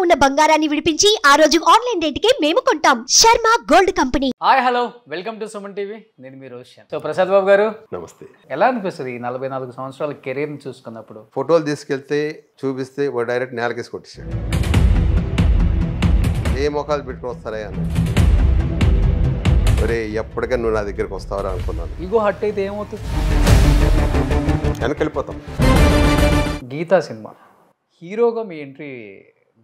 ఉన్న బంగారాన్ని విడిపించి ఆ రోజు ఆన్లైన్ రేటుకే మేము కొంటాం. Sharma gold company. Hi hello welcome to Suman TV. నేను మీ రోషన్. సో ప్రసాద్ బాబు గారు నమస్తే. ఎలా అనిపిస్తుంది ఈ 44 సంవత్సరాల కెరీర్ని చూసుకున్నప్పుడు? ఫోటోలు తీసుకెళ్తే చూపిస్తే వాడు డైరెక్ట్ నేలకేసి కొట్టేశాడు. ఏ మొఖాలు పెట్టుకుని వస్తారా అన్న, ఒరే ఎప్పటికైనా నువ్వు నా దగ్గరికి వస్తావరా అనుకున్నాను. ఈగో హట్ అయితే ఏమవుతుంది? వెనకెళ్ళిపోతాం. గీతా సినిమా హీరోగా మీ ఎంట్రీ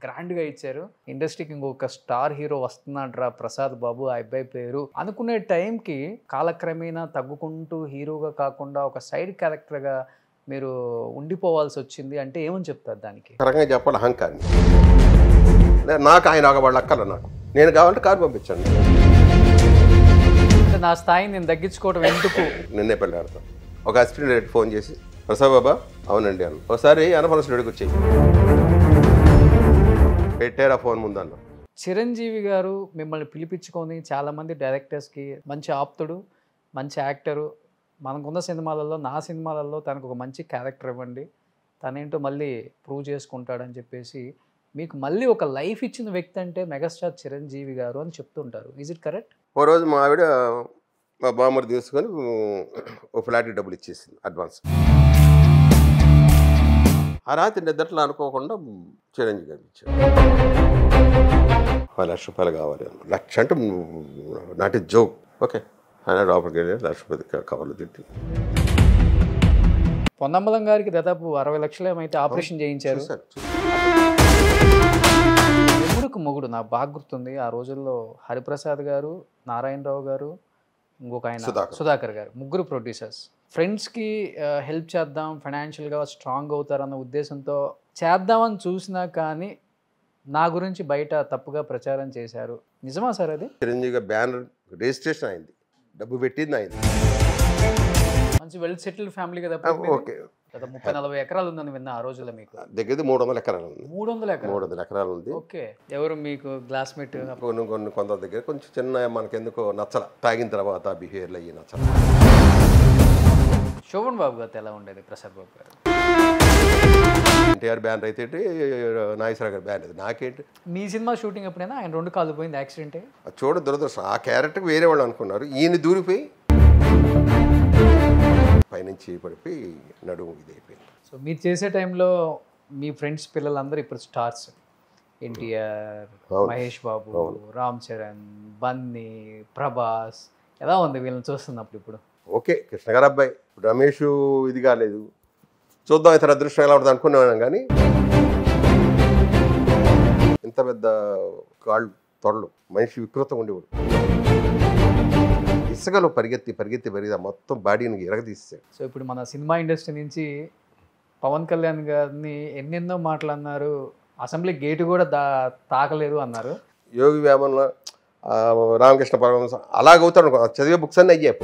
గ్రాండ్గా ఇచ్చారు. ఇండస్ట్రీకి ఇంకొక స్టార్ హీరో వస్తున్నాడ్రా ప్రసాద్ బాబు ఆ అబ్బాయి పేరు అనుకునే టైంకి కాలక్రమేణా తగ్గుకుంటూ హీరోగా కాకుండా ఒక సైడ్ క్యారెక్టర్గా మీరు ఉండిపోవాల్సి వచ్చింది అంటే ఏమని చెప్తారు దానికి? కరెక్ట్గా చెప్పాలి, అహంకారం. నాకు ఆయన ఒక వాళ్ళ అక్కల, నాకు నేను కావాలంటే కారు పంపించండి. నా స్థాయిని నేను తగ్గించుకోవడం ఎందుకు? నిన్నే పెళ్ళాడతాను. ఒక అసిస్టెంట్ డైరెక్టర్ ఫోన్ చేసి, ప్రసాద్ బాబా అవునండి అన్న, ఒకసారి అనపనస్ రెడ్డికి వచ్చేయి పెట్టారా ఫోన్ ముందన్న. చిరంజీవి గారు మిమ్మల్ని పిలిపించుకొని చాలామంది డైరెక్టర్స్కి మంచి ఆప్తుడు, మంచి యాక్టరు, మనకున్న సినిమాలలో నా సినిమాలలో తనకు ఒక మంచి క్యారెక్టర్ ఇవ్వండి, తనేంటో మళ్ళీ ప్రూవ్ చేసుకుంటాడని చెప్పేసి మీకు మళ్ళీ ఒక లైఫ్ ఇచ్చిన వ్యక్తి అంటే మెగాస్టార్ చిరంజీవి గారు అని చెప్తుంటారు. Is it correct? ఓ రోజు మా ఆవిడ మా బామ్మడి తీసుకొని ఓ ఫ్లాట్కి డబ్బులు ఇచ్చేసింది అడ్వాన్స్. ఆ రాత్రి నిద్రలో అనుకోకుండా చిరంజీవి గారు ఇచ్చారు. 10 లక్ష రూపాయలు కావాలి అన్న. 1 లక్ష అంటే నాట్ ఎ జోక్. ఓకే ఆయన లోపలికి వెళ్ళి 1 లక్ష రూపాయలు కవర్లు తిట్టి. పొన్నమ్మలం గారికి దాదాపు 60 లక్షలు ఏమైతే ఆపరేషన్ చేయించారు. ఎముడుకు మొగుడు నాకు బాగా గుర్తుంది. ఆ రోజుల్లో హరిప్రసాద్ గారు, నారాయణరావు గారు, ఇంకొక ఆయన సుధాకర్ గారు, ముగ్గురు ప్రొడ్యూసర్స్. ఫ్రెండ్స్కి హెల్ప్ చేద్దాం, ఫైనాన్షియల్గా స్ట్రాంగ్ అవుతారన్న ఉద్దేశంతో చేద్దామని చూసినా కానీ నా గురించి బయట తప్పుగా ప్రచారం చేశారు. నిజమా సార్ అది? చిరంజీవి గారు బ్యానర్ రిజిస్ట్రేషన్ అయింది, డబ్బు పెట్టింది అయింది. మంచి వెల్ సెటిల్డ్ ఫ్యామిలీ కదా. ఓకే 30-40 ఎకరాలు ఉందని విన్నా ఆ రోజుల్లో. మీకు దగ్గర 300 ఎకరాలు ఉంది. 300 ఎకరాలు ఉంది. ఓకే. ఎవరు మీకు క్లాస్మేట్? కొంత దగ్గర కొంచెం చిన్న మనకెందుకో నచ్చల, తాగిన తర్వాత బిహేవియర్లు అయ్యి నచ్చల. శోభన్ బాబు గారితో ఎలా ఉండేది ప్రసాద్ బాబు గారు? ఎన్టీఆర్ బ్యానర్ అయితే నాగేశ్వరరావు గారి బ్యానర్, నాకేంటి? మీ సినిమా షూటింగ్ ఎప్పుడైనా ఆయన 2 కాళ్ళు పోయింది యాక్సిడెంటే. చూడ దురదృష్టం. ఆ క్యారెక్టర్కి వేరే వాళ్ళు అనుకున్నారు, ఈయన దూరిపోయి పైనుంచి పడిపోయి నడుము ఇది అయిపోయింది. సో మీరు చేసే టైంలో మీ ఫ్రెండ్స్ పిల్లలందరూ ఇప్పుడు స్టార్స్. ఎన్టీఆర్, మహేష్ బాబు, రామ్ చరణ్, బన్నీ, ప్రభాస్. ఎలా ఉంది వీళ్ళని చూస్తున్నప్పుడు ఇప్పుడు? ఓకే కృష్ణ గారు అబ్బాయి రమేష్ ఇది కాలేదు, చూద్దాం ఇతర అదృష్టం ఎలా ఉంటుంది అనుకున్నాను. కానీ ఇంత పెద్ద కాళ్ళు తొడలు, మనిషి వికృతంగా ఉండేవాడు. ఇసుకలో పరిగెత్తి మొత్తం బాడీని ఎరగదీసాడు. సో ఇప్పుడు మన సినిమా ఇండస్ట్రీ నుంచి పవన్ కళ్యాణ్ గారిని ఎన్నెన్నో మాట్లాడినారు, అసెంబ్లీ గేటు కూడా తాకలేరు అన్నారు. యోగి వేమన్లో రామకృష్ణ పరమహంస అలాగవుతాడు. చదివే బుక్స్ అన్నీ అయ్యాయి.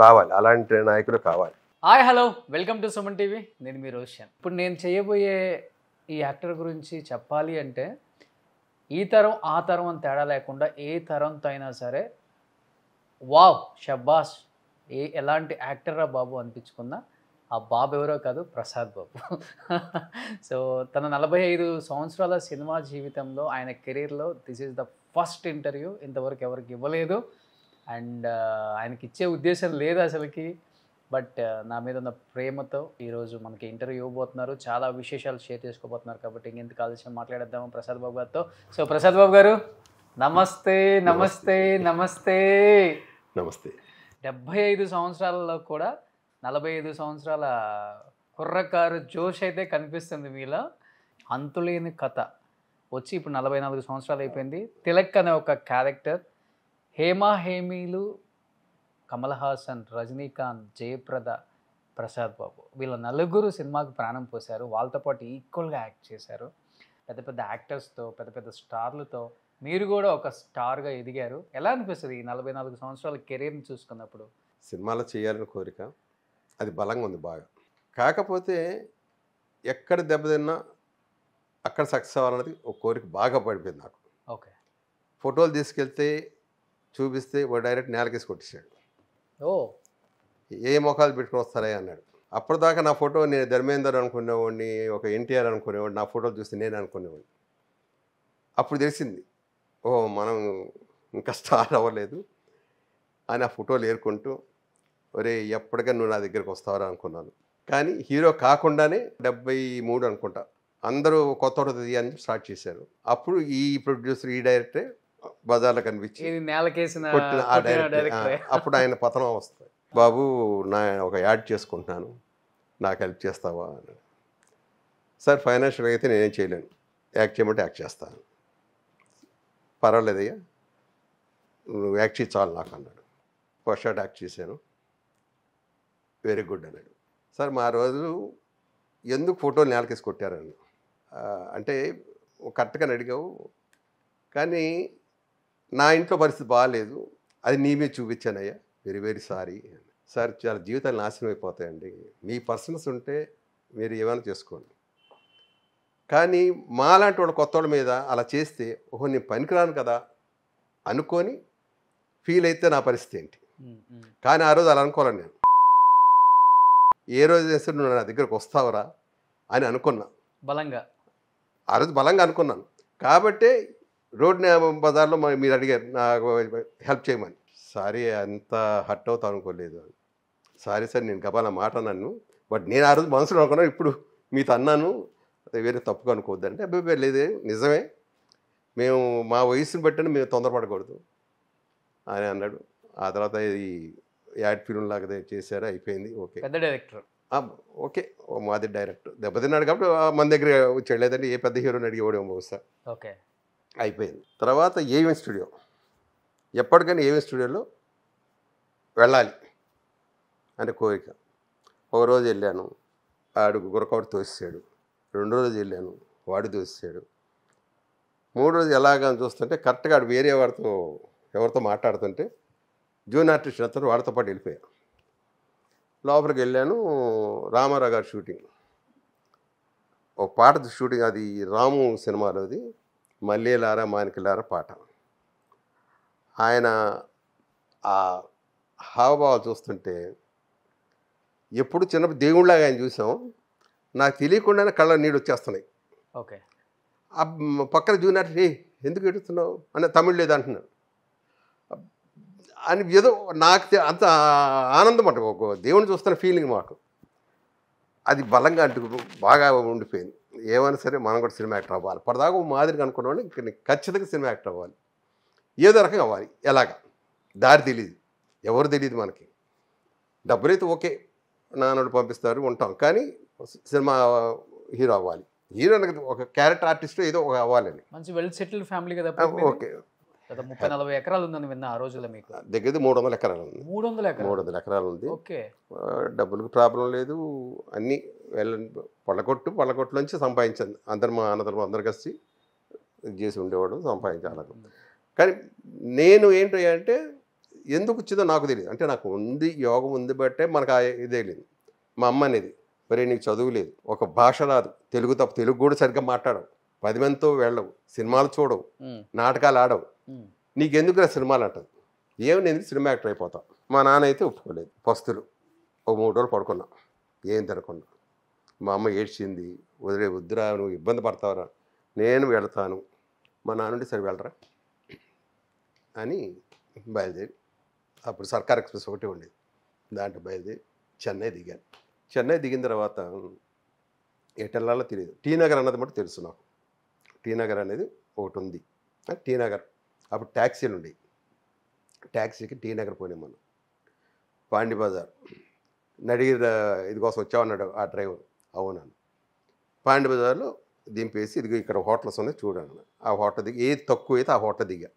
రావాలి, అలాంటి నాయకులు కావాలి. Hi hello welcome to Suman TV. నేను మీ రోషన్. ఇప్పుడు నేను చేయబోయే ఈ యాక్టర్ గురించి చెప్పాలి అంటే ఈ తరం ఆ తరం అని తేడా లేకుండా ఏ తరంతో అయినా సరే వావ్ షబ్బాస్ ఎలాంటి యాక్టర్రా బాబు అనిపించుకున్నా ఆ బాబు ఎవరో కాదు, ప్రసాద్ బాబు. సో తన 45 సంవత్సరాల సినిమా జీవితంలో ఆయన కెరీర్లో this is the first interview. ఇంతవరకు ఎవరికి ఇవ్వలేదు అండ్ ఆయనకి ఇచ్చే ఉద్దేశం లేదు అసలుకి. బట్ నా మీద ఉన్న ప్రేమతో ఈరోజు మనకి ఇంటర్వ్యూ ఇవ్వబోతున్నారు. చాలా విశేషాలు షేర్ చేసుకోబోతున్నారు. కాబట్టి ఇంకెందుకు ఆలస్యం మాట్లాడేద్దాము ప్రసాద్ బాబు గారితో. సో ప్రసాద్ బాబు గారు నమస్తే. నమస్తే నమస్తే నమస్తే. 75 సంవత్సరాలలో కూడా 45 సంవత్సరాల కుర్రకారు జోష్ అయితే కనిపిస్తుంది మీలో. అంతులేని కథ వచ్చి ఇప్పుడు 44 సంవత్సరాలు అయిపోయింది. తిలక్ అనే ఒక క్యారెక్టర్, హేమా హేమీలు, కమల్ హాసన్, రజనీకాంత్, జయప్రద, ప్రసాద్ బాబు వీళ్ళ నలుగురు సినిమాకి ప్రాణం పోశారు. వాళ్ళతో పాటు ఈక్వల్గా యాక్ట్ చేశారు. పెద్ద పెద్ద యాక్టర్స్తో, పెద్ద పెద్ద స్టార్లతో మీరు కూడా ఒక స్టార్గా ఎదిగారు. ఎలా అనిపిస్తుంది ఈ 44 సంవత్సరాల కెరీర్ని చూసుకున్నప్పుడు? సినిమాలో చేయాలని కోరిక, అది బలంగా ఉంది బాగా. కాకపోతే ఎక్కడ దెబ్బతిన్నా అక్కడ సక్సెస్ అవ్వాలన్నది ఒక కోరిక బాగా పడిపోయింది నాకు. ఓకే. ఫోటోలు తీసుకెళ్తే చూపిస్తే వాడు డైరెక్ట్ నేలకేసి కొట్టేశాడు. ఓ ఏ మొఖాలు పెట్టుకుని వస్తారా అన్నాడు. అప్పటిదాకా నా ఫోటో నేను ధర్మేందర్ అనుకునేవాడిని, ఒక ఎన్టీఆర్ అనుకునేవాడిని, నా ఫోటోలు చూస్తే నేను అనుకునేవాడిని. అప్పుడు తెలిసింది, ఓహో మనం ఇంకా స్టార్ అవ్వలేదు అని ఆ ఫోటోలు ఏరుకుంటూ, ఒరే ఎప్పటికీ నువ్వు నా దగ్గరికి వస్తావరా అనుకున్నాను. కానీ హీరో కాకుండానే 73 అనుకుంటా అందరూ కొత్త అని స్టార్ట్ చేశారు. అప్పుడు ఈ ప్రొడ్యూసర్, ఈ డైరెక్టరే బజార్లో కనిపించి కొట్టిన ఆ డైరెక్టర్. అప్పుడు ఆయన పతనం వస్తుంది. బాబు నా ఒక యాడ్ చేసుకుంటున్నాను, నాకు హెల్ప్ చేస్తావా అని. సార్ ఫైనాన్షియల్గా అయితే నేనేం చేయలేను, యాక్ట్ చేయమంటే యాక్ట్ చేస్తాను. పర్వాలేదయ్యా నువ్వు యాక్ట్ చేయి చాలు నాకు అన్నాడు. ఫస్ట్ షాట్ యాక్ట్ చేశాను, వెరీ గుడ్ అన్నాడు. సార్ మా రోజు ఎందుకు ఫోటోలు నేలకేసి కొట్టారని అంటే కరెక్ట్గా అడిగావు, కానీ నా ఇంట్లో పరిస్థితి బాగాలేదు, అది నీ మీద చూపించానయ్యా, వెరీ వెరీ సారీ. సార్ చాలా జీవితాలు నాశనం అయిపోతాయండి, మీ పర్సన్స్ ఉంటే మీరు ఏమైనా చేసుకోండి, కానీ మాలాంటి వాళ్ళ కొత్త వాళ్ళ మీద అలా చేస్తే ఓహో నేను పనికిరాను కదా అనుకొని ఫీల్ అయితే నా పరిస్థితి ఏంటి. కానీ ఆ రోజు అలా అనుకోవాలని నేను ఏ రోజు చేస్తే నువ్వు నా దగ్గరకు వస్తావురా అని అనుకున్నా బలంగా. ఆ రోజు బలంగా అనుకున్నాను కాబట్టే రోడ్ బజార్లో మీరు అడిగారు నాకు హెల్ప్ చేయమని. సారీ అంత హర్ట్ అవుతా అనుకోలేదు. సారీ సార్ నేను గబాల మాట అన్నాను, బట్ నేను ఆ రోజు మనసులో అనుకున్నాను, ఇప్పుడు మీతో అన్నాను వేరే తప్పుగా అనుకోవద్దంటే అబ్బాయి లేదే నిజమే, మేము మా వయసుని బట్టి మేము తొందరపడకూడదు అని అన్నాడు. ఆ తర్వాత ఇది యాడ్ ఫిల్మ్ లాగా చేశారు, అయిపోయింది. ఓకే పెద్ద డైరెక్టర్, ఓకే మాది డైరెక్టర్ దెబ్బతిన్నాడు కాబట్టి మన దగ్గర వచ్చాడు, లేదంటే ఏ పెద్ద హీరోని అడిగేవాడేమో బహుశా. ఓకే అయిపోయింది. తర్వాత ఏవిఎం స్టూడియో, ఎప్పటికైనా ఏవిఎం స్టూడియోలో వెళ్ళాలి అంటే కోరిక. ఒక రోజు వెళ్ళాను, ఆడు గురకవాడు తోసాడు. 2 రోజు వెళ్ళాను, వాడు తోసాడు. 3 రోజు ఎలాగని చూస్తుంటే కరెక్ట్గా ఆడు వేరే వాడితో ఎవరితో మాట్లాడుతుంటే జూనియర్ ఆర్టిస్ట్ అతను వాడితో పాటు వెళ్ళిపోయాను. లోపలికి వెళ్ళాను, రామారావు గారి షూటింగ్, ఒక పాట షూటింగ్, అది రాము సినిమాలోది, మల్లేలారా మానికలారా పాట. ఆయన ఆ హావభావాలు చూస్తుంటే ఎప్పుడు చిన్నప్పుడు దేవుళ్ళలాగా ఆయన చూసాం, నాకు తెలియకుండానే కళ్ళ నీళ్ళు వచ్చేస్తున్నాయి. ఓకే పక్కన జూనియర్ ఎందుకు ఎడుతున్నావు అంటే తమిళ్ లేదు అంటున్నాడు అని, ఏదో నాకు అంత ఆనందం అంట, ఒక దేవుని చూస్తున్న ఫీలింగ్ మాకు అది బలంగా అంటూ బాగా ఉండిపోయింది. ఏమైనా సరే మనం కూడా సినిమా యాక్టర్ అవ్వాలి, పరదాగా మాదిరిగా అనుకున్నాను, ఇంక ఖచ్చితంగా సినిమా యాక్టర్ అవ్వాలి, ఏదో రకంగా అవ్వాలి. ఎలాగా దారి తెలియదు, ఎవరు తెలియదు మనకి. డబ్బులైతే ఓకే నాన్నోడు పంపిస్తారు ఉంటాం, కానీ సినిమా హీరో అవ్వాలి, హీరో ఒక క్యారెక్టర్ ఆర్టిస్ట్ ఏదో ఒక అవ్వాలని. మంచి వెల్ సెటిల్డ్ ఫ్యామిలీ కదా. ఓకే 30-40 ఎకరాలు ఉందని విన్నా ఆ రోజుల్లో. మీకు దగ్గర 300 ఎకరాలు ఉంది. 300 ఎకరాలు ఉంది. ఓకే డబ్బులకు ప్రాబ్లం లేదు, అన్నీ పళ్ళకొట్టులోంచి సంపాదించింది. అందరు మా అన్నదమ్ములు అందరు కలిసి చేసి ఉండేవాడు, సంపాదించాలి. కానీ నేను ఏంటి అంటే ఎందుకు వచ్చిందో నాకు తెలియదు, అంటే నాకు ఉంది యోగం ఉంది బట్టే మనకు ఇదే లేదు. మా అమ్మ అనేది మరి నీకు చదువు లేదు, ఒక భాష రాదు, తెలుగు తప్ప తెలుగు కూడా సరిగ్గా మాట్లాడవు, 10 మందితో వెళ్ళవు, సినిమాలు చూడవు, నాటకాలు ఆడవు, నీకెందుకు సినిమాలు అంటది. ఏమి నేను సినిమా యాక్టర్ అయిపోతాం. మా నాన్న అయితే ఒప్పుకోలేదు. పస్తులు ఒక 3 రోజులు పడుకున్నా, ఏం తినకుండా. మా అమ్మ ఏడ్చింది, వద్దురా నువ్వు ఇబ్బంది పడతావురా, నేను వెళ్తాను. మా నాన్నుండి సరే వెళ్ళరా అని బయలుదేరి, అప్పుడు సర్కార్ ఎక్స్ప్రెస్ ఒకటి ఉండేది, దాంట్లో బయలుదేరి చెన్నై దిగాను. చెన్నై దిగిన తర్వాత ఎటెల్లాలో తెలియదు, టీ నగర్ అన్నది మటు తెలుసు నాకు. టీ నగర్ అనేది ఒకటి ఉంది, టీ నగర్ అప్పుడు ట్యాక్సీలు ఉండేవి, ట్యాక్సీకి టీ నగర్ పోయినాం మనం. పాండి బజార్ నడిగిర ఇది కోసం వచ్చామన్నాడు ఆ డ్రైవర్. అవునన్నా. పాండి బజార్లో దింపేసి ఇదిగో ఇక్కడ హోటల్స్ ఉన్నాయి చూడండి, ఆ హోటల్ దిగి ఏది తక్కువ అయితే ఆ హోటల్ దిగా.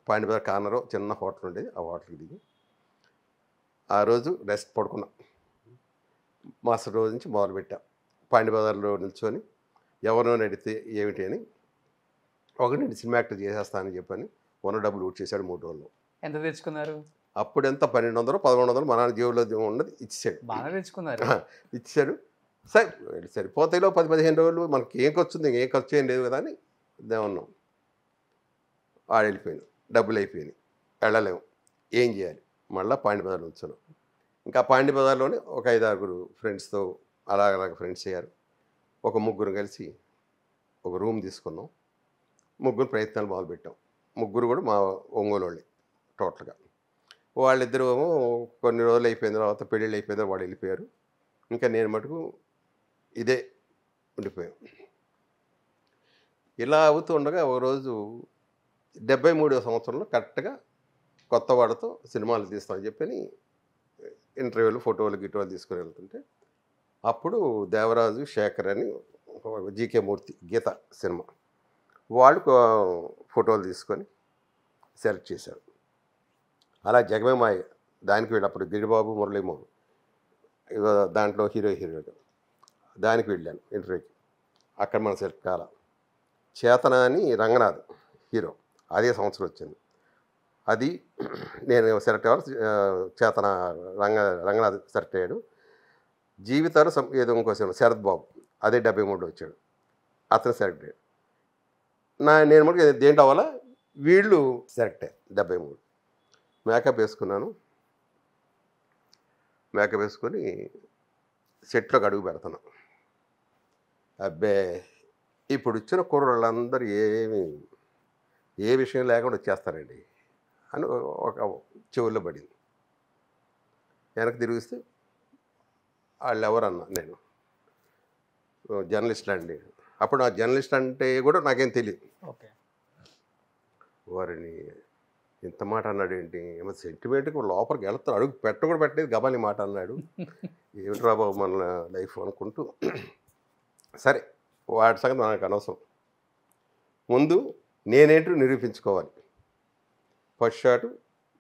పాండి బజార్ కార్నర్ చిన్న హోటల్ ఉండేది, ఆ హోటల్కి దిగి ఆ రోజు రెస్ట్ పడుకున్నాం. మాస్టర్ రోజు నుంచి మొదలుపెట్టాం. పాండి బజార్లో నిల్చొని ఎవరినో నడితే ఏమిటి అని, ఒకటి నేను సినిమా యాక్టర్ చేసేస్తానని చెప్పని ఉన్న డబ్బులు ఊట్ చేశాడు 3 రోజుల్లో. ఎంత తెచ్చుకున్నారు? అప్పుడు ఎంత 1200-1100 మా నాన్న జేబులో ఉన్నది ఇచ్చాడు. బాగా తెచ్చుకున్నారు. ఇచ్చాడు. సరిపోతాయిలో 10-15 రోజులు మనకి ఏం ఖర్చు ఉంది, ఏం ఖర్చు ఏం లేదు కదా అని దేమన్నాం. వాడు వెళ్ళిపోయాను, డబ్బులు అయిపోయినాయి, వెళ్ళలేము, ఏం చేయాలి, మళ్ళీ పాండి బజార్లో ఉంచాను. ఇంకా పాండి బజార్లోనే ఒక 5-6 ఫ్రెండ్స్తో అలాగ ఫ్రెండ్స్ అయ్యారు. ఒక 3 కలిసి ఒక రూమ్ తీసుకున్నాం. 3 ప్రయత్నాలు మొదలుపెట్టాం. 3 కూడా మా ఒంగోలు వాళ్ళే టోటల్గా. వాళ్ళిద్దరూ కొన్ని రోజులు అయిపోయిన తర్వాత పెళ్ళిళ్ళు అయిపోయిన తర్వాత వాళ్ళు వెళ్ళిపోయారు. ఇంకా నేను మటుకు ఇదే ఉండిపోయాం. ఇలా అవుతూ ఉండగా ఒకరోజు 73వ సంవత్సరంలో కరెక్ట్గా కొత్త వాడితో సినిమాలు తీస్తామని చెప్పని ఇంటర్వ్యూలు ఫోటోలు గిటోలు తీసుకుని వెళ్తుంటే అప్పుడు దేవరాజు శేఖర్ అని జీకే మూర్తి గీత సినిమా వాళ్ళు ఫోటోలు తీసుకొని సెలెక్ట్ చేశారు. అలా జగమేమాయ దానికి వెళ్ళినప్పుడు గిరిబాబు మురళీమోహన్ దాంట్లో హీరోగా దానికి వెళ్ళాను ఇంటర్వ్యూకి. అక్కడ మనం సెలెక్ట్ కాల. చేతన అని రంగనాథ్ హీరో అదే సంవత్సరం వచ్చింది. అది నేను సెలెక్ట్ అవ్వాలి. చేతన రంగనాథ్ సెలెక్ట్ అయ్యాడు. జీవితాలు ఏదో ఇంకో సినిమా శరత్ బాబు అదే 73 వచ్చాడు, అతను సెలెక్ట్ అయ్యాడు. నేను మటుకు దేంట్లో అవ్వాలా, వీళ్ళు సెలెక్ట్ అయ్యారు. 73 మేకప్ వేసుకున్నాను. మేకప్ వేసుకొని సెట్లోకి అడుగు పెడుతున్నాను. అబ్బే ఇప్పుడు వచ్చిన కుర్రోళ్ళందరూ ఏ విషయం లేకుండా వచ్చేస్తారండి అని ఒక చెవుల్లో పడింది. వెనక్కి తిరిగిస్తే వాళ్ళు ఎవరన్నా నేను జర్నలిస్ట్ అండి. అప్పుడు నా జర్నలిస్ట్ అంటే కూడా నాకేం తెలియదు. ఓకే, వారిని ఇంత మాట అన్నాడు ఏంటి, ఏమో సెంటిమెంట్కి లోపలికి వెళ్తాను, అడుగు కూడా పెట్టలేదు, గబాలి మాట అన్నాడు. ఏమిట్రా బాబు మన లైఫ్ అనుకుంటూ సరే వాటి సంగతి నాకు అనవసరం. ముందు నేనేంటో నిరూపించుకోవాలి. ఫస్ట్ షాట్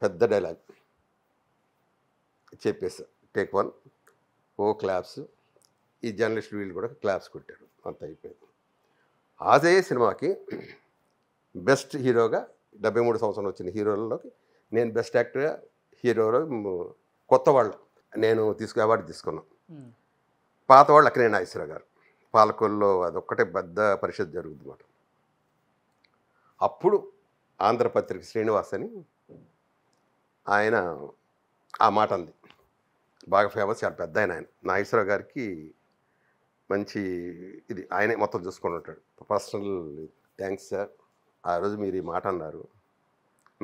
పెద్ద డైలాగ్ చెప్పేసా. Take 1 claps. ఈ జర్నలిస్ట్ వీళ్ళు కూడా క్లాప్స్ కొట్టారు. అంత అయిపోయింది. అదే సినిమాకి బెస్ట్ హీరోగా 73 సంవత్సరం వచ్చిన హీరోలలోకి నేను బెస్ట్ యాక్టర్గా హీరోలో కొత్త వాళ్ళు నేను అవార్డు తీసుకున్నాను. పాత వాళ్ళు అక్కడే నాగేశ్వరరావు గారు పాలకొల్లో అదొక్కటే పెద్ద పరిషత్ జరుగుతుంది అన్నమాట. అప్పుడు ఆంధ్రపత్రిక శ్రీనివాస్ అని ఆయన ఆ మాట అంది. బాగా ఫేమస్, చాలా పెద్ద ఆయన. నాగేశ్వరరావు గారికి మంచి ఇది ఆయనే మొత్తం చూసుకొని ఉంటాడు. పర్సనల్ థ్యాంక్స్ సార్, ఆ రోజు మీరు ఈ మాట అన్నారు,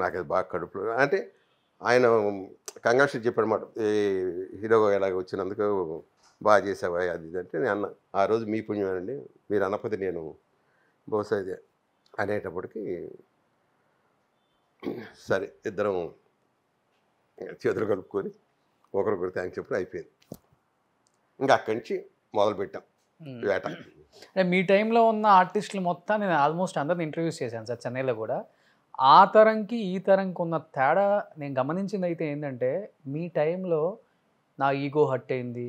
నాకు అది బాగా కడుపులో అంటే ఆయన కంగ్రాచులేట్ చెప్పాడన్నమాట. హీరోగా ఎలాగ వచ్చినందుకు బాగా చేసావా అది ఇది అంటే నేను అన్న, ఆ రోజు మీ పుణ్యమేనండి, మీరు అన్నపతి నేను బహుశా ఇదే అనేటప్పటికి సరే ఇద్దరం చేతులు కలుపుకొని ఒకరికొకరు థ్యాంక్స్ చెప్పి అయిపోయింది. ఇంకా అక్కడి నుంచి మొదలుపెట్టాం వేట. అంటే మీ టైంలో ఉన్న ఆర్టిస్టులు మొత్తం నేను ఆల్మోస్ట్ అందరిని ఇంటర్వ్యూస్ చేశాను సార్ చెన్నైలో కూడా. ఆ తరంకి ఈ తరంకి ఉన్న తేడా నేను గమనించింది అయితే ఏంటంటే, మీ టైంలో నా ఈగో హర్ట్ అయింది,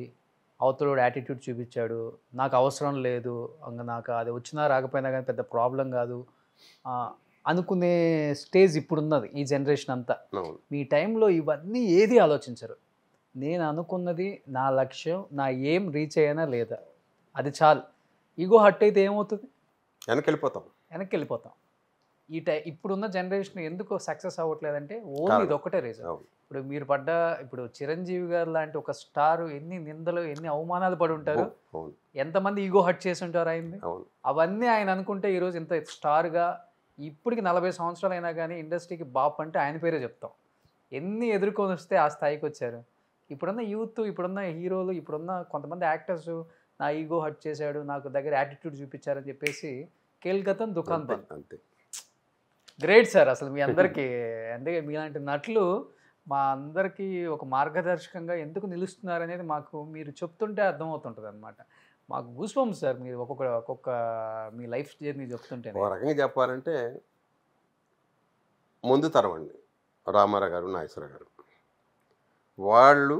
అవతలోడు యాటిట్యూడ్ చూపించాడు, నాకు అవసరం లేదు, నాకు అది వచ్చినా రాకపోయినా కానీ పెద్ద ప్రాబ్లం కాదు అనుకునే స్టేజ్ ఇప్పుడున్నది ఈ జనరేషన్ అంతా. మీ టైంలో ఇవన్నీ ఏది ఆలోచించరు. నేను అనుకున్నది, నా లక్ష్యం, నా ఏం రీచ్ అయ్యానా లేదా, అది చాలు. ఈగో హర్ట్ అయితే ఏమవుతుంది, వెనక్కి వెళ్ళిపోతాం. ఇప్పుడున్న జనరేషన్ ఎందుకు సక్సెస్ అవ్వట్లేదంటే ఓన్లీ ఇది ఒక్కటే రీజన్. ఇప్పుడు మీరు ఇప్పుడు చిరంజీవి గారు లాంటి ఒక స్టార్ ఎన్ని నిందలు ఎన్ని అవమానాలు పడి ఉంటారు, ఎంతమంది ఈగో హర్ట్ చేసి ఉంటారు ఆయన్ని. అవన్నీ ఆయన అనుకుంటే ఈరోజు ఇంత స్టార్గా ఇప్పటికి 40 సంవత్సరాలు అయినా కానీ ఇండస్ట్రీకి బాప్ అంటే ఆయన పేరే చెప్తాం. ఎన్ని ఎదుర్కొని వస్తే ఆ స్థాయికి వచ్చారు. ఇప్పుడున్న యూత్, ఇప్పుడున్న హీరోలు, ఇప్పుడున్న కొంతమంది యాక్టర్స్ నా ఈగో హర్ట్ చేశాడు, నాకు దగ్గర యాటిట్యూడ్ చూపించారని చెప్పేసి కేల్కతం దుకాన్ బంద్. అంతే. గ్రేట్ సార్ అసలు మీ అందరికీ. అందుకే మీలాంటి నటులు మా అందరికీ ఒక మార్గదర్శకంగా ఎందుకు నిలుస్తున్నారు అనేది మాకు మీరు చెప్తుంటే అర్థమవుతుంటుంది అనమాట. మాకు గూస్బంప్స్ సార్ మీరు ఒక్కొక్క మీ లైఫ్ జర్నీ చెప్తుంటే. ఒక రకంగా చెప్పాలంటే ముందు తరం అండి రామారావు గారు, నాగేశ్వరరావు గారు. వాళ్ళు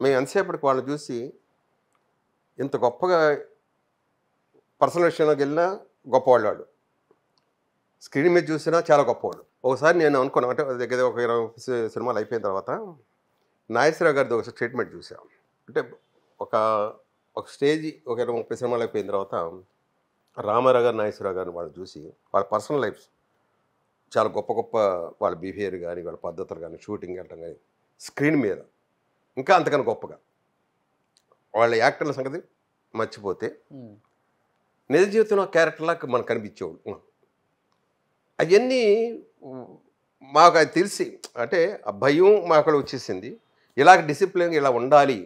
మేము ఎంతసేపటికి వాళ్ళని చూసి ఇంత గొప్పగా పర్సనల్ విషయంలోకి వెళ్ళినా గొప్పవాళ్ళు, వాళ్ళు స్క్రీన్ మీద చూసినా చాలా గొప్పవాళ్ళు. ఒకసారి నేను అనుకున్నాను, అంటే దగ్గర ఒక 20 సినిమాలు అయిపోయిన తర్వాత నాగేశ్వరరావు గారిది ఒక స్టేట్మెంట్ చూసాం. అంటే ఒక స్టేజీ ఒక 20-30 సినిమాలు అయిపోయిన తర్వాత రామారావు గారు, నాగేశ్వరరావు గారిని వాళ్ళు చూసి వాళ్ళ పర్సనల్ లైఫ్స్ చాలా గొప్ప వాళ్ళ బిహేవియర్ కానీ వాళ్ళ పద్ధతులు కానీ షూటింగ్ వెళ్ళటం కానీ స్క్రీన్ మీద ఇంకా అంతకన్నా గొప్పగా వాళ్ళ యాక్టర్ల సంగతి మర్చిపోతే నిజ జీవితంలో క్యారెక్టర్లాగా మనకు కనిపించేవాడు. అవన్నీ మాకు అది తెలిసి అంటే ఆ భయం మాకు వచ్చేసింది. ఇలాగ డిసిప్లిన్ ఇలా ఉండాలి.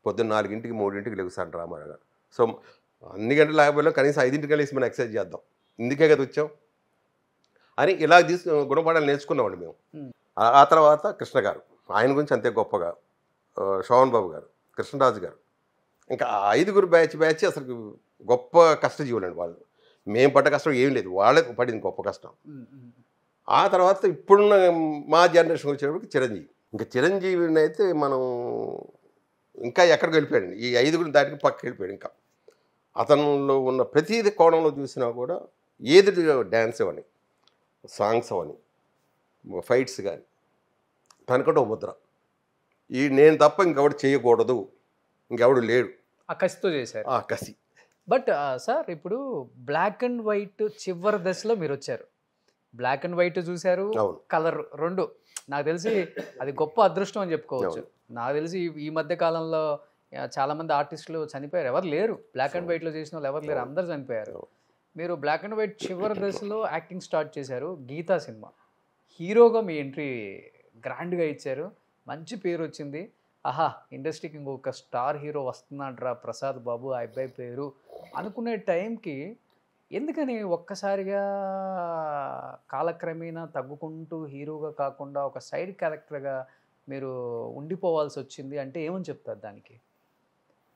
పొద్దున్న 4ంటికి 3ంటికి లెగుస్తాను రామారావు గారు. సో అన్ని గంటలు లేకపోయినా కనీసం 5ంటికి లేసి మనం ఎక్సర్సైజ్ చేద్దాం, ఇందుకే కదా వచ్చాం అని ఇలా గుణపాఠాలు నేర్చుకున్నామండి మేము. ఆ తర్వాత కృష్ణ గారు, ఆయన గురించి అంతే గొప్పగా, శోభన్ బాబు గారు, కృష్ణరాజు గారు, ఇంకా 5గురు బ్యాచ్ అసలు గొప్ప కష్టజీవులండి వాళ్ళు. మేము పడ్డ కష్టం ఏం లేదు, వాళ్ళకి పడింది గొప్ప కష్టం. ఆ తర్వాత ఇప్పుడున్న మా జనరేషన్ వచ్చేటప్పటికి చిరంజీవి. ఇంకా చిరంజీవిని అయితే మనం ఇంకా ఎక్కడికి వెళ్ళిపోయాడు, ఈ 5గురు దాటికి పక్కకి వెళ్ళిపోయాడు. ఇంకా అతనిలో ఉన్న ప్రతిదీ కోణంలో చూసినా కూడా ఏది డ్యాన్స్ అవని, సాంగ్స్ అవని, ఫైట్స్ కానీ తనకంటే ఒక ముద్ర. ఈ నేను తప్ప ఇంకెవడు చేయకూడదు, ఇంకెవడు లేడు, ఆ కసితో చేశారు. ఆ కసి. బట్ సార్ ఇప్పుడు బ్లాక్ అండ్ వైట్ చివరి దశలో మీరు వచ్చారు. బ్లాక్ అండ్ వైట్ చూశారు, కలర్ రెండు. నాకు తెలిసి అది గొప్ప అదృష్టం అని చెప్పుకోవచ్చు. నాకు తెలిసి ఈ మధ్య కాలంలో చాలా మంది ఆర్టిస్టులు చనిపోయారు, ఎవరు లేరు బ్లాక్ అండ్ వైట్లో చేసిన వాళ్ళు ఎవరు లేరు, అందరు చనిపోయారు. మీరు బ్లాక్ అండ్ వైట్ చివరి దశలో యాక్టింగ్ స్టార్ట్ చేశారు. గీతా సినిమా హీరోగా మీ ఎంట్రీ గ్రాండ్గా ఇచ్చారు, మంచి పేరు వచ్చింది. ఆహా, ఇండస్ట్రీకి ఇంకొక స్టార్ హీరో వస్తున్నాడ్రా ప్రసాద్ బాబు ఆ అబ్బాయి పేరు అనుకునే టైంకి ఎందుకని ఒక్కసారిగా కాలక్రమేణా తగ్గుకుంటూ హీరోగా కాకుండా ఒక సైడ్ క్యారెక్టర్గా మీరు ఉండిపోవాల్సి వచ్చింది? అంటే ఏమని చెప్తారు దానికి?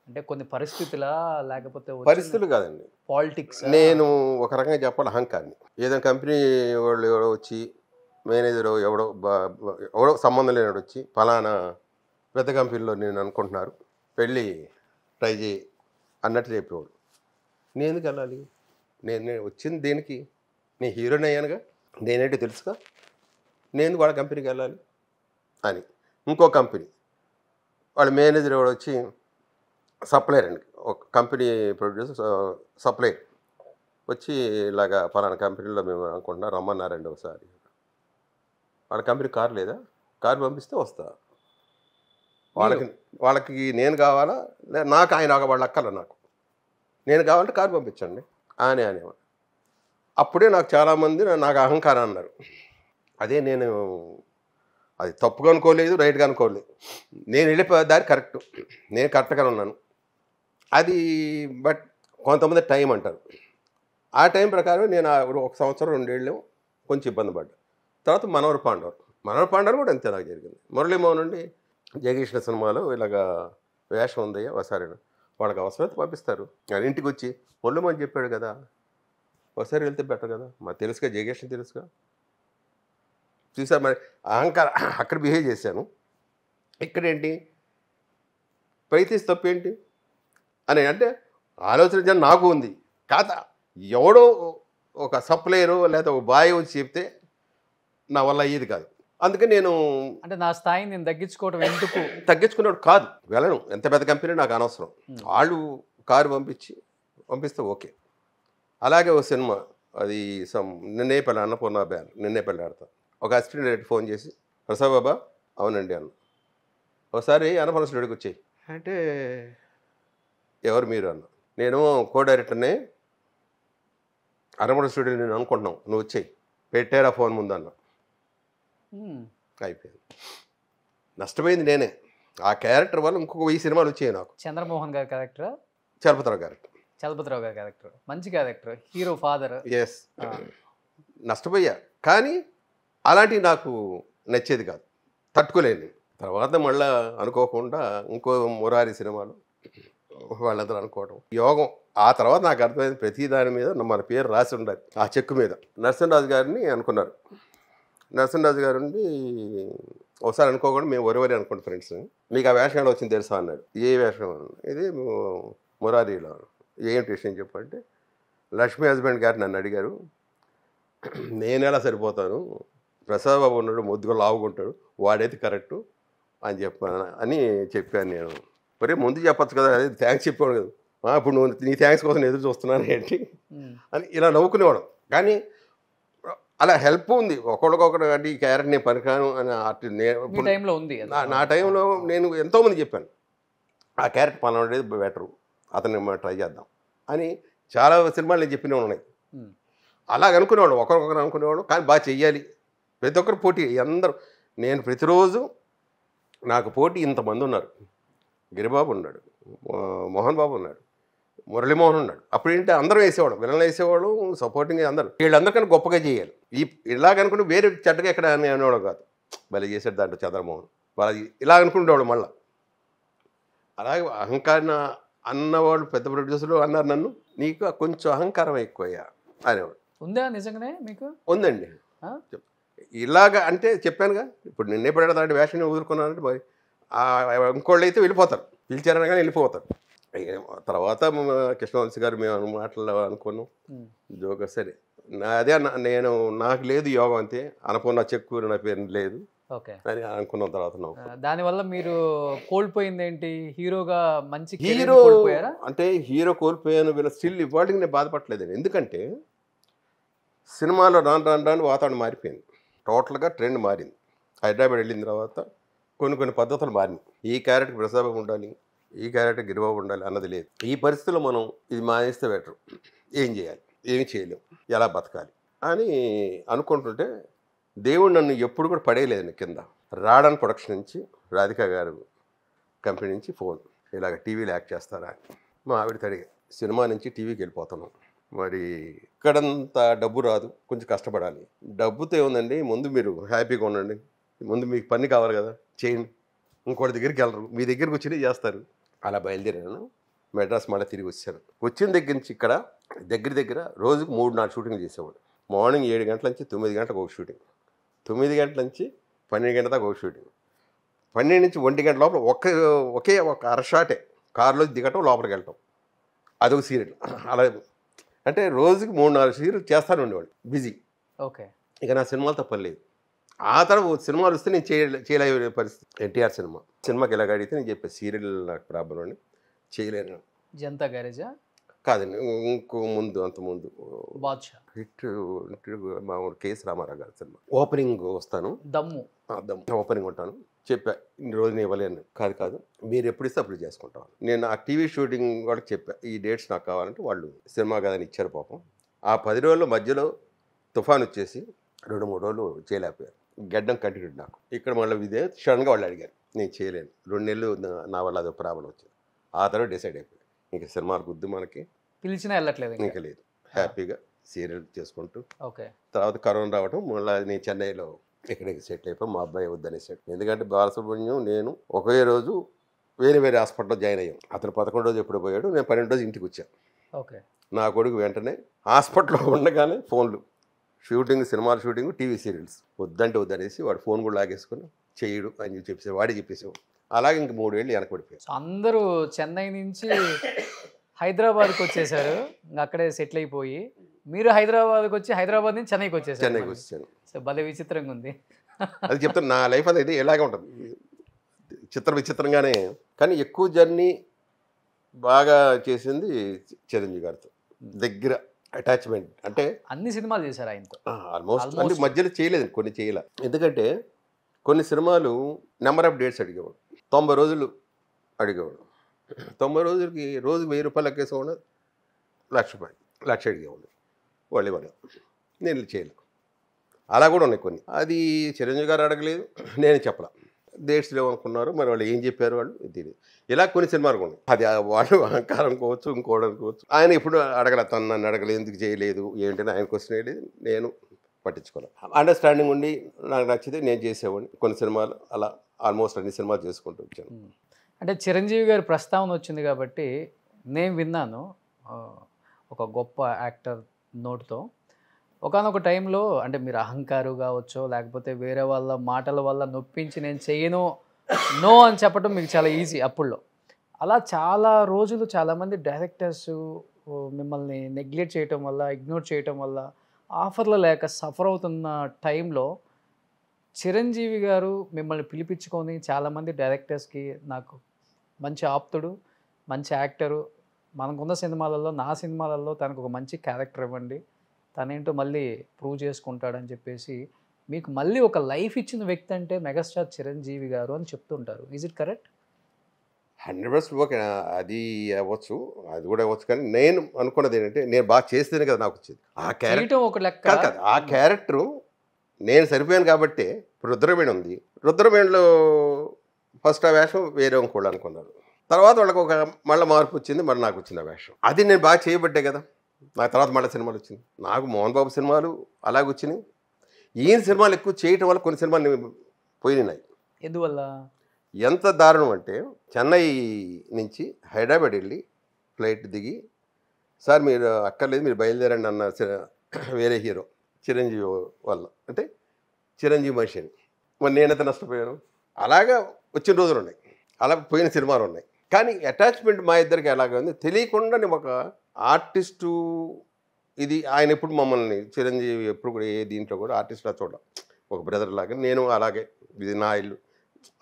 అంటే కొన్ని పరిస్థితులా, లేకపోతే పరిస్థితులు కాదండి, పాలిటిక్స్? నేను ఒక రకంగా చెప్పాలి అహంకారాన్ని. ఏదైనా కంపెనీ వాళ్ళు ఎవడో వచ్చి, మేనేజర్ ఎవడో సంబంధం లేనివాడు వచ్చి ఫలానా పెద్ద కంపెనీలో నేను అనుకుంటున్నారు, వెళ్ళి ట్రై చేయి అన్నట్టు చెప్పేవాడు. నేను ఎందుకు వెళ్ళాలి, నేను వచ్చింది దేనికి, నేను హీరోని అయ్యానుగా, నేనేంటి తెలుసుగా, నేను వాళ్ళ కంపెనీకి వెళ్ళాలి అని. ఇంకో కంపెనీ వాళ్ళ మేనేజర్ ఎవడు వచ్చి, సప్లయర్ అండి, ఒక కంపెనీ ప్రొడ్యూసర్ సప్లయర్ వచ్చి ఇలాగా ఫలానా కంపెనీలో మేము అనుకుంటున్నాం రమ్మన్నారండి ఒకసారి. వాళ్ళ కంపెనీ కారు లేదా, కారు పంపిస్తే వస్తా, వాళ్ళకి నేను కావాలా, నాకు ఆయన వాళ్ళ అక్కల నాకు నేను కావాలంటే కారు పంపించండి అని అనేవాడు. అప్పుడే నాకు చాలామంది నాకు అహంకారం అన్నారు. అదే నేను అది తప్పుగా అనుకోలేదు, రైట్గా అనుకోలేదు, నేను వెళ్ళిపోయే దారి కరెక్ట్, నేను కరెక్ట్గానే ఉన్నాను అది. బట్ కొంతమంది టైం అంటారు, ఆ టైం ప్రకారం నేను 1 సంవత్సరం 2 ఏళ్ళు కొంచెం ఇబ్బంది పడ్డా. తర్వాత మనవరు పాండవ్ కూడా అంతే నాకు జరిగింది. మురళీమోహన్ నుండి జయకృష్ణ సినిమాలో ఇలాగా వేషం ఉందయ్యా ఒకసారి, వాళ్ళకి అవసరమైతే పంపిస్తారు. ఆయన ఇంటికి వచ్చి మురళీమోహన్ చెప్పాడు కదా ఒకసారి వెళ్తే బెటర్ కదా, మరి తెలుసుగా జయకృష్ణ తెలుసుగా, చూసారు మరి అహంకారం అక్కడ బిహేవ్ చేశాను. ఇక్కడేంటి ప్రయత్నిస్తే తప్పేంటి అని అంటే ఆలోచన నాకు ఉంది. కాదా ఎవడో ఒక సప్లయరు లేదా ఒక బాయ్ వచ్చి చెప్తే నా వల్ల అయ్యేది కాదు. అందుకని నేను అంటే నా స్థాయిని నేను తగ్గించుకోవడం ఎందుకు, తగ్గించుకున్నాడు కాదు, వెళ్ళను, ఎంత పెద్ద కంపెనీ నాకు అనవసరం, వాళ్ళు కారు పంపిస్తే ఓకే. అలాగే ఒక సినిమా అది నిన్నేపల్లి అన్నపూర్ణ బ్యాన్, నిన్నేపల్లి ఆడతా, ఒక అసిస్టెంట్ డైరెక్టర్ ఫోన్ చేసి ప్రసాద్ బాబా అవునండి అన్న, ఒకసారి అన్నపూర్ణ స్టూడియోకి వచ్చాయి అంటే ఎవరు మీరు అన్న, నేను కో డైరెక్టర్నే అన్నపూర్ణ స్టూడియో నేను అనుకుంటున్నాం, నువ్వు వచ్చాయి పెట్టారా ఫోన్ ముందు అన్న. అయిపోయింది, నష్టపోయింది నేనే. ఆ క్యారెక్టర్ వల్ల ఇంకొక 1000 సినిమాలు వచ్చాయి నాకు. చంద్రమోహన్ గారి క్యారెక్టర్, చలపతిరావు గారి క్యారెక్టర్ మంచి క్యారెక్టర్, హీరో ఫాదర్. ఎస్, నష్టపోయా, కానీ అలాంటివి నాకు నచ్చేది కాదు, తట్టుకోలేను. తర్వాత మళ్ళీ అనుకోకుండా ఇంకో మురారి సినిమాలు వాళ్ళందరూ అనుకోవడం యోగం. ఆ తర్వాత నాకు అర్థమైంది ప్రతి దాని మీద మన పేరు రాసి ఉండాలి, ఆ చెక్కు మీద. నరసింహరాజు గారిని అనుకున్నారు, నరసింహరాజు గారు ఉండి ఒకసారి అనుకోకుండా మేము వరి అనుకుంటాం ఫ్రెండ్స్, మీకు ఆ వేషం ఎలా వచ్చింది తెలుసా అన్నాడు. ఏ వేషం, ఇది మురారీలో. ఏంటి విషయం చెప్పంటే, లక్ష్మీ హస్బెండ్ గారు నన్ను అడిగారు, నేను ఎలా సరిపోతాను, ప్రసాద్ బాబు ఉన్నాడు ముద్దుగా లావుకుంటాడు, వాడైతే కరెక్టు అని చెప్పాను నేను. మరి ముందు చెప్పచ్చు కదా, అదే థ్యాంక్స్ చెప్పాడు కదా, ఇప్పుడు నువ్వు నీ థ్యాంక్స్ కోసం ఎదురు చూస్తున్నాను ఏంటి అని ఇలా నవ్వుకునేవాడు. కానీ అలా హెల్ప్ ఉంది ఒకరికొకరు. అంటే ఈ క్యారెక్టర్ నేను పనికాను అని మీ టైంలో ఉంది అది. నా టైంలో నేను ఎంతోమంది చెప్పాను ఆ క్యారెక్టర్ పలానాది బెటరు, అతన్ని ట్రై చేద్దాం అని. చాలా సినిమాలు నేను చెప్పినవి ఉన్నాయి. అలాగ అనుకునేవాడు, ఒకరికొకరు అనుకునేవాడు. కానీ బాగా చెయ్యాలి. ప్రతి ఒక్కరు పోటీ, అందరూ. నేను ప్రతిరోజు నాకు పోటీ ఇంతమంది ఉన్నారు. గిరిబాబు ఉన్నాడు, మోహన్ బాబు ఉన్నాడు, మురళీమోహన్ ఉన్నాడు. అప్పుడు ఏంటి అందరం వేసేవాడు, విలన్లు వేసేవాడు, సపోర్టింగ్ అందరూ. వీళ్ళందరికన్నా గొప్పగా చేయాలి. ఇలాగనుకుంటే వేరే చెడ్డగా ఎక్కడ అనేవాడు కాదు. భలే చేశాడు దాంట్లో చంద్రమోహన్, వాళ్ళ ఇలా అనుకునేవాడు. మళ్ళీ అలాగే అహంకారం అన్నవాళ్ళు పెద్ద ప్రొడ్యూసర్లు అన్నారు నన్ను, నీకు కొంచెం అహంకారం ఎక్కువయ్యా అనేవాడు. ఉందా నిజంగానే మీకు? ఉందండి. ఇలాగ అంటే చెప్పానుగా, ఇప్పుడు నిన్నే పడేదాంటి వేషాన్ని వదులుకున్నానంటే మరి ఇంకోళ్ళు అయితే వెళ్ళిపోతారు, పిలిచారనగానే వెళ్ళిపోతారు. తర్వాత కృష్ణవంశీ గారు మేము మాటలు అనుకున్నాం, జోక సరే అదే నేను నాకు లేదు యోగం అంతే, అనుకున్న చెక్కు నా పేరు లేదు అని అనుకున్న తర్వాత దానివల్ల మీరు కోల్పోయింది ఏంటి? హీరోగా మంచి హీరో అంటే హీరో కోల్పోయాను వీళ్ళ స్టిల్ ఇవాళకి నేను బాధపడలేదండి. ఎందుకంటే సినిమాలో రాను వాతావరణం మారిపోయింది, టోటల్గా ట్రెండ్ మారింది. హైదరాబాద్ వెళ్ళిన తర్వాత కొన్ని పద్ధతులు మారినాయి. ఈ క్యారెక్టర్ ప్రసాద్ ఉండాలి, ఈ క్యారెక్టర్ గిరిబాబు ఉండాలి అన్నది లేదు. ఈ పరిస్థితిలో మనం ఇది మానేస్తే బెటర్, ఏం చేయాలి, ఏమి చేయలేము, ఎలా బతకాలి అని అనుకుంటుంటే దేవుడు నన్ను ఎప్పుడు కూడా పడేయలేదు కింద. రాడన్ ప్రొడక్షన్ నుంచి రాధికా గారు కంపెనీ నుంచి ఫోన్, ఇలాగ టీవీలో యాక్ట్ చేస్తారా అని. మా ఆవిడ అడిగా, సినిమా నుంచి టీవీకి వెళ్ళిపోతున్నాం, మరి ఇక్కడంత డబ్బు రాదు, కొంచెం కష్టపడాలి. డబ్బుతో ఏముందండి, ముందు మీరు హ్యాపీగా ఉండండి, ముందు మీకు పని కావాలి కదా, చేయండి, ఇంకోటి దగ్గరికి వెళ్ళరు, మీ దగ్గరికి వచ్చి చేస్తారు. అలా బయలుదేరాను. మెడ్రాస్ మళ్ళీ తిరిగి వచ్చాను. వచ్చిన దగ్గర నుంచి ఇక్కడ దగ్గర రోజుకు 3-4 షూటింగ్లు చేసేవాడు. మార్నింగ్ 7 గంటల నుంచి 9 గంటలకు ఒక షూటింగ్, 9 గంటల నుంచి 12 గంటల దాకా ఒక షూటింగ్, 12 నుంచి 1 గంట లోపల ఒకే ఒక అరషాటే కారులో దిగటం, లోపలికి వెళ్ళటం, అదొక సీరియల్. అలా అంటే రోజుకి 3-4 సీరియల్ చేస్తాను ఉండేవాడు, బిజీ. ఓకే. ఇక నా సినిమాలతో పని లేదు. ఆ తర్వాత సినిమాలు వస్తే నేను చేయలేని పరిస్థితి. ఎన్టీఆర్ సినిమాకి ఎలాగ అడిగితే నేను చెప్పాను, సీరియల్ నాకు ప్రాబ్లం అని చేయలేను. జనతా గ్యారేజా కాదండి, ఇంకో అంతకుముందు బాద్షా హిట్ మామూలు కేఎస్ రామారావు గారి సినిమా ఓపెనింగ్ వస్తాను, దమ్ము ఓపెనింగ్ ఉంటాను. చెప్పా, ఇన్ని రోజు నేను ఇవ్వలేను. కాదు మీరు ఎప్పుడు ఇస్తే అప్పుడు చేసుకుంటాను. నేను ఆ టీవీ షూటింగ్ వాళ్ళకి చెప్పా, ఈ డేట్స్ నాకు కావాలంటే వాళ్ళు సినిమా కదని ఇచ్చారు పాపం. ఆ 10 రోజుల మధ్యలో తుఫాన్ వచ్చేసి 2-3 రోజులు చేయలేకపోయారు. గడ్డం కంటిన్యూ నాకు. ఇక్కడ మళ్ళీ ఇదే సడన్గా వాళ్ళు అడిగారు, నేను చేయలేను, 2 నెలలు నా వల్ల అదొక ప్రాబ్లం వచ్చింది. ఆ తర్వాత డిసైడ్ అయిపోయాను, ఇంకా సినిమాలు గుద్దు మనకి, పిలిచినా వెళ్ళట్లేదు, ఇంకా లేదు, హ్యాపీగా సీరియల్ చేసుకుంటూ. ఓకే. తర్వాత కరోనా రావడం, మళ్ళీ నేను చెన్నైలో ఇక్కడికి సెటిల్ అయిపోయి, మా అబ్బాయి వద్దనేసాడు. ఎందుకంటే బాలసుబ్రహ్మణ్యం నేను ఒకే రోజు వేరే హాస్పిటల్లో జాయిన్ అయ్యాం. అతను 11 రోజు ఎప్పుడు పోయాడు, నేను 12 రోజు ఇంటికి వచ్చాను. ఓకే. నా కొడుకు వెంటనే హాస్పిటల్లో ఉండగానే ఫోన్లు, సినిమాల షూటింగ్, టీవీ సీరియల్స్ వద్దంటే వద్దనేసి వాడు ఫోన్ కూడా లాగేసుకుని చేయడు అని చెప్పేసి వాడే చెప్పేసావు. అలాగే ఇంక 3 ఏళ్ళు వెనకబడిపోయారు. అందరూ చెన్నై నుంచి హైదరాబాద్కి వచ్చేసారు, ఇంకా అక్కడే సెటిల్ అయిపోయి, మీరు హైదరాబాద్కి వచ్చి హైదరాబాద్ నుంచి చెన్నైకి వచ్చాను. సో భలే విచిత్రంగా ఉంది. అది చెప్తాను, నా లైఫ్ అనేది ఎలాగే ఉంటుంది, విచిత్రంగానే. కానీ ఎక్కువ జర్నీ బాగా చేసింది చిరంజీవి గారితో, దగ్గర అటాచ్మెంట్. అంటే అన్ని సినిమాలు చేశారు ఆయనతో ఆల్మోస్ట్. అంటే మధ్యలో చేయలేదు, కొన్ని చేయలే. ఎందుకంటే కొన్ని సినిమాలు నెంబర్ ఆఫ్ డేట్స్ అడిగేవాడు, 90 రోజులు అడిగేవాడు. 90 రోజులకి రోజు 1000 రూపాయలు లెక్కేసేవాడు, 1,00,000 రూపాయలు, 1,00,000 అడిగేవాడు. వాళ్ళు ఇవ్వలేదు, నేను చేయలేదు. అలా కూడా ఉన్నాయి కొన్ని. అది చిరంజీవి గారు అడగలేదు, నేను చెప్పలా. డేట్స్ లేవనుకున్నారు, మరి వాళ్ళు ఏం చెప్పారు వాళ్ళు తెలియదు. ఇలా కొన్ని సినిమాలు ఉన్నాయి. అది వాళ్ళు అహంకారం కోవచ్చు, ఇంకోవడం అనుకోవచ్చు. ఆయన ఇప్పుడు అడగల, తను నన్ను అడగలేదు, ఎందుకు చేయలేదు ఏంటంటే ఆయన క్వశ్చన్ వేయలేదు, నేను పట్టించుకోలేదు. అండర్స్టాండింగ్ ఉండి నాకు నచ్చితే నేను చేసేవాడిని. కొన్ని సినిమాలు అలా ఆల్మోస్ట్ అన్ని సినిమాలు చేసుకుంటూ వచ్చాను. అంటే చిరంజీవి గారి ప్రస్తావన వచ్చింది కాబట్టి నేను విన్నాను, ఒక గొప్ప యాక్టర్ నోటుతో, ఒకానొక టైంలో అంటే మీరు అహంకారు కావచ్చో లేకపోతే వేరే వాళ్ళ మాటల వల్ల నొప్పించి నేను చేయను నో అని చెప్పడం మీకు చాలా ఈజీ అప్పుల్లో. అలా చాలా రోజులు చాలామంది డైరెక్టర్స్ మిమ్మల్ని నెగ్లెక్ట్ చేయటం వల్ల, ఇగ్నోర్ చేయటం వల్ల, ఆఫర్లు లేక సఫర్ అవుతున్న టైంలో చిరంజీవి గారు మిమ్మల్ని పిలిపించుకొని చాలామంది డైరెక్టర్స్కి, నాకు మంచి ఆప్తుడు, మంచి యాక్టరు, మనకున్న సినిమాలలో నా సినిమాలలో తనకు ఒక మంచి క్యారెక్టర్ ఇవ్వండి, తనేంటో మళ్ళీ ప్రూవ్ చేసుకుంటాడని చెప్పేసి మీకు మళ్ళీ ఒక లైఫ్ ఇచ్చిన వ్యక్తి అంటే మెగాస్టార్ చిరంజీవి గారు అని చెప్తుంటారు. Is it correct? 100% ఓకే. అది అవ్వచ్చు, అది కూడా అవ్వచ్చు. కానీ నేను అనుకున్నది ఏంటంటే నేను బాగా చేస్తేనే కదా నాకు వచ్చేది ఆ క్యారెక్టర్. చేయటం ఒక లెక్క. కాదు ఆ క్యారెక్టరు నేను సరిపోయాను కాబట్టి. ఇప్పుడు రుద్రవేణి ఉంది, రుద్రవేణిలో ఫస్ట్ ఆ వేషం వేరే ఇంకోళ్ళు అనుకున్నారు. తర్వాత వాళ్ళకి ఒక మళ్ళీ మార్పు వచ్చింది, మళ్ళీ నాకు వచ్చింది ఆ వేషం. అది నేను బాగా చేయబట్టే కదా నాకు తర్వాత మళ్ళీ సినిమాలు వచ్చింది. నాకు మోహన్ బాబు సినిమాలు అలాగే వచ్చినాయి. ఈయన సినిమాలు ఎక్కువ చేయటం వల్ల కొన్ని సినిమాలు పోయినాయి. ఎందువల్ల? ఎంత దారుణం అంటే చెన్నై నుంచి హైదరాబాద్ వెళ్ళి ఫ్లైట్ దిగి, సార్ మీరు అక్కర్లేదు మీరు బయలుదేరండి అన్న వేరే హీరో చిరంజీవి వల్ల. అంటే చిరంజీవి మనిషిని మరి నేనైతే నష్టపోయాను. అలాగా వచ్చిన రోజులు ఉన్నాయి, అలా పోయిన సినిమాలు ఉన్నాయి. కానీ అటాచ్మెంట్ మా ఇద్దరికి ఎలాగ ఉంది తెలియకుండా నేను ఒక ఆర్టిస్టు. ఇది ఆయన ఎప్పుడు మమ్మల్ని చిరంజీవి ఎప్పుడు కూడా ఏ దీంట్లో కూడా ఆర్టిస్ట్లా చూడడం, ఒక బ్రదర్ లాగా. నేను అలాగే ఇది నా ఇల్లు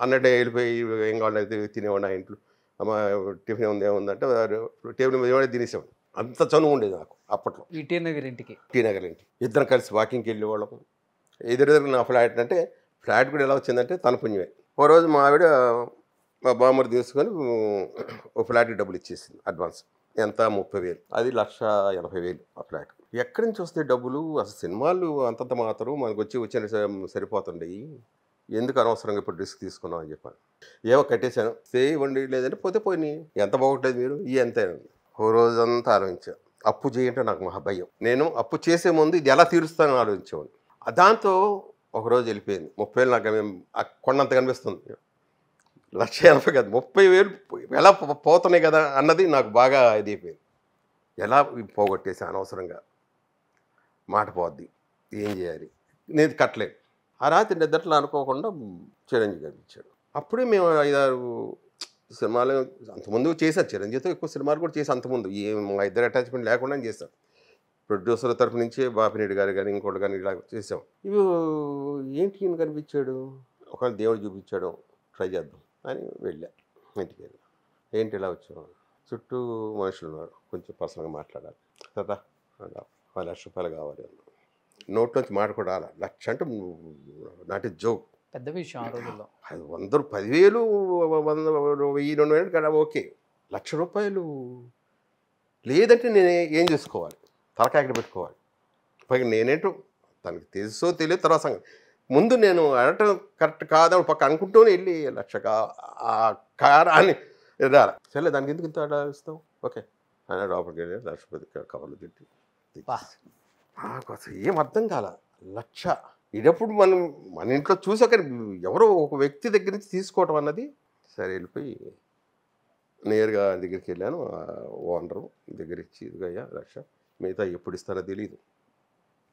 అన్నట్టే వెళ్ళిపోయి ఏం కావాలంటే తినేవాడు నా ఇంట్లో. అమ్మ టిఫిన్ ఉంది ఏముందంటే టేబుల్ మీద ఏమైనా తినేసేవాడు. అంత చనువు ఉండేది నాకు అప్పట్లో. ఈ టీ నగర్ ఇంటికి ఇద్దరం కలిసి వాకింగ్కి వెళ్ళేవాళ్ళం. ఎదురెదురు నా ఫ్లాట్. అంటే ఫ్లాట్ కూడా ఎలా వచ్చిందంటే తన పుణ్యమే. ఓ రోజు మా ఆవిడ మా బామ్మరు తీసుకొని ఓ ఫ్లాట్కి డబ్బులు ఇచ్చేసింది అడ్వాన్స్. ఎంత? 30,000. అది 1,80,000 ఆ ఫ్లాట్. ఎక్కడి నుంచి వస్తే డబ్బులు? అసలు సినిమాలు అంతంత మాత్రం మనకు వచ్చిన సరిపోతుండయి, ఎందుకు అనవసరంగా ఇప్పుడు రిస్క్ తీసుకున్నాం అని చెప్పాను. ఏమో కట్టేశాను, ఇవ్వండి లేదంటే పోతే పోయి ఎంత బాగుంటుంది మీరు ఈ ఎంత. ఓ రోజంతా ఆలోచించా. అప్పు చేయంటే నాకు మహా భయం. నేను అప్పు చేసే ముందు ఇది ఎలా తీరుస్తానని ఆలోచించేవాడిని. దాంతో ఒకరోజు వెళ్ళిపోయింది 30,000. నాకు కొండంత కనిపిస్తుంది. 1,80,000 కాదు 30,000 ఎలా పోతున్నాయి కదా అన్నది నాకు బాగా ఇది అయిపోయింది. ఎలా పోగొట్టేసి అనవసరంగా మాట పోద్ది, ఏం చేయాలి, నేను కట్టలేదు. ఆ రాత్రి నిద్రలో అనుకోకుండా చిరంజీవి గారు ఇచ్చాడు. అప్పుడే మేము 5-6 సినిమాలు అంతకుముందు చేశాను. చిరంజీవితో ఎక్కువ సినిమాలు కూడా చేసి అంతకుముందు మా ఇద్దరు అటాచ్మెంట్ లేకుండా చేశాను. ప్రొడ్యూసర్ తరఫు నుంచే బాపినేడు గారు కానీ ఇంకోటి కానీ ఇలా చేసాం. ఇవి ఏంటి ఈయన కనిపించాడు, ఒకవేళ దేవుడు చూపించాడు, ట్రై చేద్దాం అని వెళ్ళా. ఇంటికి వెళ్ళా. ఏంటి ఇలా వచ్చావు, చుట్టూ మనుషులు ఉన్నారు, కొంచెం పర్సనల్గా మాట్లాడాలి కదా, 1,00,000 కావాలి అన్న. నోట్లోంచి మాట కూడా రాలా. 1,00,000 అంటే నాట్ ఏ జోక్, పెద్ద విషయం ఆ రోజుల్లో. అది 100, 10,000, 100, 1,000, 2,000 కదా ఓకే. 1,00,000 రూపాయలు లేదంటే నేను ఏం చేసుకోవాలి, తలకాయ ఎక్కడ పెట్టుకోవాలి. పైగా నేనేంటో తనకి తెలుసో తెలియదు తర్వాత సంగతి. ముందు నేను అడగటం కరెక్ట్ కాదని పక్క అనుకుంటూనే వెళ్ళి 1,00,000 ఆ కారాన్ని రాలి. సరే దానికి ఎందుకు ఇంత ఆలోచిస్తాం, ఓకే ఆయన లోపలికి వెళ్ళి 1,00,000 కవర్లు తిట్టి నాకు అసలు ఏం అర్థం కాల. 1,00,000 ఇదప్పుడు మన ఇంట్లో చూసాక ఎవరో ఒక వ్యక్తి దగ్గర నుంచి తీసుకోవటం అన్నది. సరే వెళ్ళిపోయి నేరుగా దగ్గరికి వెళ్ళాను. ఓనరు దగ్గర ఇచ్చి ఇదిగయ్యా 1,00,000, మిగతా ఎప్పుడు ఇస్తానో తెలియదు,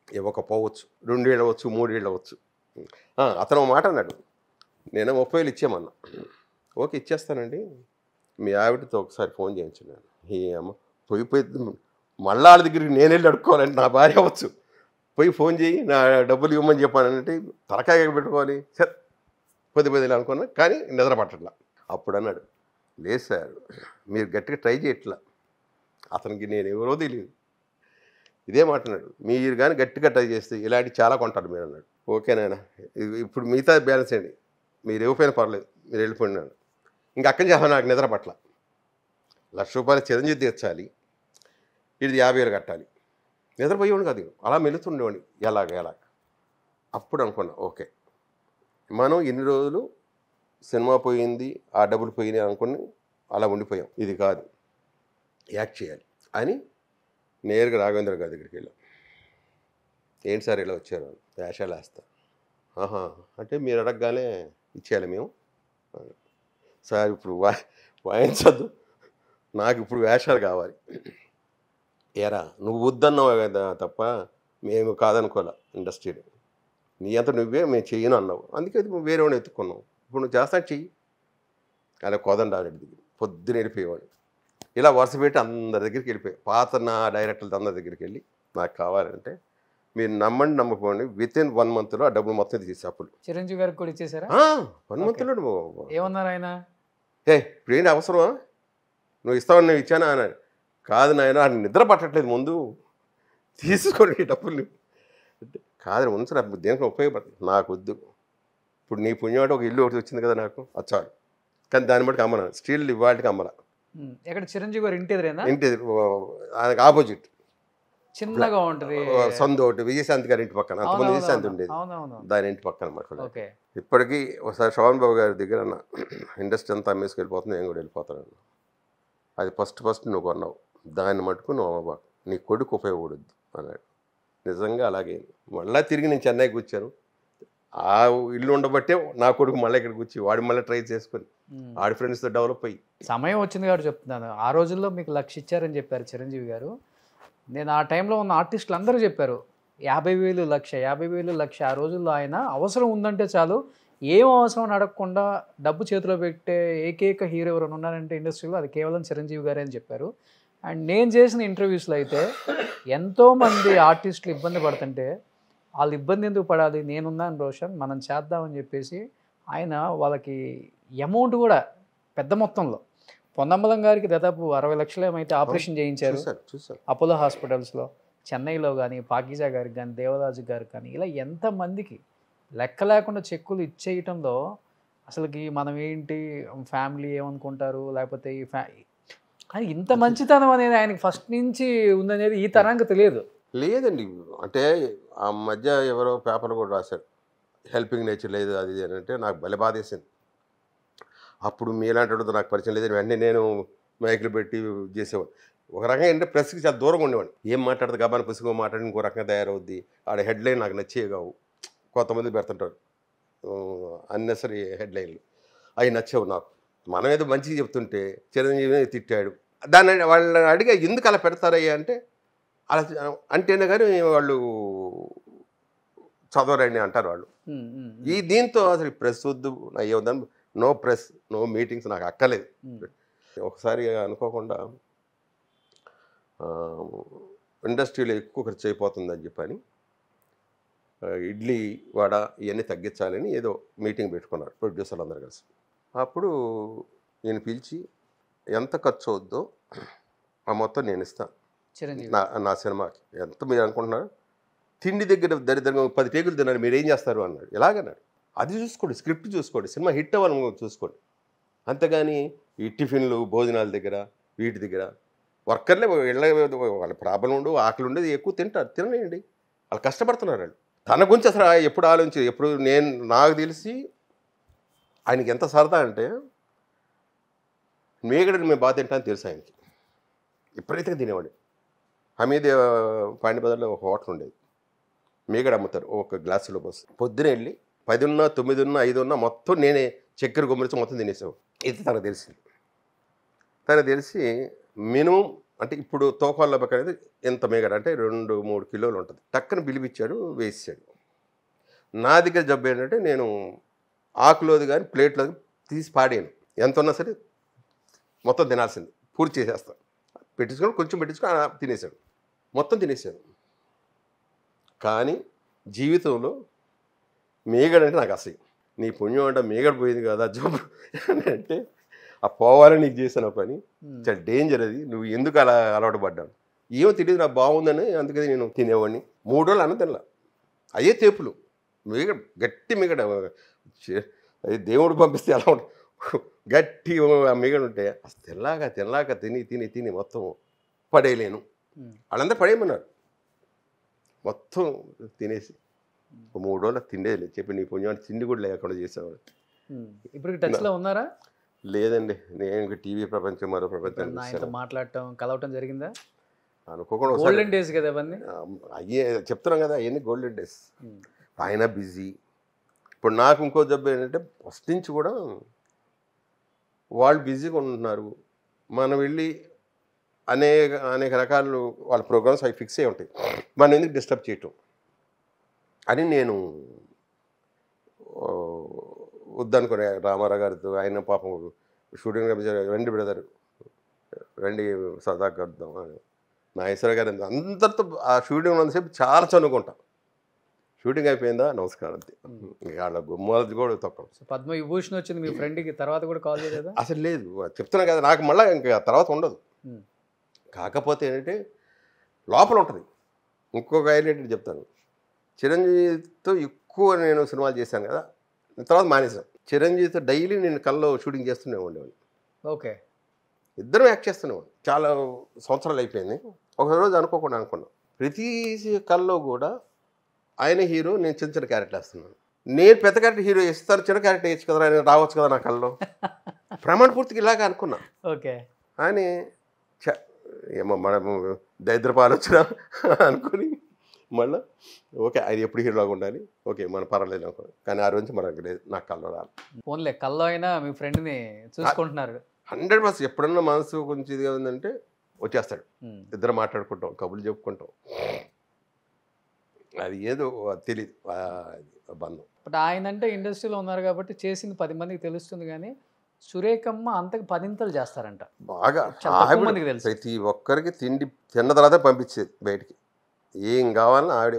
ఇవ్వకపోవచ్చు, 2 ఏళ్ళు అవ్వచ్చు, 3 ఏళ్ళు అవ్వచ్చు. అతను మాట అన్నాడు, నేను 30,000 ఇచ్చామన్నా. ఓకే ఇచ్చేస్తానండి, మీ ఆవిడతో ఒకసారి ఫోన్ చేయించున్నాను. ఈ అమ్మ పోయి మళ్ళా వాళ్ళ దగ్గరికి నేను వెళ్ళి అడుక్కోవాలంటే నా భార్య అవ్వచ్చు, పోయి ఫోన్ చేయి నా డబ్బులు ఇవ్వమని చెప్పానంటే తలకాయ పెట్టుకోవాలి. సరే 10,000 అనుకున్నా, కానీ నిద్ర పట్టట్లా. అప్పుడు అన్నాడు, లేదు సార్ మీరు గట్టిగా ట్రై చేయట్లా, అతనికి నేను ఎవరో తెలియదు. ఇదే మాట అన్నాడు, మీరు కానీ గట్టిగా ట్రై చేస్తే ఇలాంటి చాలా కొంటాడు మీరు అన్నాడు. ఓకేనాయన ఇప్పుడు మిగతా బ్యాలెన్స్ అండి, మీరు ఇవ్వకపోయినా పర్లేదు, మీరు వెళ్ళిపోయినాను. ఇంకా అక్కడి నుంచి నాకు నిద్ర పట్ల. 1,00,000 రూపాయలు చిరంజీవి తీర్చాలి, ఇది 50,000 కట్టాలి. నిద్రపోయేవాడు కాదు, అలా మెలుతుండేవాడిని ఎలాగ. అప్పుడు అనుకున్నా ఓకే మనం ఇన్ని రోజులు సినిమా పోయింది, ఆ డబ్బులు పోయినాయి అనుకుని అలా ఉండిపోయాం, ఇది కాదు యాక్ట్ చేయాలి అని నేరుగా రాఘవేంద్ర గారి దగ్గరికి వెళ్ళాం. ఏంటి సార్ ఇలా వచ్చారు, వేషాలు వేస్తా. ఆహా అంటే మీరు అడగగానే ఇచ్చేయాలి మేము. సార్ ఇప్పుడు వాయించద్దు, నాకు ఇప్పుడు వేషాలు కావాలి. ఏరా నువ్వు వద్దన్నావు కదా తప్ప మేము కాదనుకోలే, ఇండస్ట్రీలో నీ అంత నువ్వే మేము చెయ్యను అన్నావు, అందుకే వేరే వాడిని ఎత్తుకున్నావు. ఇప్పుడు నువ్వు చేస్తా చెయ్యి. అలా కోదండారెడ్డి దగ్గర పొద్దున వెళ్ళిపోయేవాడు. ఇలా వరుస పెట్టి అందరి దగ్గరికి వెళ్ళిపోయాయి. పాత నా డైరెక్టర్లతో అందరి దగ్గరికి వెళ్ళి నాకు కావాలంటే మీరు నమ్మండి నమ్మకపోండి వితిన్ 1 monthలో ఆ డబ్బులు మొత్తం తీసి అప్పులు. చిరంజీవి గారికి కూడా ఇచ్చేసారా? 1 monthలో. ఏమన్నారు ఆయన? ఇప్పుడు ఏంటి అవసరమా, నువ్వు ఇస్తావని నేను ఇచ్చానా అన్నాడు. కాదు నాయన నిద్ర పట్టట్లేదు, ముందు తీసుకోండి ఈ డబ్బులు అంటే కాదు ఉంచరా దేనికి ఉపయోగపడుతుంది నాకు వద్దు. ఇప్పుడు నీ పుణ్యం అంటే ఒక ఇల్లు ఒకటి వచ్చింది కదా నాకు అది చాలు. కానీ దాన్ని బట్టి అమ్మను స్టీల్ ఇవాళకి అమ్మరా. ఎక్కడ చిరంజీవి గారు ఇంటి ఎదురేనా? ఇంటి ఆయనకు ఆపోజిట్ చిన్నగా ఉంటుంది సందు ఒకటి విజయశాంతి గారి ఇంటి పక్కన, అంతకుముందు విజయశాంతి ఉండేది దాని ఇంటి పక్కన అన్నమాట. ఇప్పటికీ ఒకసారి శోభన్ బాబు గారి దగ్గర అన్న ఇండస్ట్రీ అంతా అమ్మేసుకు వెళ్ళిపోతుంది, నేను కూడా వెళ్ళిపోతాను. అది ఫస్ట్ నువ్వు కొన్నావు, దాన్ని మటుకు నువ్వు అమ్మబాకు, నీ కొడుకు ఉపయోగపడద్దు అన్నాడు. నిజంగా అలాగే మళ్ళీ తిరిగి నేను చెన్నైకి వచ్చాను. ఆ ఇల్లు ఉండబట్టే నా కొడుకు మళ్ళీ ఇక్కడికి వచ్చి వాడు మళ్ళీ ట్రై చేసుకొని ఆడి ఫ్రెండ్స్తో డెవలప్ అయ్యి సమయం వచ్చింది కాబట్టి చెప్తున్నాను. ఆ రోజుల్లో మీకు 1,00,000 ఇచ్చారని చెప్పారు చిరంజీవి గారు. నేను ఆ టైంలో ఉన్న ఆర్టిస్టులు అందరూ చెప్పారు 50,000 1,00,000 50,000 1,00,000. ఆ రోజుల్లో ఆయన అవసరం ఉందంటే చాలు, ఏం అవసరం అడగకుండా డబ్బు చేతిలో పెట్టే ఏకైక హీరో ఎవరైనా ఉన్నారంటే ఇండస్ట్రీలో అది కేవలం చిరంజీవి గారే అని చెప్పారు. అండ్ నేను చేసిన ఇంటర్వ్యూస్లో అయితే ఎంతోమంది ఆర్టిస్టులు ఇబ్బంది పడుతుంటే వాళ్ళు ఇబ్బంది ఎందుకు పడాలి, నేనున్నాను రోషన్ మనం చేద్దామని చెప్పేసి ఆయన వాళ్ళకి అమౌంట్ కూడా పెద్ద మొత్తంలో పొన్నమ్మలం గారికి దాదాపు 60 లక్షలు ఏమైతే ఆపరేషన్ చేయించారు అపోలో హాస్పిటల్స్లో, చెన్నైలో కానీ పాకీజా గారికి కానీ దేవరాజు గారికి కానీ, ఇలా ఎంతమందికి లెక్క లేకుండా చెక్కులు ఇచ్చేయటంలో అసలుకి మనం ఏంటి ఫ్యామిలీ ఏమనుకుంటారు లేకపోతే ఈ కానీ ఇంత మంచితనం అనేది ఆయనకి ఫస్ట్ నుంచి ఉందనేది ఈ తరానికి తెలియదు. లేదండి అంటే ఆ మధ్య ఎవరో పేపర్లు కూడా రాశారు హెల్పింగ్ నేచర్ లేదు అది అని అంటే నాకు భలే బాధేసింది. అప్పుడు మీలాంటి వాడితో నాకు పరిచయం లేదు, వెంటనే నేను మైకులు పెట్టి చేసేవాడు. ఒక రకంగా ఏంటంటే ప్రెస్కి చాలా దూరంగా ఉండేవాడు. ఏం మాట్లాడదు గబాని పుస్తకం మాట్లాడి ఇంకో రకంగా తయారవుద్ది. ఆడ హెడ్లైన్ నాకు నచ్చేవి కావు, కొంతమంది పెడుతుంటారు అన్నెసరీ హెడ్లైన్లు, అవి నచ్చేవు నాకు. మనం ఏదో మంచిగా చెప్తుంటే చిరంజీవి తిట్టాడు దాన్ని వాళ్ళని అడిగా ఎందుకు అలా పెడతారయ్యా అంటే అలా అంటేనే కానీ వాళ్ళు చదవరండి అంటారు వాళ్ళు. ఈ దీంతో అసలు ప్రెస్ వద్దు అయ్యేవద్దని నో ప్రెస్ నో మీటింగ్స్ నాకు అక్కలేదు. ఒకసారి అనుకోకుండా ఇండస్ట్రీలో ఎక్కువ ఖర్చు అయిపోతుందని చెప్పని ఇడ్లీ వడ ఇవన్నీ తగ్గించాలని ఏదో మీటింగ్ పెట్టుకున్నారు ప్రొడ్యూసర్లు అందరు కలిసి. అప్పుడు నేను పిలిచి ఎంత ఖర్చు అవుద్దో ఆ మొత్తం నేను ఇస్తాను నా సినిమాకి. ఎంత మీరు అనుకుంటున్నారు, తిండి దగ్గర దరిద్రంగా 10 టేకులు తిన్నారు, మీరు ఏం చేస్తారు అన్నాడు. ఎలాగన్నాడు, అది చూసుకోండి, స్క్రిప్ట్ చూసుకోండి, సినిమా హిట్ అవ్వాలని చూసుకోండి. అంతేగాని ఈ టిఫిన్లు భోజనాల దగ్గర వీటి దగ్గర వర్కర్లే వాళ్ళ ప్రాబ్లం ఉండు ఆకలి ఉండేది ఎక్కువ తింటారు, తినలేండి, వాళ్ళు కష్టపడుతున్నారు. వాళ్ళు తన గురించి అసలు ఎప్పుడు ఆలోచించి ఎప్పుడు నాకు తెలిసి ఆయనకి ఎంత సరదా అంటే మేగడని మేము బాగా తింటామని తెలుసు ఆయనకి. విపరీతంగా తినేవాడు. హమీద్ పాండిబజార్లో ఒక హోటల్ ఉండేది, మేగడ అమ్ముతారు ఒక గ్లాసులో పోసి. పొద్దున వెళ్ళి 10 ఉన్నా 9 ఉన్నా 5 ఉన్నా మొత్తం నేనే చక్కెర గుమ్మరించి మొత్తం తినేసావు. ఇది తనకు తెలిసింది. తనకు తెలిసి మినిమం అంటే ఇప్పుడు తోకాల్లో పక్క అనేది ఎంత మేగడ అంటే 2-3 కిలోలు ఉంటుంది. టక్కన బిలిపిచ్చాడు, వేసాడు. నా దగ్గర జబ్బు ఏంటంటే నేను ఆకులోది కానీ ప్లేట్లో తీసి పాడాను, ఎంత ఉన్నా సరే మొత్తం తినాల్సింది, పూర్తి చేసేస్తాను. పెట్టించుకొని కొంచెం పెట్టించుకొని తినేసాడు, మొత్తం తినేసాడు. కానీ జీవితంలో మేగడ అంటే నాకు అసహ్యం. నీ పుణ్యం అంటే మేగడ పోయింది కదా జబ్బు అంటే ఆ పోవాలని నీకు చేసిన పని చాలా డేంజర్. అది నువ్వు ఎందుకు అలా అలవాటు పడ్డాను ఏమో తెలియదు, నాకు బాగుందని అందుకని నేను తినేవాడిని. 3 రోజులు అన్న తినలా, అయ్యే తేపులు మేగడ, గట్టి మేగడ. అది దేవుడు పంపిస్తే ఎలా ఉంటుంది, గట్టి మిగడు ఉంటే అసలు తినలాక తిని మొత్తం పడేయలేను. వాళ్ళందరూ పడేయమన్నారు, మొత్తం తినేసి 3 రోజులు తిండేది లేదు. చెప్పి నీ పుణ్యాన్ని తిండి కూడా లేకుండా చేసేవాడు. ఇప్పుడు టచ్లో ఉన్నారా? లేదండి, నేను టీవీ ప్రపంచం మరో ప్రపంచం మాట్లాడటం కలవటం జరిగిందా? అనుకోకుండా గోల్డెన్ డేస్ కదా అవన్నీ. అయ్యే చెప్తున్నాం కదా అవన్నీ గోల్డెన్ డేస్. ఆయన బిజీ. ఇప్పుడు నాకు ఇంకో జబ్బు ఏంటంటే ఫస్ట్ నుంచి కూడా వాళ్ళు బిజీగా ఉంటున్నారు, మనం వెళ్ళి అనేక రకాలు వాళ్ళ ప్రోగ్రామ్స్ అవి ఫిక్స్ అయ్యి ఉంటాయి, మనం ఎందుకు డిస్టర్బ్ చేయటం అని నేను వద్దనుకునే. రామారావు గారితో ఆయన పాపం షూటింగ్ రండి బ్రదర్ రండి సరదాగా కలుద్దాం, నాగేశ్వర గారు అందరితో ఆ షూటింగ్ ఉన్నంతసేపు చాలా చనువుకుంటాం. షూటింగ్ అయిపోయిందా నమస్కారం అంతే, వాళ్ళ గుమ్మాలది కూడా తక్కువ. పద్మ విభూషణ్ వచ్చింది మీ ఫ్రెండ్కి, తర్వాత కూడా కాల్ చేయలేదా? అసలు లేదు, చెప్తున్నా కదా నాకు మళ్ళీ ఇంకా తర్వాత ఉండదు. కాకపోతే ఏంటంటే లోపల ఉంటుంది, ఇంకొక హైలైట్ చెప్తాను. చిరంజీవితో ఎక్కువ నేను సినిమాలు చేశాను కదా, తర్వాత మానేశాను. చిరంజీవితో డైలీ నేను కల్లో షూటింగ్ చేస్తూనే ఉండేవాడిని. ఓకే. ఇద్దరం యాక్ట్ చేస్తున్నాం. చాలా సంవత్సరాలు అయిపోయింది. ఒకరోజు అనుకోకుండా అనుకున్నాం, ప్రతి కల్లో కూడా ఆయన హీరో, నేను చిన్న చిన్న క్యారెక్టర్ వేస్తున్నాను. నేను పెద్ద క్యారెక్టర్ హీరో ఇస్తాను, చిన్న క్యారెక్టర్ వేయచ్చు కదా, ఆయన రావచ్చు కదా నా కల్లో. ప్రమాణ పూర్తికి ఇలాగ అనుకున్నా. ఓకే. అని ఏమో మనము దరిద్రపు ఆలోచన అనుకుని మళ్ళీ ఓకే ఆయన ఎప్పుడు హీరోలాగా ఉండాలి, ఓకే మన పర్వాలేదు అనుకోండి. కానీ ఆ రోజు మనకు లేదు, నాకు కల్లో రాలి. ఫోన్లే కల్లో అయినా మీ ఫ్రెండ్ని చూసుకుంటున్నారు. 100% ఎప్పుడన్నా మనసు కొంచెం ఇదిగా ఉందంటే వచ్చేస్తాడు. ఇద్దరు మాట్లాడుకుంటాం, కబుర్లు చెప్పుకుంటాం. అది ఏదో తెలియదు బంధం. బట్ ఆయన అంటే ఇండస్ట్రీలో ఉన్నారు కాబట్టి చేసింది 10 మందికి తెలుస్తుంది, కానీ సురేఖమ్మ అంతకు 10 చేస్తారంట. బాగా మందికి తెలుసు. ప్రతి ఒక్కరికి తిండి తిన్న తర్వాత పంపించేది బయటికి. ఏం కావాలని ఆవిడ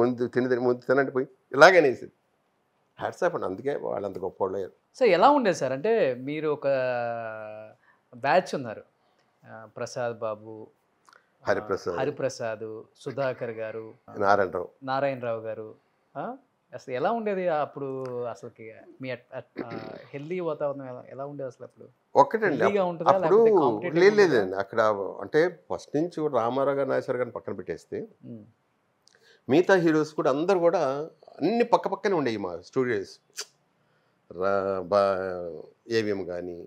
ముందు తినండి పోయి ఇలాగే అనేసి హ్యాట్సాప్ అండి. అందుకే వాళ్ళంత గొప్ప వాళ్ళు అయ్యారు. సో ఎలా ఉండేది సార్ అంటే మీరు ఒక బ్యాచ్ ఉన్నారు, ప్రసాద్ బాబు, హరిప్రసాద్, సుధాకర్ గారు, నారాయణరావు గారు. అసలు ఎలా ఉండేది అప్పుడు? అసలుకి మీ హెల్దీ వాతావరణం ఎలా ఉండేది అసలు అప్పుడు? ఒక్కటండి అప్పుడు లేదండి అక్కడ. అంటే ఫస్ట్ నుంచి రామారావు గారు, నాగేశ్వర గారిని పక్కన పెట్టేస్తే మిగతా హీరోస్ కూడా అందరు కూడా అన్ని పక్క పక్కనే ఉండేవి. మా స్టూడియోస్ ఏవిఎం కానీ,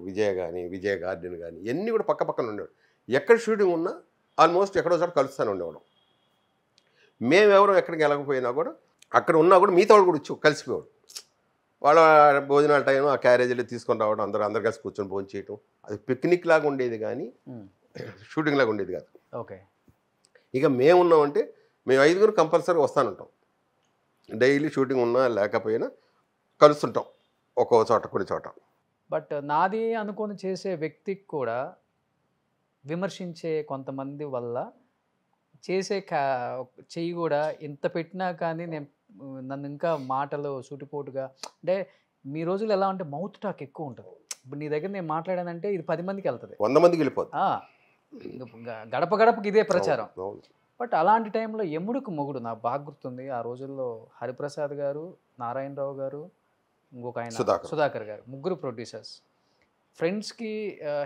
విజయ గార్డెన్ కానీ ఇవన్నీ కూడా పక్క పక్కన ఉండేవాడు. ఎక్కడ షూటింగ్ ఉన్నా ఆల్మోస్ట్ ఎక్కడో చోట కలుస్తూనే ఉండేవాడు. మేమెవరో ఎక్కడికి వెళ్ళకపోయినా కూడా అక్కడ ఉన్నా కూడా మిగతా వాడు కూడా వచ్చి కలిసిపోయాడు. వాళ్ళ భోజనాల టైం ఆ క్యారేజీలు తీసుకొని రావడం, అందరు కలిసి కూర్చొని భోజనం చేయటం. అది పిక్నిక్ లాగా ఉండేది కానీ షూటింగ్ లాగా ఉండేది కాదు. ఓకే. ఇక మేమున్నామంటే మేము 5 కంపల్సరీ వస్తానుంటాం. డైలీ షూటింగ్ ఉన్నా లేకపోయినా కలుస్తుంటాం ఒక్కో చోట, కొన్ని చోట. బట్ నాది అనుకొని చేసే వ్యక్తికి కూడా విమర్శించే కొంతమంది వల్ల చేసే చెయ్యి కూడా ఇంత పెట్టినా కానీ నన్ను ఇంకా మాటలు సూటిపోటుగా, అంటే మీ రోజులు ఎలా అంటే మౌత్ టాక్ ఎక్కువ ఉంటుంది. ఇప్పుడు నీ దగ్గర నేను మాట్లాడానంటే ఇది 10 మందికి వెళ్తుంది, 100 మందికి వెళ్ళిపోతుంది. గడప గడపకి ఇదే ప్రచారం. బట్ అలాంటి టైంలో ఎముడుకు మొగుడు నాకు బాగా గుర్తుంది. ఆ రోజుల్లో హరిప్రసాద్ గారు, నారాయణరావు గారు, ఇంకొక ఆయన సుధాకర్ గారు, ముగ్గురు ప్రొడ్యూసర్స్. ఫ్రెండ్స్కి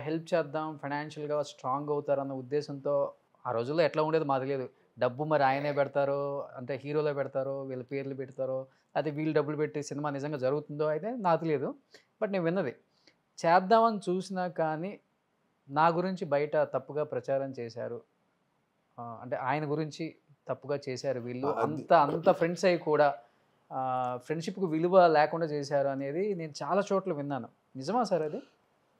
హెల్ప్ చేద్దాం, ఫైనాన్షియల్గా స్ట్రాంగ్ అవుతారన్న ఉద్దేశంతో ఆ రోజుల్లో ఎట్లా ఉండేది మాకు తెలియదు. డబ్బు మరి ఆయనే పెడతారో, అంటే హీరోలో పెడతారో, వీళ్ళ పేర్లు పెడతారో, అయితే వీళ్ళు డబ్బులు పెట్టి సినిమా నిజంగా జరుగుతుందో అయితే నాకు తెలియదు. బట్ నేను విన్నది చేద్దామని చూసినా కానీ నా గురించి బయట తప్పుగా ప్రచారం చేశారు, అంటే ఆయన గురించి తప్పుగా చేశారు వీళ్ళు, అంత ఫ్రెండ్స్ అయ్యి కూడా ఫ్రెండ్షిప్కి విలువ లేకుండా చేశారు అనేది నేను చాలా చోట్ల విన్నాను. నిజమా సార్ అది?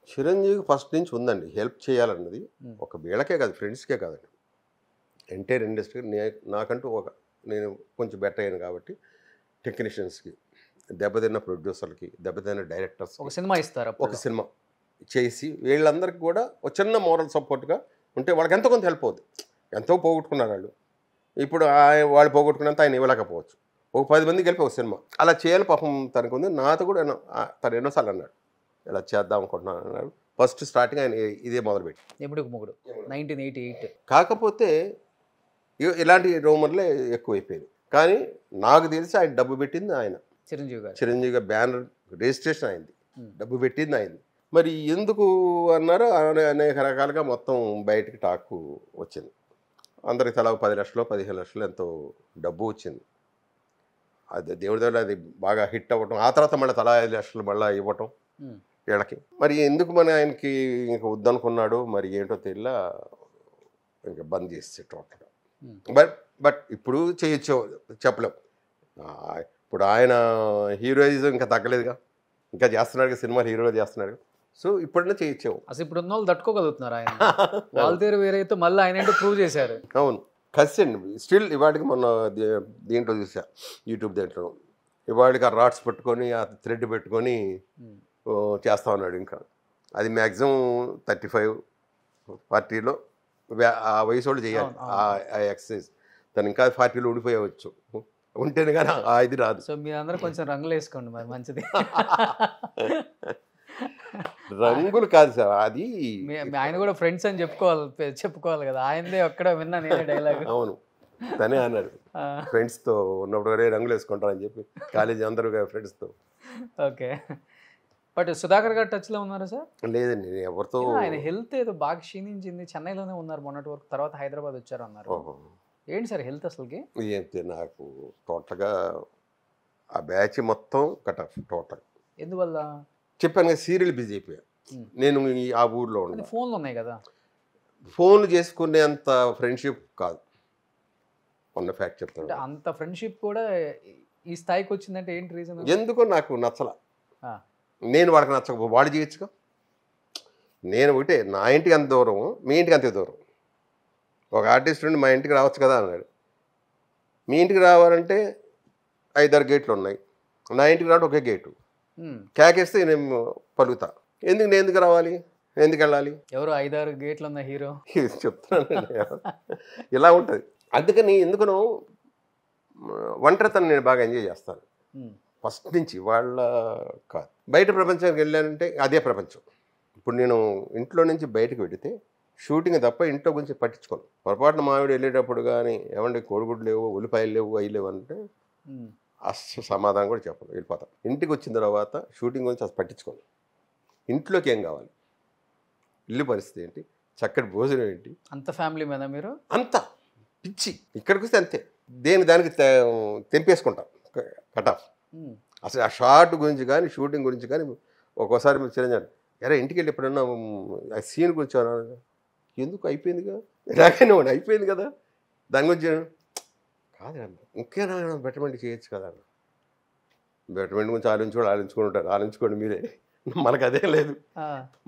చిరంజీవి ఫస్ట్ నుంచి ఉందండి హెల్ప్ చేయాలన్నది. ఒక వీళ్ళకే కాదు, ఫ్రెండ్స్కే కాదండి, ఎంటైర్ ఇండస్ట్రీ. నాకంటూ నేను కొంచెం బెటర్ అయ్యాను కాబట్టి టెక్నీషియన్స్కి, దెబ్బతిన్న ప్రొడ్యూసర్లకి, దెబ్బతిన్న డైరెక్టర్స్ ఒక సినిమా ఇస్తారు, ఒక సినిమా చేసి వీళ్ళందరికీ కూడా ఒక చిన్న మోరల్ సపోర్ట్గా ఉంటే వాళ్ళకి ఎంతో కొంత హెల్ప్ అవుతుంది. ఎంతో పోగొట్టుకున్నారు వాళ్ళు. ఇప్పుడు వాళ్ళు పోగొట్టుకున్నంత ఆయన ఇవ్వలేకపోవచ్చు. ఒక 10 మందికి వెళ్ళి ఒక సినిమా అలా చేయాలి. పాపం తనకు ఉంది. నాతో కూడా తను ఎన్నోసార్లు అన్నాడు ఇలా చేద్దాం అనుకుంటున్నాను అన్నాడు. ఫస్ట్ స్టార్టింగ్ ఆయన ఇదే మొదలుపెట్టి ఎముడుకు మొగుడు 1988. కాకపోతే ఇలాంటి రూమర్లే ఎక్కువైపోయింది. కానీ నాకు తెలిసి ఆయన డబ్బు పెట్టింది ఆయన చిరంజీవి గారు బ్యానర్ రిజిస్ట్రేషన్ అయింది, డబ్బు పెట్టింది అయింది. మరి ఎందుకు అన్నారో అనేక రకాలుగా మొత్తం బయటికి టాక్ వచ్చింది. అందరికి తలా 10 లక్షలు 15 లక్షలు ఎంతో డబ్బు వచ్చింది. అది దేవుడి దగ్గర అది బాగా హిట్ అవ్వటం, ఆ తర్వాత మళ్ళీ తలా 5 లక్షలు మళ్ళీ ఇవ్వటం వీళ్ళకి. మరి ఎందుకు మన ఆయనకి ఇంకా వద్దనుకున్నాడు మరి ఏంటో తెలియలా, ఇంకా బంద్ చేసే టోటల్గా. బట్ ఇప్పుడు చేయొచ్చు చెప్పలేం. ఇప్పుడు ఆయన హీరోయిజం ఇంకా తగ్గలేదుగా, ఇంకా చేస్తున్నాడు సినిమాలు, హీరోగా చేస్తున్నాడు. సో ఇప్పుడైనా చేయొచ్చావు. అసలు ఇప్పుడు ఉన్న వాళ్ళు తట్టుకోగలుగుతున్నారు. ఆయన వాళ్ళ తీరు వేరైతే మళ్ళీ ఆయన ఏంటో ప్రూవ్ చేశారు. అవును, కసి అండి. స్టిల్ ఇవాడికి మొన్న దీంట్లో చూసా, యూట్యూబ్ దేంట్లో, ఇవాడికి ఆ రాడ్స్ పెట్టుకొని ఆ థ్రెడ్ పెట్టుకొని చేస్తా ఉన్నాడు. ఇంకా అది మ్యాక్సిమం 35-40లో ఆ వయసు వాళ్ళు చేయాలి ఆ ఎక్సర్సైజ్. తను ఇంకా 40లో ఊడిపోయవచ్చు, ఉంటేనే కానీ ఆ ఇది రాదు. సో మీరందరూ కొంచెం రంగులు వేసుకోండి మరి, మంచిది. రంగులు కాదు సార్, అది ఆయన కూడా ఫ్రెండ్స్ అని చెప్పుకోవాలి కదా, ఆయనదే ఒక్కడ విన్నా నేనే డైలాగ్. అవును, తనే అన్నాడు ఫ్రెండ్స్తో ఉన్నప్పుడు రంగులు వేసుకుంటారని చెప్పి, కాలేజీ అందరూ ఫ్రెండ్స్తో. ఓకే, బట్ సుధాకర్ గారు టచ్లో ఉన్నారా సార్? లేదండి, నేను ఎవరితో. ఆయన హెల్త్ ఏదో బాగా క్షీణించింది, చెన్నైలోనే ఉన్నారు మొన్నటి వరకు, తర్వాత హైదరాబాద్ వచ్చారు అన్నారు. ఏంటి సార్ హెల్త్ అసలుకి? ఏంటి, నాకు టోటల్గా ఆ బ్యాచ్ మొత్తం కట్ ఆఫ్ టోటల్. ఎందువల్ల? చెప్పాను కదా, సీరియల్ బిజీ అయిపోయా నేను. ఆ ఊర్లో ఉన్న ఫోన్లు ఉన్నాయి కదా, ఫోన్లు చేసుకునేంత ఫ్రెండ్షిప్ కాదు ఉన్న ఫ్యాక్ట్ చెప్తాను. అంత ఫ్రెండ్షిప్ కూడా ఈ స్థాయికి వచ్చిందంటే ఏంటి రీజన్? ఎందుకో నాకు నచ్చల. నేను వాడికి నచ్చకపో వాడు చేయొచ్చుగా. నేను ఒకటే, నా ఇంటికి అంత దూరం, మీ ఇంటికి అంతే దూరం. ఒక ఆర్టిస్ట్ నుండి మా ఇంటికి రావచ్చు కదా అన్నాడు. మీ ఇంటికి రావాలంటే 5-6 గేట్లు ఉన్నాయి, నా ఇంటికి రావడం ఒకే గేటు. కేకేస్తే నేను పలుకుతా. నేను ఎందుకు రావాలి, ఎందుకు వెళ్ళాలి? ఎవరు 5-6 గేట్లు ఉన్న హీరో చెప్తున్నాను. ఇలా ఉంటుంది. అందుకని ఎందుకనో ఒంటరితనం నేను బాగా ఎంజాయ్ చేస్తాను ఫస్ట్ నుంచి. వాళ్ళ కాదు, బయట ప్రపంచానికి వెళ్ళానంటే అదే ప్రపంచం. ఇప్పుడు నేను ఇంట్లో నుంచి బయటకు వెళితే షూటింగ్ తప్ప ఇంట్లో గురించి పట్టించుకోను. పొరపాటున మావిడ వెళ్ళేటప్పుడు కానీ ఏమంటే కోడిగుడ్లు లేవు, ఉల్లిపాయలు లేవు, అవి లేవు అంటే అస్సలు సమాధానం కూడా చెప్పను, వెళ్ళిపోతాను. ఇంటికి వచ్చిన తర్వాత షూటింగ్ గురించి అసలు పట్టించుకోను. ఇంట్లోకి ఏం కావాలి, ఇల్లు పరిస్థితి ఏంటి, చక్కటి భోజనం ఏంటి, అంత ఫ్యామిలీ మీద మీరు అంతా పిచ్చి. ఇక్కడికి వస్తే అంతే, దానికి తెంపేసుకుంటాం కట్ ఆఫ్. అసలు ఆ షార్ట్ గురించి కానీ షూటింగ్ గురించి కానీ ఒక్కోసారి మీరు చిరంజీవి ఎరా ఇంటికి వెళ్ళి ఎప్పుడన్నా ఆ సీన్ గురించి ఎందుకు అయిపోయిందిగా, ఇలాగైనా అయిపోయింది కదా, దాని గురించి కాదు ఇంకేనా బెటర్మెంట్ చేయొచ్చు కదా. బెటర్మెంట్ గురించి ఆలోచించుకోండి మీరే, మనకు అదే లేదు.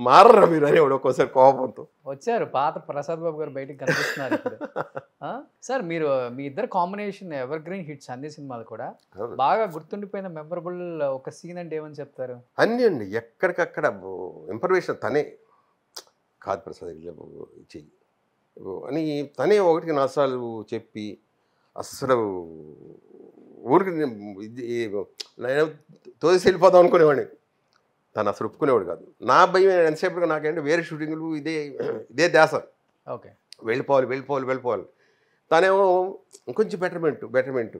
మారరా మీరు అని ఒక్కోసారి కోపంతో. వచ్చారు పాత ప్రసాద్ బాబు గారు బయటకు కనిపిస్తున్నారు ఇప్పుడు. సార్ మీరు మీ ఇద్దరు కాంబినేషన్ ఎవర్ గ్రీన్ హిట్స్ అన్ని సినిమాలు కూడా. బాగా గుర్తుండిపోయిన మెమరబుల్ ఒక సీన్ అంటే ఏమని చెప్తారు? అన్నీ అండి, ఎక్కడికక్కడ ఇన్ఫర్మేషన్ తనే కాదు ప్రసాద్ చెయ్యి అని తనే 1-4 సార్లు చెప్పి అస్సలు ఊరికి తోసి వెళ్ళిపోదాం అనుకునేవాడిని. తను అసలు ఒప్పుకునేవాడు కాదు. నా భయం ఎంతసేపుగా నాకేంటే వేరే షూటింగ్లు ఇదే ధ్యాస. ఓకే, వెళ్ళిపోవాలి. తనేమో ఇంకొంచెం బెటర్మెంట్.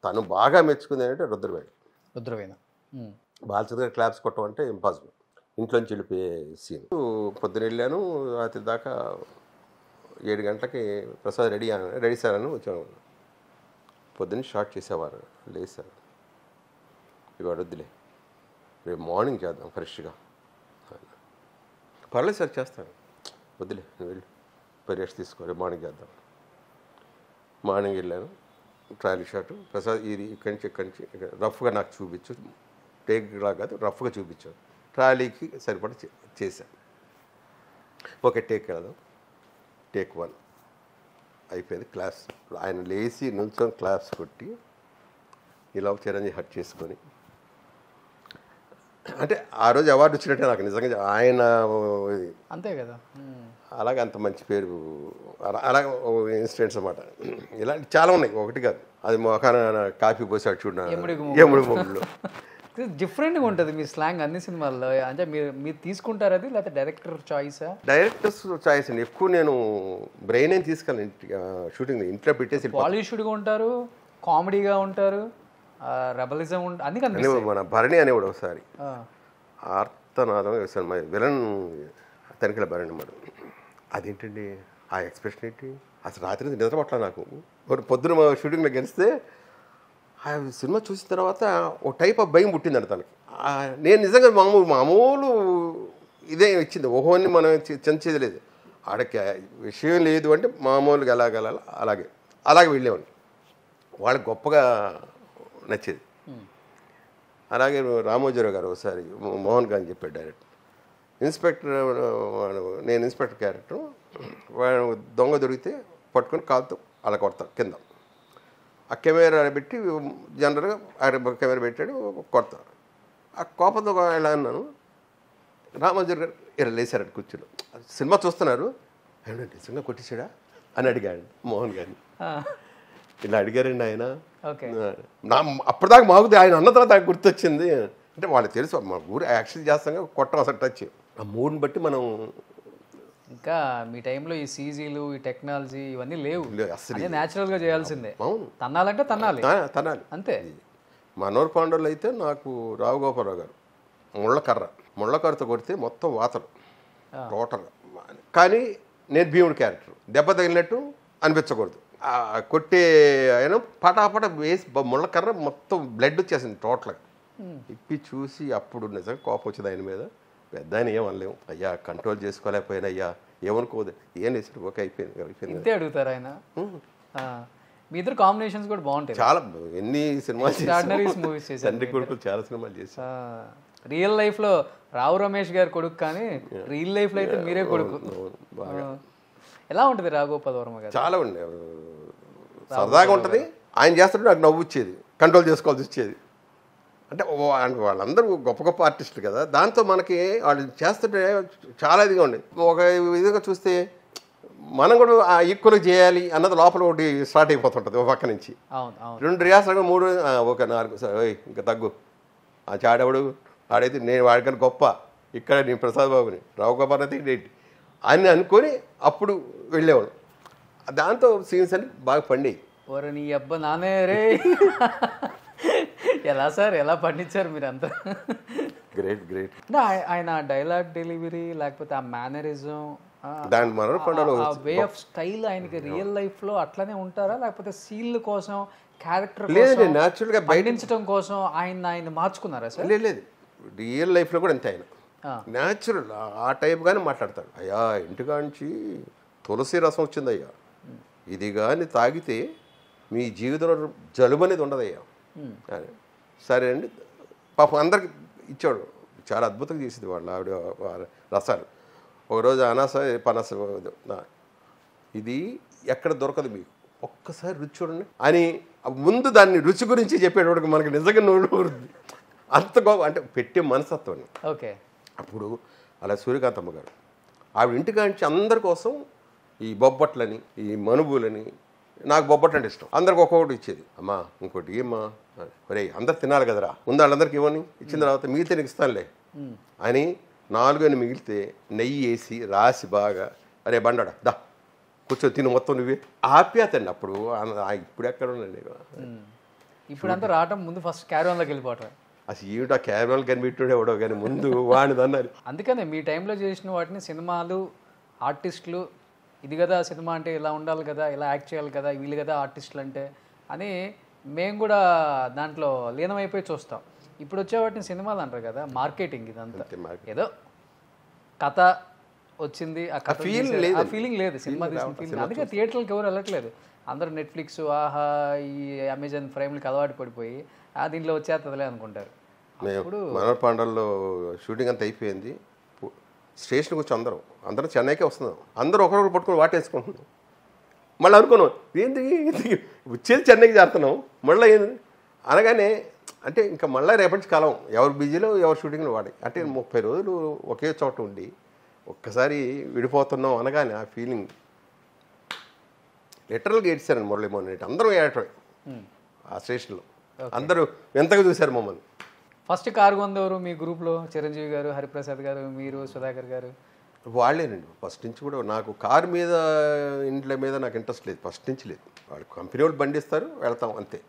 తను బాగా మెచ్చుకుంది అంటే రుద్రవేణ. బాలచంద్ర క్లాప్స్ కొట్టడం అంటే ఇంపాసిబుల్. ఇంట్లోంచి వెళ్ళిపోయే సీన్. పొద్దున వెళ్ళాను, రాత్రి దాకా 7 గంటలకి ప్రసాద్ రెడీ సార్ అని వచ్చాను. పొద్దున్న షార్ట్ చేసేవారు, లేసారు, ఇవాడు వద్దులే రేపు మార్నింగ్ చేద్దాం ఫ్రెష్గా. పర్లేదు సార్ చేస్తాను, వద్దులే నువ్వు వెళ్ళి రెస్ట్ తీసుకో, రేపు మార్నింగ్ చేద్దాం. మార్నింగ్ వెళ్ళాను, ట్రయల్ షాట్. ప్రసాద్ ఇది ఇక్కడి నుంచి రఫ్గా నాకు చూపించు, టేక్లా కాదు రఫ్గా చూపించాను. ట్రాలీకి సరిపడా చేశాను. ఓకే టేక్ వెళ్దాం. టేక్ 1 అయిపోయింది. క్లాస్ ఆయన లేచి నుంచొని క్లాస్ కొట్టి ఇలా చిరంజీవి హట్ చేసుకొని, అంటే ఆ రోజు అవార్డు వచ్చినట్టే నాకు నిజంగా. ఆయన అంతే కదా, అలాగే అంత మంచి పేరు, అలాగ ఇన్సిడెంట్స్ అన్నమాట. ఇలాంటి చాలా ఉన్నాయి, ఒకటి కాదు. అది మొఖాన కాఫీ పోసాడు చూడ ఎముడి మొగుడులో. డిఫరెంట్గా ఉంటుంది మీ స్లాంగ్ అన్ని సినిమాల్లో. అంటే మీరు తీసుకుంటారు అది, లేకపోతే డైరెక్టర్ చాయిసా? డైరెక్టర్స్ చాయిస్ అండి. ఎక్కువ నేను బ్రెయిన్ ఏం తీసుకెళ్ళను షూటింగ్, ఇంట్లో పెట్టేసి. పాలిష్డ్గా ఉంటారు, కామెడీగా ఉంటారు, రెబలిజం అందుకని. మన భరణి అనేవాడు ఒకసారి ఆర్తనాదం వేసాను, మా విలన్ తనిఖీల భరణి అన్నాడు. అదేంటండి ఆ ఎక్స్ప్రెషన్ ఏంటి, అసలు రాత్రి నిద్రపట్ల నాకు. పొద్దున షూటింగ్లో గెలిస్తే ఆ సినిమా చూసిన తర్వాత ఒక టైప్ ఆఫ్ భయం పుట్టిందండి తనకి. నేను నిజంగా మామూలు ఇదే ఇచ్చింది, ఓహోని మనం చెంచేది లేదు, ఆడకి విషయం లేదు అంటే మామూలుగా అలాగే వెళ్ళేవాడిని. వాళ్ళకి గొప్పగా నచ్చేది. అలాగే రామోజీరావు గారు ఒకసారి మోహన్ గారు చెప్పాడు డైరెక్ట్, ఇన్స్పెక్టర్ నేను ఇన్స్పెక్టర్ క్యారెక్టర్, వాడు దొంగ దొరికితే పట్టుకొని కాలుతో అలా కొడతాను కింద. ఆ కెమెరా పెట్టి జనరల్గా కెమెరా పెట్టాడు, కొడతారు. ఆ కోపంతో ఎలా అన్నాను. రామోజీ గారు ఇలా లేచారట కూర్చుని, సినిమా చూస్తున్నారు, ఏమన్నా నిజంగా కొట్టేశాడా అని అడిగాడు మోహన్ గారిని. ఇలా అడిగారండి ఆయన. అప్పటిదాకా మాకు ఆయన అన్న తర్వాత నాకు గుర్తొచ్చింది, అంటే వాళ్ళకి తెలుసు మా ఊరు యాక్షన్ చేస్తాం కొట్టం అసలు టచ్ ఆ మూడ్ని బట్టి మనం ఇంకా మీ టైంలో ఈ సీజీలు ఈ టెక్నాలజీ ఇవన్నీ లేవు, అసలు అదే న్యాచురల్గా చేయాల్సిందే. అవును తన్నాలంటే తన్నాలి తనాలి అంతే. మనోహర్ పాండవులు అయితే నాకు రావు గోపాలరావు గారు ముళ్ళకర్రతో కొడితే మొత్తం వాతలు టోటల్. కానీ నేను భీముడి క్యారెక్టర్ దెబ్బ తగిలినట్టు అనిపించకూడదు. కొట్టే ఆయన పటాపట వేసి ముళ్ళకర్ర మొత్తం బ్లడ్ వచ్చేసింది టోటల్గా. ఇప్పి చూసి అప్పుడు నిజంగా కోపం వచ్చింది ఆయన మీద. పెద్ద ఆయన ఏం అనలేము, అయ్యా కంట్రోల్ చేసుకోలేకపోయినా అయ్యా ఏమనుకోదు, ఏం వేసాడు ఓకే అయిపోయింది ఇంతే అడుగుతారు ఆయన. మీ ఇద్దరు కాంబినేషన్స్ కూడా బాగుంటాయి. చాలా ఎన్ని సినిమాలు మూవీస్ చేశారు, తండ్రి కొడుకులు చాలా సినిమాలు చేశారు. రియల్ లైఫ్ లో రావు రమేష్ గారు కొడుకు, కానీ రియల్ లైఫ్ లో అయితే మీరే కొడుకు. ఎలా ఉంటుంది రాఘగోపాల్ వర్మ గారు? చాలా ఉండే సరదాగా ఉంటుంది. ఆయన చేస్తుంటే నాకు నవ్వు వచ్చేది, కంట్రోల్ చేసుకోవాల్సి వచ్చేది. అంటే వాళ్ళందరూ గొప్ప గొప్ప ఆర్టిస్టులు కదా, దాంతో మనకి వాళ్ళు చేస్తుంటే చాలా ఇదిగా ఉండేది. ఒక విధంగా చూస్తే మనం కూడా ఈక్వల్గా చేయాలి అన్నది లోపల ఒకటి స్టార్ట్ అయిపోతుంటుంది ఒక పక్క నుంచి. 2 రియాసాలు 3 ఒక 4 ఇంకా తగ్గు ఆ చాడెవడు ఆడైతే నేను వాడికని గొప్ప, ఇక్కడ నేను ప్రసాద్ బాబుని రావు గోపాల్ అయితే ఏంటి అని అనుకొని అప్పుడు వెళ్ళేవాడు. దాంతో సీన్స్ అని బాగా పండి. నీ అబ్బా నానే రే ఎలా సార్ ఎలా పండించారు మీరంతా? Great great. ఆయన డైలాగ్ డెలివరీ లేకపోతే ఆ మేనరిజం, దాని వే ఆఫ్ స్టైల్ ఆయనకి రియల్ లైఫ్ లో అట్లనే ఉంటారా, లేకపోతే సీల్ కోసం క్యారెక్టర్ లేదు న్యాచురల్గా పండించడం కోసం ఆయన మార్చుకున్నారా సార్? లేదు రియల్ లైఫ్లో కూడా అంతే. ఆయన న్యాచురల్ ఆ టైప్గానే మాట్లాడతాడు. అయ్యా ఇంటికాంచి తులసి రసం వచ్చిందయ్యా, ఇది కానీ తాగితే మీ జీవితంలో జలుబు అనేది ఉండదయ్యా. సరే అండి పాపం అందరికి ఇచ్చాడు, చాలా అద్భుతంగా చేసింది వాళ్ళు ఆవిడ రసాలు. ఒకరోజు అనాస పనస ఇది ఎక్కడ దొరకదు మీకు, ఒక్కసారి రుచి చూడండి అని ముందు దాన్ని రుచి గురించి చెప్పేటోడికి మనకి నిజంగా నోరు అంత గొప్ప అంటే పెట్టే మనస్తత్వం. ఓకే. అప్పుడు అలా సూర్యకాంతమ్మ గారు ఆవిడ ఇంటికాంచి అందరి కోసం ఈ బొబ్బట్లని ఈ మనుబులని, నాకు బొబ్బట్లు అంటే ఇష్టం, అందరికి ఒక్కొక్కటి ఇచ్చేది. అమ్మా ఇంకోటి ఏమ్మా ఒరే అందరు తినాలి కదరా, ముందు వాళ్ళందరికీ ఇవ్వని, ఇచ్చిన తర్వాత మిగిలితే నీకు ఇస్తానులే అని 4 మిగిలితే నెయ్యి వేసి రాసి బాగా అరే బండాడా దా కూర్చో తిను మొత్తం నువ్వే ఆప్యాత అండి. అప్పుడు ఇప్పుడు ఎక్కడ ఉండండి, ఇప్పుడు అంతా రావటం ముందు ఫస్ట్ క్యారవాన్లోకి వెళ్ళిపోవటం. అసలు ఏమిటో క్యారవాన్ కనిపెట్టాడు ఎవడో కానీ ముందు వాడిని అన్నారు. అందుకనే మీ టైంలో చేసిన వాటిని సినిమాలు ఆర్టిస్టులు ఇది కదా సినిమా అంటే ఇలా ఉండాలి కదా, ఇలా యాక్ట్ చేయాలి కదా, వీళ్ళు కదా ఆర్టిస్టులు అంటే అని మేము కూడా దాంట్లో లీనమైపోయి చూస్తాం. ఇప్పుడు వచ్చే వాటిని సినిమాలు అంటారు కదా, మార్కెటింగ్ ఇదంతా. ఏదో కథ వచ్చింది, ఆ కథ ఫీలింగ్ లేదు సినిమా తీసిన ఫీలింగ్. అందుకే థియేటర్లకు ఎవరు వెళ్ళట్లేదు, అందరూ నెట్ఫ్లిక్స్ ఆహా ఈ అమెజాన్ ప్రైమ్లకి అలవాటు పడిపోయి దీంట్లో వచ్చేస్తుందిలే అనుకుంటారు. ఇప్పుడు మనోహర్ పాండవుల్లో షూటింగ్ అంతా అయిపోయింది, స్టేషన్కి వచ్చి అందరం చెన్నైకే వస్తున్నాం, అందరూ ఒకరొకరు పట్టుకొని వాటేసుకుంటున్నాం. మళ్ళీ అనుకున్నాం ఏంది వచ్చేది చెన్నైకి చేరుతున్నాం, మళ్ళీ ఏంది అనగానే అంటే ఇంకా మళ్ళీ రేపటి నుంచి కాలం ఎవరు బిజీలో ఎవరు షూటింగ్లో వాడి అంటే 30 రోజులు ఒకే చోట ఉండి ఒక్కసారి విడిపోతున్నాం అనగానే ఆ ఫీలింగ్ లిటరల్గా ఏడ్చారండి మురళీమోహన్ రెడ్డి. అందరూ ఏడటమే ఆ స్టేషన్లో, అందరూ ఎంతగా చూశారు మమ్మల్ని. ఫస్ట్ కారు కొందరు మీ గ్రూప్లో చిరంజీవి గారు, హరిప్రసాద్ గారు, మీరు, సుధాకర్ గారు వాళ్ళేనండి. ఫస్ట్ నుంచి కూడా నాకు కారు మీద ఇంట్ల మీద నాకు ఇంట్రెస్ట్ లేదు, ఫస్ట్ నుంచి లేదు. వాళ్ళు కంపెనీ వాళ్ళు బండి ఇస్తారు వెళ్తాం అంతే.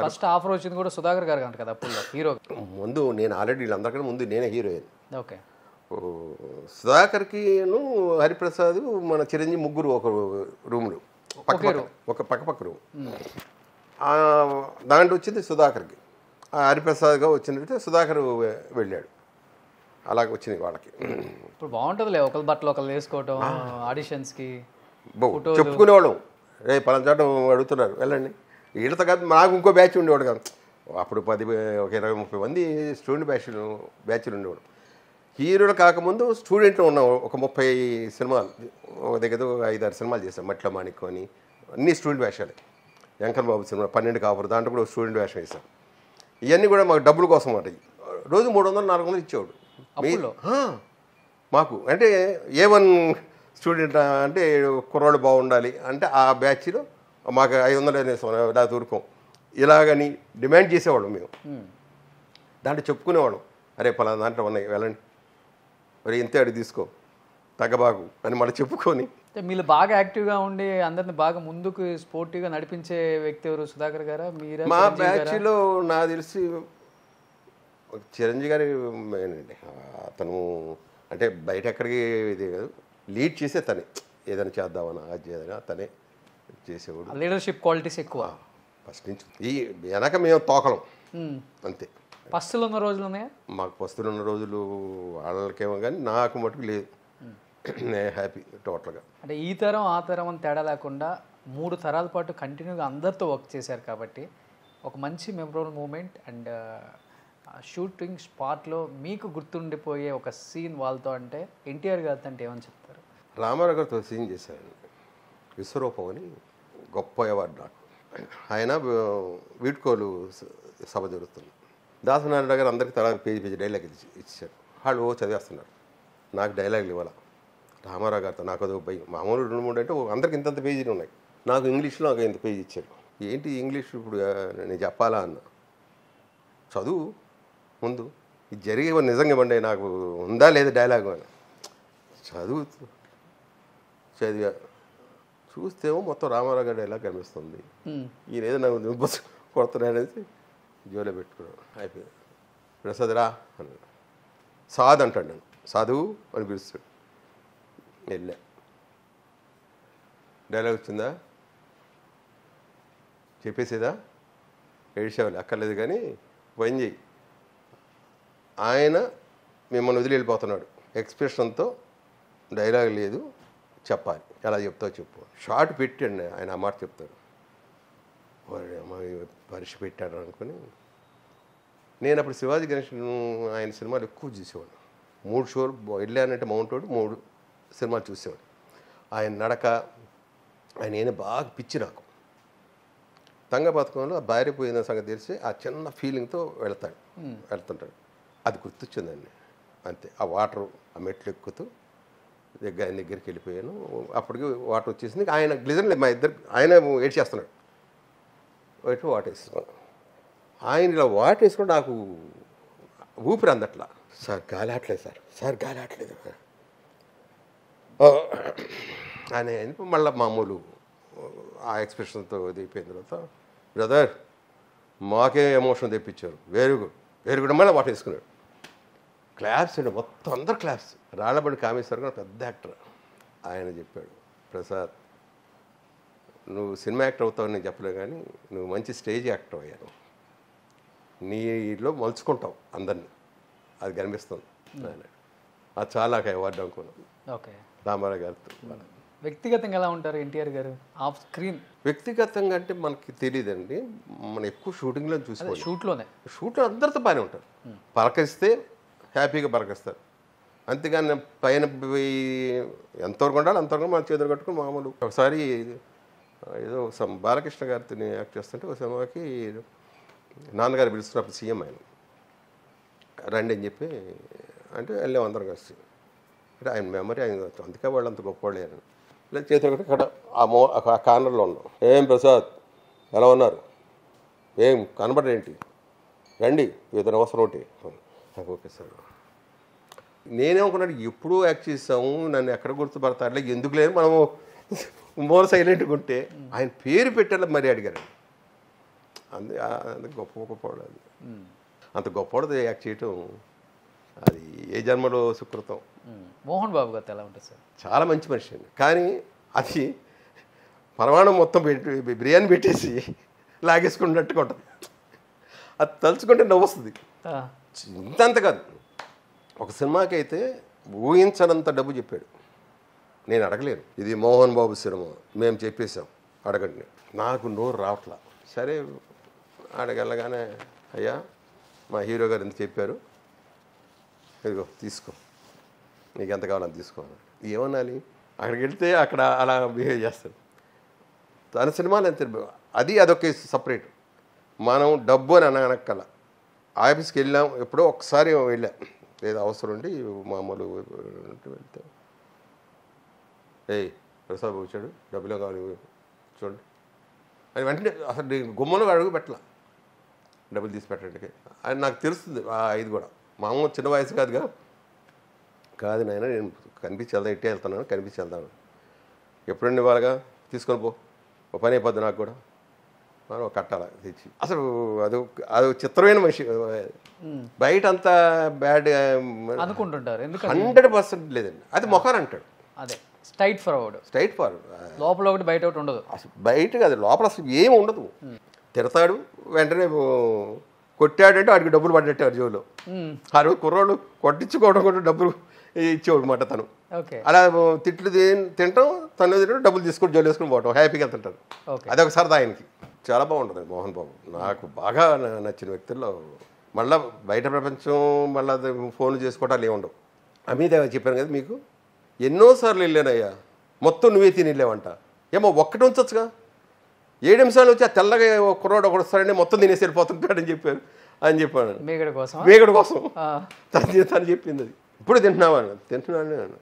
ఫస్ట్ ఆఫర్ వచ్చింది కూడా సుధాకర్ గారు అంట కదా అప్పుడు హీరో. ముందు నేను ఆల్రెడీ వీళ్ళందరికన్నా ముందు నేనే హీరోయిన్. ఓకే. సుధాకర్కి హరిప్రసాద్ మన చిరంజీవి ముగ్గురు ఒక రూమ్లు ఒక పక్క రూమ్. దాంట్లో వచ్చింది సుధాకర్కి, హరిప్రసాద్గా వచ్చినట్టు సుధాకర్ వెళ్ళాడు, అలాగే వచ్చింది వాళ్ళకి. ఇప్పుడు బాగుంటుందిలే ఒకరి బట్టలు ఒకరు వేసుకోవటం ఆడిషన్స్కి చెప్పుకునేవాళ్ళం. రే పలానా చోట అడుగుతున్నారు వెళ్ళండి, వీళ్ళతో కాదు నాకు ఇంకో బ్యాచ్ ఉండేవాడు కాదు. అప్పుడు 10 ఒక 20-30 మంది స్టూడెంట్ బ్యాచ్లు ఉండేవాడు. హీరోలు కాకముందు స్టూడెంట్లు ఉన్నాం, ఒక 30 సినిమాలు ఒక దగ్గర 5-6 సినిమాలు చేశాం. మట్ల మాణిక్యం అని అన్ని స్టూడెంట్ వేషాలే. వెంకన్న బాబు సినిమా 12 కాపురు దాంట్లో కూడా స్టూడెంట్ వేషం వేసాం. ఇవన్నీ కూడా మాకు డబ్బుల కోసం మాట. రోజు 300-400 ఇచ్చేవాడు మాకు. అంటే A1 స్టూడెంట్ అంటే కుర్రాళ్ళు బాగుండాలి అంటే ఆ బ్యాచ్లో మాకు 500 వేసాం, ఇలా దూరుకోం ఇలాగని డిమాండ్ చేసేవాళ్ళం మేము. దాంట్లో చెప్పుకునేవాడు, అరే పలానా దాంట్లో ఉన్నాయి వెళ్ళండి, మరి ఇంతే అడిగి తీసుకో తగ్గబాగు అని మనం చెప్పుకొని. మీరు బాగా యాక్టివ్గా ఉండి అందరిని బాగా ముందుకు స్పోర్టివ్గా నడిపించే వ్యక్తి ఎవరు? సుధాకర్ గారా, మీరా? మా బ్యాచ్లో నాకు తెలిసి చిరంజీవి గారి మెయిన్ అండి. అతను అంటే బయట ఎక్కడికి ఇది కాదు, లీడ్ చేసే తనే, ఏదైనా చేద్దామని అది చేయాలని తనే చేసేవాడు. లీడర్షిప్ క్వాలిటీస్ ఎక్కువ ఫస్ట్ నుంచి. ఈ వెనక మేము తోకలం అంతే. పస్తులు ఉన్న రోజులు ఉన్నాయా? మాకు పస్తులు ఉన్న రోజులు వాళ్ళకేమో కానీ నాకు మటుకు లేదు. నేను హ్యాపీ టోటల్గా. అంటే ఈ తరం ఆ తరం అని తేడా లేకుండా 3 తరాల పాటు కంటిన్యూగా అందరితో వర్క్ చేశారు కాబట్టి ఒక మంచి మెమరబుల్ మూమెంట్ అండ్ షూటింగ్ స్పాట్లో మీకు గుర్తుండిపోయే ఒక సీన్ వాళ్ళతో అంటే ఎన్టీఆర్ గారితో అంటే ఏమని చెప్తారు? రామారావు గారితో సీన్ చేశాను. విశ్వరూపం అని గొప్ప అవార్డు నాకు. ఆయన వీడ్కోలు సభ జరుగుతుంది. దాసనారాయణ గారు అందరికీ తలా పేజీ డైలాగ్ ఇచ్చారు. వాళ్ళు చదివేస్తున్నారు, నాకు డైలాగులు ఇవ్వాలి. రామారావు గారితో నాకు అదో భయం. మామూలు 2-3 అంటే అందరికి ఇంతంత పేజీలు ఉన్నాయి, నాకు ఇంగ్లీష్లో నాకు ఇంత పేజీ ఇచ్చాడు. ఏంటి ఇంగ్లీష్ ఇప్పుడు నేను చెప్పాలా అన్న, చదువు ముందు ఇది జరిగే నిజంగా ఇవ్వండి, నాకు ఉందా లేదా డైలాగు అని చదివా. చూస్తేమో మొత్తం రామారావు గారి డైలాగ్ కనిపిస్తుంది. ఈయన ఏదో నాకు కొడుతున్నాడనేసి జోలో పెట్టుకున్నాడు. అయిపోయింది. ప్రసాద్ రా అన్నాడు. సాద్ అంటాడు, నన్ను సాధువు అని పిలుస్తాడు. వెళ్ళా. డైలాగ్ వచ్చిందా చెప్పేసేదా, ఏడిసేవాళ్ళు అక్కర్లేదు కానీ పని చేయి. ఆయన మిమ్మల్ని వదిలి వెళ్ళిపోతున్నాడు, ఎక్స్ప్రెషన్తో డైలాగ్ లేదు, చెప్పాలి, ఎలా చెప్తావు చెప్పు. షార్ట్ పెట్టండి ఆయన ఆ మాట చెప్తారు. పరీక్ష పెట్టాడు అనుకుని నేను అప్పుడు శివాజీ గణేషన్ ఆయన సినిమాలు ఎక్కువ చూసేవాడు. 3 షోలు వెళ్ళానంటే మౌంట్ రోడ్ 3 సినిమాలు చూసేవాడు. ఆయన నడక, ఆయన ఏదో బాగా పిచ్చి నాకు. తంగబతకంలో ఆ భార్య పోయిన సంగతి తెలిసి ఆ చిన్న ఫీలింగ్తో వెళ్తుంటాడు. అది గుర్తొచ్చిందండి అంతే. ఆ వాటరు ఆ మెట్లు ఎక్కుతూ ఆయన దగ్గరికి వెళ్ళిపోయాను. అప్పటికి వాటర్ వచ్చేసింది. ఆయన గ్లిజన్ మా ఇద్దరు, ఆయన ఏడ్చేస్తున్నాడు, వాటర్ వేసుకున్నాను. ఆయన ఇలా వాటర్ వేసుకుని నాకు ఊపిరి అందట్లా. సార్ గాలి ఆటలేదు సార్ గాలి ఆటలేదు అని మళ్ళీ మామూలు ఆ ఎక్స్ప్రెషన్తో ఇది అయిపోయిన తర్వాత, బ్రదర్ మాకే ఎమోషన్ తెప్పించారు, వెరీ గుడ్ మళ్ళీ వాటర్ వేసుకున్నాడు. క్లాప్స్ అండి, మొత్తం అందరు క్లాప్స్. రాళ్ళబండి కామేశ్వర్ గారు పెద్ద యాక్టర్. ఆయన చెప్పాడు, ప్రసాద్ నువ్వు సినిమా యాక్టర్ అవుతావు నేను చెప్పలే, కానీ నువ్వు మంచి స్టేజ్ యాక్టర్ అయ్యాను, నీలో మలుచుకుంటావు అందరినీ, అది కనిపిస్తుంది అన్నాడు. అది చాలా అవార్డు అనుకున్నాను. ఓకే. రామారావు గారితో. వ్యక్తిగతంగా ఎలా ఉంటారు ఎన్టీఆర్ గారు ఆఫ్ స్క్రీన్? వ్యక్తిగతంగా అంటే మనకి తెలియదండి, మనం ఎక్కువ షూటింగ్లో చూసుకోవాలి. షూట్లో అందరితో బాగానే ఉంటారు, పలకరిస్తే హ్యాపీగా పలకరిస్తారు. అంతేగాని పైన ఎంతవరకు ఉండాలి అంతవరకు మన చేతులు కట్టుకుని మామూలు. ఒకసారి ఏదో బాలకృష్ణ గారితో యాక్ట్ చేస్తుంటే ఒక సినిమాకి నాన్నగారు పిలుస్తున్నప్పుడు సీఎం ఆయన రండి అని చెప్పి అంటే వెళ్ళాం అందరం కలిసి. అంటే ఆయన మెమరీ ఆయన, అందుకే వాళ్ళు అంత గొప్పవాళ్ళు అని. ఇలా చేతులు కట్టి ఇక్కడ ఆ కార్నర్లో ఉన్నాం. ఏం ప్రసాద్ ఎలా ఉన్నారు, ఏం కనబడేంటి, రండి ఏదైనా అవసరం ఒకటి. Okay sir. నేనేమనుకున్నాడు, ఎప్పుడూ యాక్ట్ చేసాము, నన్ను ఎక్కడ గుర్తుపడతాడులే, ఎందుకు లేదు మనము మోర్ సైలెంట్గా ఉంటే ఆయన పేరు పెట్టాల మరీ అడిగారు. అందుకే గొప్పవాడు. అది అంత గొప్పవాడు యాక్ట్ చేయటం, అది ఏ జన్మలో సుకృతం. మోహన్ బాబు గారు ఎలా ఉంటుంది సార్? చాలా మంచి మనిషి అండి, కానీ అది పరమాణం మొత్తం పెట్టి బిర్యానీ పెట్టేసి లాగేసుకున్నట్టుగా ఉంటుంది. అది తలుచుకుంటే నవ్వు వస్తుంది. ఇంతంత కాదు, ఒక సినిమాకి అయితే ఊహించనంత డబ్బు చెప్పాడు. నేను అడగలేను, ఇది మోహన్ బాబు సినిమా మేము చెప్పేసాం అడగండి, నాకు నోరు రావట్లా. సరే అడగలగానే, అయ్యా మా హీరో గారు ఎంత చెప్పారు, ఇదిగో తీసుకో, నీకు ఎంత కావాలని తీసుకోవాలి. ఏమనాలి, అక్కడికి వెళ్తే అక్కడ అలా బిహేవ్ చేస్తాడు. తన సినిమాలు ఎంత అదొక సపరేట్. మనం డబ్బు అని అనక్కల. ఆఫీస్కి వెళ్ళాం, ఎప్పుడో ఒకసారి వెళ్ళాం, ఏదో అవసరం ఉండి మామూలు వెళ్తే, ఏయ్ ప్రసాద్ వచ్చాడు డబ్బులో కావాలి చూడండి అని వెంటనే అసలు గుమ్మలో అడుగు పెట్టలా. డబ్బులు తీసి పెట్టడానికి అని నాకు తెలుస్తుంది ఇది కూడా మామూలు చిన్న వయసు కాదుగా. కాదు నాయన నేను కనిపించి వెళ్దాం, ఇట్టే వెళ్తున్నాను, కనిపించి వెళ్తాను, ఎప్పుడండి వాళ్ళగా తీసుకొని పో, ఓ పని అయిపోద్ది నాకు కూడా మనం కట్టాల తెచ్చి. అసలు అది చిత్రమైన మనిషి. బయట అంతా బ్యాడ్ అనుకుంటుంటారు, 100% లేదండి. అది మొఖాన్ అంటాడు, అదే స్ట్రైట్ ఫార్వర్డ్ లోపల ఒకటి బయట ఒకటి ఉండదు. అసలు బయట కాదు లోపల అసలు ఏమి ఉండదు. తిడతాడు, వెంటనే కొట్టాడంటే వాడికి డబ్బులు పడ్డట్టారు జోలో. ఆ రోజు కుర్రోళ్ళు కొట్టించుకోవడం కూడా డబ్బులు ఇచ్చేవాడు మాట తను. అలా తిట్లు తింటాం, తను తినడం, డబ్బులు తీసుకొని జోలు వేసుకుని పోవటం, హ్యాపీగా వెళ్తుంటారు. అదొక సరదా ఆయనకి. చాలా బాగుంటుంది మోహన్ బాబు. నాకు బాగా నచ్చిన వ్యక్తుల్లో. మళ్ళీ బయట ప్రపంచం మళ్ళీ ఫోన్లు చేసుకోవటాలు ఏముండవు. అమీదేవ చెప్పాను కదా మీకు, ఎన్నోసార్లు వెళ్ళానయ్యా, మొత్తం నువ్వే తిని వెళ్ళావంట. ఏమో ఒక్కటి ఉంచొచ్చుగా, 7 నిమిషాలు వచ్చి ఆ తెల్లగా కుర్రోడు ఒకటి వస్తాడని మొత్తం తినేసి వెళ్ళిపోతుంటాడని చెప్పాను అని చెప్పాను. వేగడ కోసం తను చెప్పింది అది. ఇప్పుడు తింటున్నాను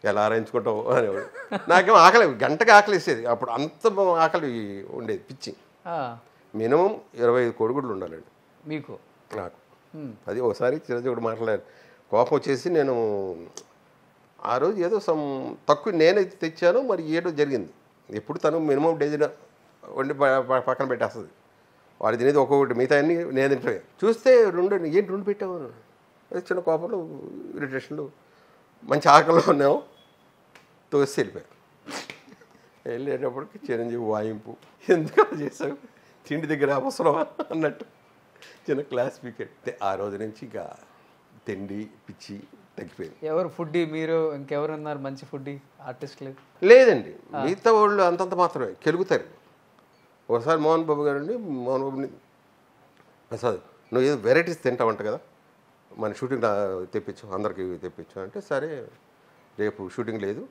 ఎలా ఆరాయించుకుంటావు అనేవాడు. నాకేమో ఆకలి, గంటకి ఆకలి వేసేది అప్పుడు, అంత ఆకలి ఉండేది పిచ్చి. మినిమం 25 కోడిగుడ్లు ఉండాలండి మీకు నాకు. అది ఒకసారి చిరంజీవుడు మాట్లాడారు, కోపం వచ్చేసి నేను ఆ రోజు ఏదో తక్కువ నేనైతే తెచ్చాను, మరి ఏదో జరిగింది. ఎప్పుడు తను మినిమం డేజన్ వండి పక్కన పెట్టేస్తుంది, వాడు తినేది ఒక్కొక్కటి, మిగతా అన్నీ నేను తింటాను. చూస్తే ఏంటి 2 పెట్టావు, చిన్న కోపంలో ఇరిటేషన్లు, మంచి ఆకలిలో ఉన్నాము, తోసి వెళ్ళిపోయాను. వెళ్ళేటప్పటికి చిరంజీవి వాయింపు, ఎందుకు అలా చేసావు, తిండి దగ్గర అవసరమా అన్నట్టు చిన్న క్లాస్ పీకెట్. ఆ రోజు నుంచి ఇక తిండి పిచ్చి తగ్గిపోయింది. ఎవరు ఫుడ్డీ మీరు, ఇంకెవరు ఉన్నారు మంచి ఫుడ్డీ ఆర్టిస్టులు? లేదండి, మిగతా వాళ్ళు అంతంత మాత్రమే కెలుగుతారు. ఒకసారి మోహన్ బాబు గారు అండి, మోహన్ బాబుని ప్రసాద్ నువ్వు ఏదో వెరైటీస్ తింటావంట కదా, మన షూటింగ్ తెప్పించు, అందరికి తెప్పించు అంటే, సరే రేపు షూటింగ్ లేదు,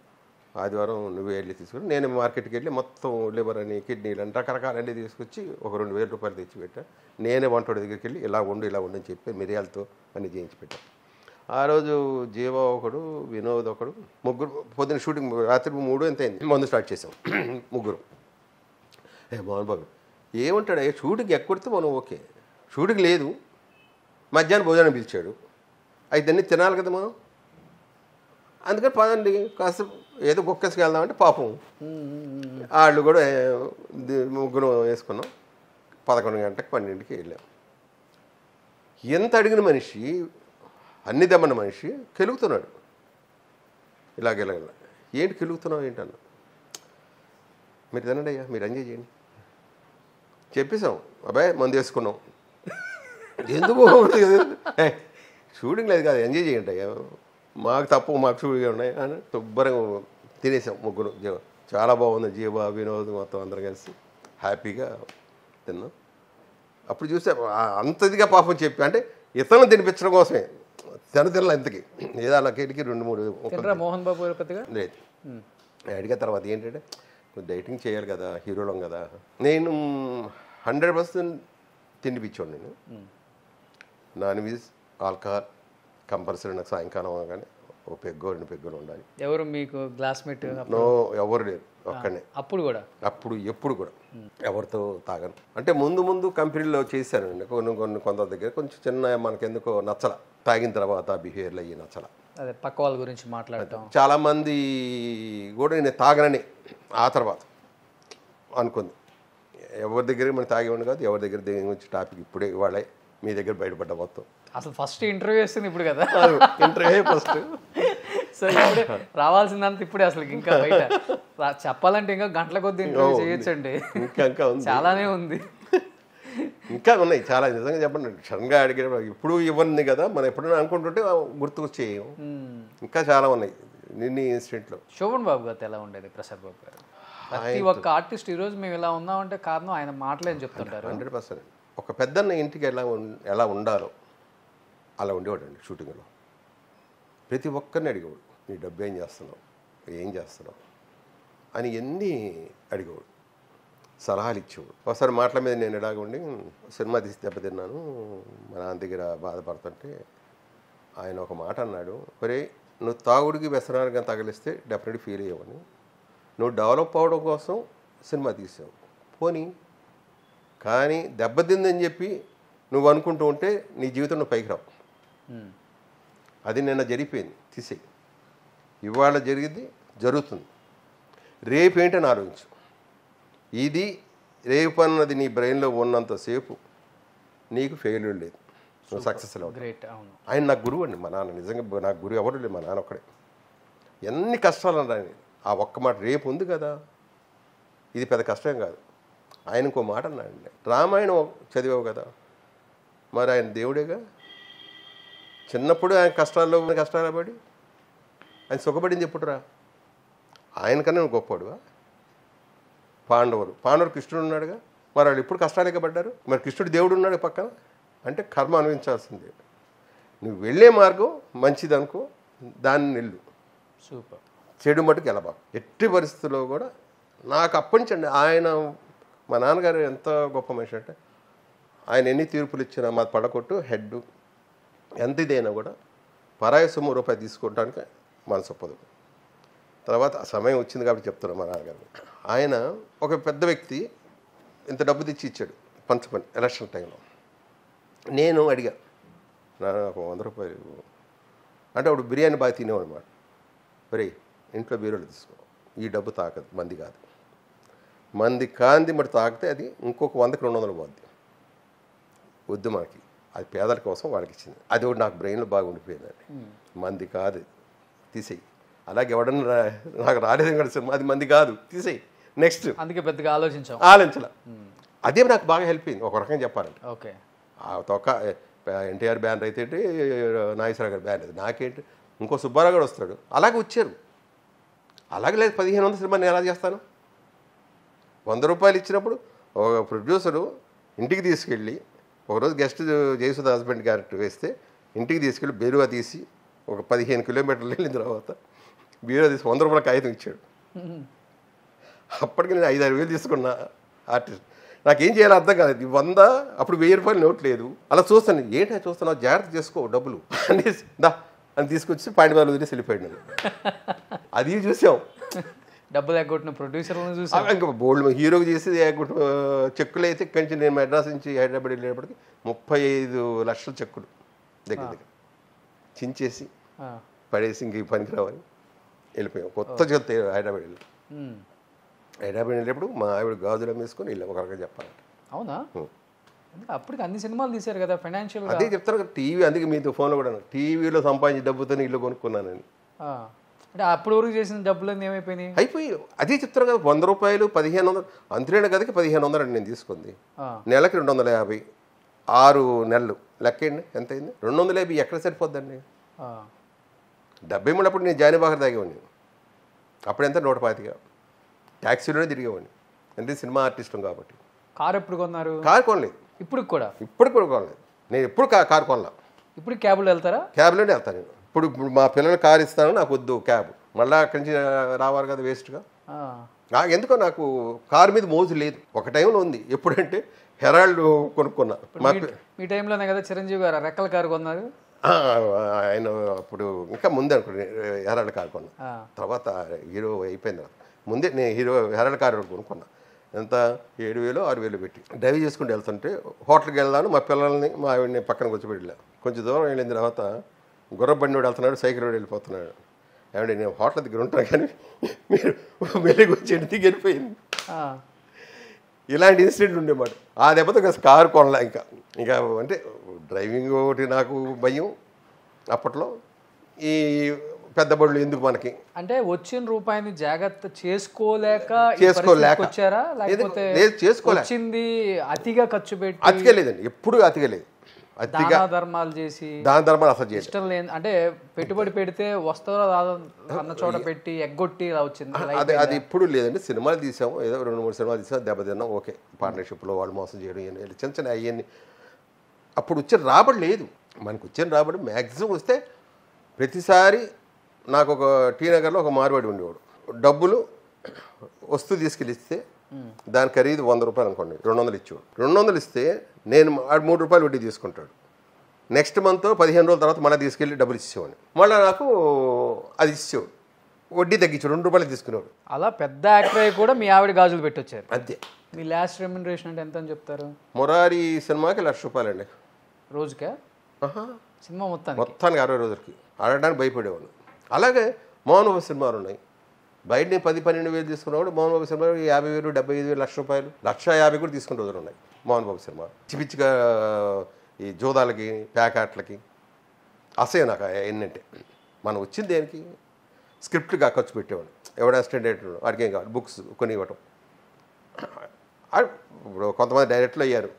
ఆదివారం నువ్వు వెళ్ళి తీసుకుని, నేను మార్కెట్కి వెళ్ళి మొత్తం లివర్ అని కిడ్నీలు అని రకరకాలన్నీ తీసుకొచ్చి ఒక 2,000 రూపాయలు తెచ్చి పెట్టాను. నేనే వంటోడి దగ్గరికి వెళ్ళి ఇలా వండు అని చెప్పి మిరియాలతో అన్నీ చేయించి పెట్టాను. ఆ రోజు జీవ ఒకడు, వినోద్ ఒకడు, ముగ్గురు. పొద్దున్న షూటింగ్ రాత్రి 3 ఎంత అయింది, మందు స్టార్ట్ చేసాం ముగ్గురు. మోహన్ బాబు ఏమంటాడు, షూటింగ్ ఎక్కడితే మనం ఓకే, షూటింగ్ లేదు, మధ్యాహ్నం భోజనం పిలిచాడు, అయితే అన్నీ తినాలి కదా మనం, అందుకని పదండి కాస్త ఏదో కుక్కసుకు వెళ్దామంటే పాపం వాళ్ళు కూడా ముగ్గురు వేసుకున్నాం. 11 గంటలకు 12కి వెళ్ళాం. ఎంత అడిగిన మనిషి, అన్ని దమ్మన్న మనిషి కెలుగుతున్నాడు. ఇలాగ ఏంటి కెలుగుతున్నావు ఏంటన్నా, మీరు తినండి అయ్యా, మీరు ఎంజాయ్ చేయండి చెప్పేసాం. అబ్బాయి మందు వేసుకున్నాం, ఎందుకు షూటింగ్ లేదు కాదు, ఎంజాయ్ చేయండి అయ్యా, మాకు తప్పు, మాకు షూటింగ్ ఉన్నాయి అని శుభ్రంగా తినేసాం ముగ్గురు. చాలా బాగుంది, జీవ వినోద్ మొత్తం అందరం కలిసి హ్యాపీగా తిన్నాం. అప్పుడు చూస్తే అంతదిగా పాపం చెప్పి, అంటే ఇతరులను తినిపించడం కోసమే తినలే ఇంతకి, ఏదో అలా కేటికి 2-3 మోహన్ బాబు లేదు. అడిగిన తర్వాత ఏంటంటే డైటింగ్ చేయాలి కదా, హీరోలం కదా. నేను 100% తిండిపించాను. నేను నాన్ వెజ్, ఆల్కహాల్ కంపల్సరీ. నాకు సాయంకాలం కానీ ఓ పెగ్గో 2 పెగ్గులు ఉండాలి. ఎవరు మీకు క్లాస్మేట్? ఎవరు లేరు, ఒక్కనే. అప్పుడు ఎప్పుడు కూడా ఎవరితో తాగను. అంటే ముందు కంపెనీలో చేశానండి కొందరి దగ్గర, కొంచెం చిన్న మనకెందుకో నచ్చల, తాగిన తర్వాత బిహేవియర్లు అయ్యి నచ్చల. అదే పక్క వాళ్ళ గురించి మాట్లాడటం. చాలామంది కూడా నేను తాగనని ఆ తర్వాత అనుకుంది. ఎవరి దగ్గర మనం తాగేవాడిని కాదు, ఎవరి దగ్గర దేని గురించి టాపిక్ ఇప్పుడే వాళ్ళే మీ దగ్గర బయటపడ్డ మొత్తం. అసలు ఫస్ట్ ఇంటర్వ్యూ వేస్తుంది ఇప్పుడు కదా, ఇంటర్వ్యూ ఫస్ట్. సో ఇప్పుడే రావాల్సిందంత ఇప్పుడే, అసలు ఇంకా బయట చెప్పాలంటే ఇంకా గంటల కొద్ది ఇంటర్వ్యూ చేయొచ్చండి. ఇంకా ఉంది, చాలానే ఉంది, ఇంకా ఉన్నాయి చాలా. నిజంగా చెప్పండి, సడన్గా అడిగిన ఇప్పుడు ఇవ్వండి కదా, మనం ఎప్పుడైనా అనుకుంటుంటే గుర్తుకొచ్చేయం. ఇంకా చాలా ఉన్నాయి నిన్న ఇన్సిడెంట్లో. శోభన్ బాబు గారు ఎలా ఉండేది? ప్రసాద్ బాబు గారు ప్రతి ఒక్క ఆర్టిస్ట్ ఈరోజు మేము ఇలా ఉన్నామంటే కారణం ఆయన మాటలే అని చెప్తుంటారు. 100%. ఒక పెద్దన్న ఇంటికి ఎలా ఉండాలో అలా ఉండేవాడు అండి. షూటింగ్లో ప్రతి ఒక్కరిని అడిగేవాడు, నీ డబ్బు ఏం చేస్తున్నావు అని ఎన్ని అడిగేవాడు, సలహాలు ఇచ్చేవాడు. ఒకసారి మాటల మీద నేను ఎలాగ ఉండి సినిమా తీసి దెబ్బతిన్నాను, మా నాన్న దగ్గర బాధపడుతుంటే ఆయన ఒక మాట అన్నాడు, ఒరే నువ్వు తాగుడికి వ్యసనానికి తగిలిస్తే డెఫినెట్గా ఫీల్ అయ్యావని, నువ్వు డెవలప్ అవ్వడం కోసం సినిమా తీసావు పోనీ, కానీ దెబ్బతిందని చెప్పి నువ్వు అనుకుంటూ ఉంటే నీ జీవితం నువ్వు పైకి రావు. అది నిన్న జరిగిపోయింది, తీసేయి. ఇవాళ జరిగింది, జరుగుతుంది. రేపు ఏంటని ఆలోచించు. ఇది రేపు అన్నది నీ బ్రెయిన్లో ఉన్నంతసేపు నీకు ఫెయిల్యూర్ లేదు, నువ్వు సక్సెస్ అవ్వదు. ఆయన నాకు గురువు అండి, మా నాన్న. నిజంగా నాకు గురువు ఎవరు లేదు, మా నాన్న ఒక్కడే. ఎన్ని కష్టాలు అన్నాయని ఆ ఒక్క మాట రేపు ఉంది కదా, ఇది పెద్ద కష్టం కాదు. ఆయన ఇంకో మాట అన్నాడండి, రామాయణం చదివావు కదా, మరి ఆయన దేవుడేగా. చిన్నప్పుడు ఆయన కష్టాలు పడి ఆయన సుఖపడింది ఎప్పుడురా? ఆయనకన్నా నువ్వు గొప్పవాడువా? పాండవులు కృష్ణుడు ఉన్నాడుగా, మరి వాళ్ళు ఎప్పుడు కష్టాలేక పడ్డారు? మరి కృష్ణుడు దేవుడు ఉన్నాడు పక్కన. అంటే కర్మ అనుభవించాల్సిందే. నువ్వు వెళ్ళే మార్గం మంచిదనుకో, దాన్ని నిల్లు. సూపర్. చెడు మటుకు గెలబాకు ఎట్టి పరిస్థితుల్లో కూడా. నాకు అప్పటి నుంచి అండి, ఆయన మా నాన్నగారు ఎంత గొప్ప మనిషి అంటే, ఆయన ఎన్ని తీర్పులు ఇచ్చినా మా పడకొట్టు హెడ్ ఎంత ఇదైనా కూడా పరాయి సొమ్ము రూపాయి తీసుకోవడానికి మనసు ఒప్పదు. తర్వాత సమయం వచ్చింది కాబట్టి చెప్తున్నాను. మా నాన్నగారు ఆయన ఒక పెద్ద వ్యక్తి, ఇంత డబ్బు తెచ్చి ఇచ్చాడు పంచపని ఎలక్షన్ టైంలో. నేను అడిగా, నాకు 100 రూపాయలు అంటే అప్పుడు బిర్యానీ బాగా తినేవాడు అన్నమాట. మరి ఇంట్లో బీరోలు తీసుకో, ఈ డబ్బు తాకదు, మంది కాదు. మంది కాంది మరి తాకితే అది ఇంకొక 100కి 200 పోద్ది. వద్దు మనకి, అది పేదల కోసం వాళ్ళకి ఇచ్చింది. అది ఒకటి నాకు బ్రెయిన్లో బాగా ఉండిపోయిందండి. మంది కాదు, తీసేయి. అలాగే ఎవడన్నా నాకు రాలేదు కదా, అది మంది కాదు, తీసేయి. నెక్స్ట్ అందుకే పెద్దగా ఆలోచించాల. అదే నాకు బాగా హెల్ప్ అయింది ఒక రకంగా చెప్పాలంటే. ఓకే. ఆ తొక్క ఎన్టీఆర్ బ్యానర్ అయితే ఏంటి, నాగేశ్వరరావు గారి బ్యానర్ అయితే నాకేంటి, ఇంకో సుబ్బారావు గారు వస్తాడు, అలాగే వచ్చారు. అలాగే లేదు 1500 సినిమా నేను ఎలా చేస్తాను? 100 రూపాయలు ఇచ్చినప్పుడు ఒక ప్రొడ్యూసరు ఇంటికి తీసుకెళ్ళి, ఒకరోజు గెస్ట్ జయసుధ హస్బెండ్ క్యారెక్టర్ వేస్తే ఇంటికి తీసుకెళ్ళి బీరువా తీసి ఒక 15 కిలోమీటర్లు వెళ్ళిన తర్వాత బీరువా తీసి 100 రూపాయల కాగితం ఇచ్చాడు. అప్పటికి నేను 5-6 వేలు తీసుకున్నా ఆర్టిస్ట్. నాకేం చేయాలో అర్థం కాలేదు. 100 అప్పుడు 1000 రూపాయలు నోట్ లేదు. అలా చూస్తాను, ఏంటి చూస్తున్నావు, జాగ్రత్త చేసుకో డబ్బులు అనేసి దా అని తీసుకొచ్చి పాండివాళ్ళు వదిలేసి వెళ్ళిపోయాడు. నేను అది చూసాం. డబ్బులు ఎగ్గొట్టిన ప్రొడ్యూసర్లను చూసాం. ఇంకా బోల్డ్ హీరోకి చేసి చెక్కులు అయితే ఇక్కడి నుంచి నేను మెడ్రాస్ నుంచి హైదరాబాద్ వెళ్ళేటప్పటికి 35 లక్షల చెక్కులు దగ్గర చించేసి పడేసి ఇంక పనికిరావని వెళ్ళిపోయాం. కొత్త చెత్త హైదరాబాద్ వెళ్ళి వెళ్ళేప్పుడు మా ఆవిడ గాజులు అమ్మేసుకొని వెళ్ళాం ఒక రకంగా చెప్పాలంటే. అవునా? అప్పటికి అన్ని సినిమాలు తీశారు కదా ఫైనాన్షియల్. అదే చెప్తాను కదా, టీవీ. అందుకే మీతో ఫోన్లో కూడా టీవీలో సంపాదించి డబ్బుతో ఇల్లు కొనుక్కున్నానని. అంటే అప్పుడు వరకు చేసిన డబ్బులన్నీ ఏమైపోయినాయి? అయిపోయి. అదే చెప్తాను కదా, 100 రూపాయలు 1500 అంతేనా కదకి 1500 అండి నేను తీసుకుంది. నెలకి 250, 6 నెలలు లెక్కండి ఎంత అయింది? 250 ఎక్కడ సరిపోద్దండి? 73 అప్పుడు నేను జానీబాగర్ తాగేవాడిని. అప్పుడు ఎంత? 125. ట్యాక్సీలోనే తిరిగేవాడిని, అంటే సినిమా ఆర్టిస్టం కాబట్టి. కారు ఎప్పుడు కొన్నారు? కారు కొనలేదు. ఇప్పుడు కూడా కొనలేదు. నేను ఎప్పుడు కారు కొనలా. ఇప్పుడు క్యాబ్లో వెళ్తారా? క్యాబ్లోనే వెళ్తాను నేను. ఇప్పుడు మా పిల్లలు కారు ఇస్తాను, నాకు వద్దు క్యాబ్, మళ్ళీ అక్కడి నుంచి రావాలి కదా వేస్ట్గా. నాకు ఎందుకో నాకు కారు మీద మోజు లేదు. ఒక టైంలో ఉంది, ఎప్పుడంటే హెరాల్డ్ కొనుక్కున్నా. మీ టైంలోనే కదా చిరంజీవి గారు రెక్కల కారు కొన్నారు. ఆయన అప్పుడు ఇంకా ముందే అనుకోండి హెరాల్డ్ కారు కొన్నా. తర్వాత హీరో అయిపోయిన తర్వాత ముందే నేను హెరాల్డ్ కారు కొనుక్కున్నా. ఎంత? 7,000 6,000 పెట్టి డ్రైవ్ చేసుకుంటూ వెళ్తుంటే హోటల్కి వెళ్దాను, మా పిల్లల్ని మా ఆవిడని పక్కన కూర్చోబెట్టలే. కొంచెం దూరం వెళ్ళిన తర్వాత గుర్రబండి వాడు వెళ్తున్నాడు, సైకిల్ వాడు వెళ్ళిపోతున్నాడు. ఏమంటే నేను హోటల్ దగ్గర ఉంటాను కానీ మీరు వెళ్ళి వచ్చేది దిగి వెళ్ళిపోయింది. ఇలాంటి ఇన్సిడెంట్ ఉండేమాట. ఆ దెబ్బతో కారు కొనలే. ఇంకా అంటే డ్రైవింగ్ ఒకటి నాకు భయం అప్పట్లో. ఈ పెద్ద బడులు ఎందుకు మనకి అంటే వచ్చిన రూపాయిని జాగ్రత్త చేసుకోలేక వచ్చారా? లేకపోతే వచ్చింది అతిగా ఖర్చు పెట్టి? అతికేలేదండి, ఎప్పుడు అతికేలేదు. దాన ధర్మాలు చేసి అసలు ఇష్టం లేదు అంటే పెట్టుబడి పెడితే వస్తారో అన్న చోట పెట్టి ఎగ్గొట్టి వచ్చింది. అది ఇప్పుడు లేదండి. సినిమాలు తీసాము, ఏదో 2-3 సినిమాలు తీసాం, దెబ్బతిన్నాం. ఓకే, పార్ట్నర్షిప్లో వాళ్ళు మోసం చేయడం చిన్న చిన్న అవన్నీ. అప్పుడు వచ్చిన రాబడి లేదు. మనకు వచ్చిన రాబడి మ్యాక్సిమం వస్తే ప్రతిసారి నాకు ఒక టీ నగర్లో ఒక మార్వాడి ఉండేవాడు. డబ్బులు వస్తువు తీసుకెళ్ళిస్తే దాని ఖరీదు 100 రూపాయలు అనుకోండి, 200 ఇచ్చేవాడు. 200 ఇస్తే నేను 3 రూపాయలు వడ్డీ తీసుకుంటాడు. నెక్స్ట్ మంత్ 15 రోజుల తర్వాత మళ్ళీ తీసుకెళ్ళి డబ్బులు ఇచ్చేవాడిని. మళ్ళీ నాకు అది ఇచ్చేవాడు, వడ్డీ తగ్గించాడు, 2 రూపాయలు తీసుకునేవాడు. అలా పెద్ద యాక్టర్ అయ్యి కూడా మీ ఆవిడ గాజులు పెట్టొచ్చారు. అంతే. మీ లాస్ట్ రెమ్యునరేషన్ అంటే ఎంత అని చెప్తారు? మురారి సినిమాకి 1,00,000 రూపాయలు అండి. రోజుకా ఆహా, సినిమా మొత్తానికి? మొత్తానికి 60 రోజులకి ఆడడానికి భయపడేవాళ్ళు. అలాగే మోహన్ బాబు సినిమాలు ఉన్నాయి. బయట నేను 10-12 వేలు తీసుకున్నవాడు మోహన్ బాబు సినిమా 50,000, 75,000, ₹1,00,000, ₹1,50,000 కూడా తీసుకున్న రోజులు ఉన్నాయి మోహన్ బాబు సినిమా. పిచ్చిగా ఈ జోదాలకి ప్యాకాట్లకి అసహ్యం నాకు ఏంటంటే మనం వచ్చింది దేనికి? స్క్రిప్ట్గా ఖర్చు పెట్టేవాడు. ఎవడ అసిస్టెంట్ డైరెక్టర్ వాడికి ఏం కావాలి, బుక్స్ కొని ఇవ్వటం. ఇప్పుడు కొంతమంది డైరెక్టర్లు అయ్యారు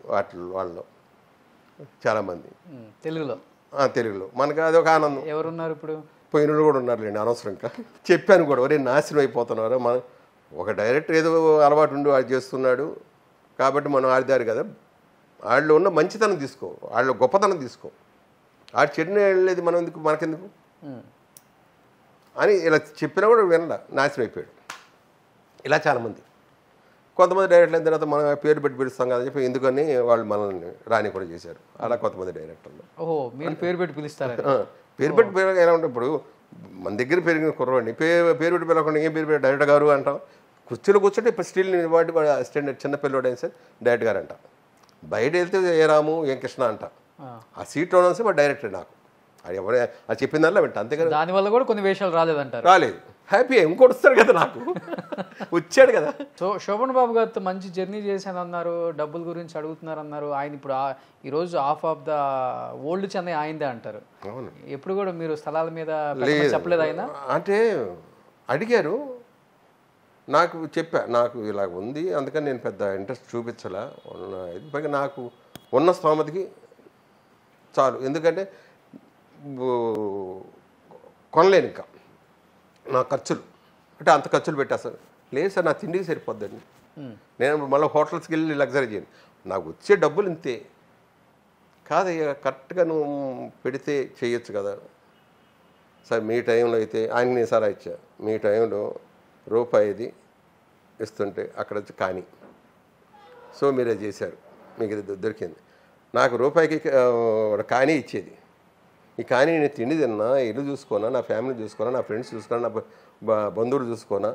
వాళ్ళలో చాలామంది తెలుగులో. మనకు అదొక ఆనందం. ఎవరున్నారు ఇప్పుడు? పోయినోళ్ళు కూడా ఉన్నారులేండి, అనవసరం. ఇంకా చెప్పాను కూడా, ఒరే నాశనం అయిపోతున్నారు. మనం ఒక డైరెక్టర్ ఏదో అలవాటు ఉండి వాడు చేస్తున్నాడు కాబట్టి మనం ఆడిదారు కదా, వాళ్ళు ఉన్న మంచితనం తీసుకో, వాళ్ళు గొప్పతనం తీసుకో. ఆడు చెడిన వెళ్ళేది మనం ఎందుకు, మనకెందుకు అని ఇలా చెప్పినా కూడా వినడా, నాశనం అయిపోయాడు. ఇలా చాలామంది. కొంతమంది డైరెక్టర్లు అయిన తర్వాత మనం పేరు పెట్టి పిలుస్తాం కదని చెప్పి ఎందుకని వాళ్ళు మనల్ని రాని కూడా చేశారు. అలా కొంతమంది డైరెక్టర్లు. ఓహో, మీరు పేరు పెట్టి పిలుస్తారా? పేరు పెట్టి పేరు ఎలా ఉంటుంది? ఇప్పుడు మన దగ్గర పెరిగిన కుర్రవాడిని పేరు పెట్టి పిలవకుండా ఏం పేరు పెట్టి డైరెక్టర్ గారు అంటాం. కుర్చీలో కూర్చుంటే ఇప్పుడు స్టిల్ వాటి అసిస్టెంట్ చిన్న పిల్లవాడు అయిన సార్ డైరెక్టర్ గారు అంట. బయట వెళ్తే ఏ రాము ఏం కృష్ణ అంట. ఆ సీట్లో ఉన్న సార్ డైరెక్టర్ నాకు అది ఎవరే అది చెప్పిందల్లా వింట. అంతేగాని దానివల్ల కూడా కొన్ని వేషాలు రాలేదంటారు? రాలేదు. హ్యాపీ ఇంకోటి వస్తాడు కదా, నాకు వచ్చాడు కదా. సో శోభన్ బాబు గారితో మంచి జర్నీ చేశాను అన్నారు, డబ్బుల గురించి అడుగుతున్నారు అన్నారు. ఆయన ఇప్పుడు ఈరోజు ఆఫ్ ద ఓల్డ్ చెన్నై ఆయనదే అంటారు. అవును. ఎప్పుడు కూడా మీరు స్థలాల మీద చెప్పలేదు ఆయన? అంటే అడిగారు, నాకు చెప్పా నాకు ఇలా ఉంది, అందుకని నేను పెద్ద ఇంట్రెస్ట్ చూపించలే. పైగా నాకు ఉన్న స్తోమతికి చాలు, ఎందుకంటే కొనలేను ఇంకా నా ఖర్చులు. అంటే అంత ఖర్చులు పెట్టేస్తాను. లేదు సార్, నా తిండికి సరిపోద్దండి. నేను మళ్ళీ హోటల్స్కి వెళ్ళి లగ్జరీ చేయను. నాకు వచ్చే డబ్బులు ఇంతే కాదయ్యా, కరెక్ట్గా నువ్వు పెడితే చేయొచ్చు కదా సార్. మీ టైంలో అయితే ఆయనకి నేను సలహా ఇచ్చా, మీ టైంలో రూపాయిది ఇస్తుంటే అక్కడ వచ్చి కానీ సో మీరే చేశారు, మీకు ఇది దొరికింది. నాకు రూపాయికి కానీ ఇచ్చేది. ఈ కానీ నేను తిండి తిన్నా, ఇల్లు చూసుకోనా, నా ఫ్యామిలీ చూసుకోనా, నా ఫ్రెండ్స్ చూసుకోనా, నా బంధువులు చూసుకోనా,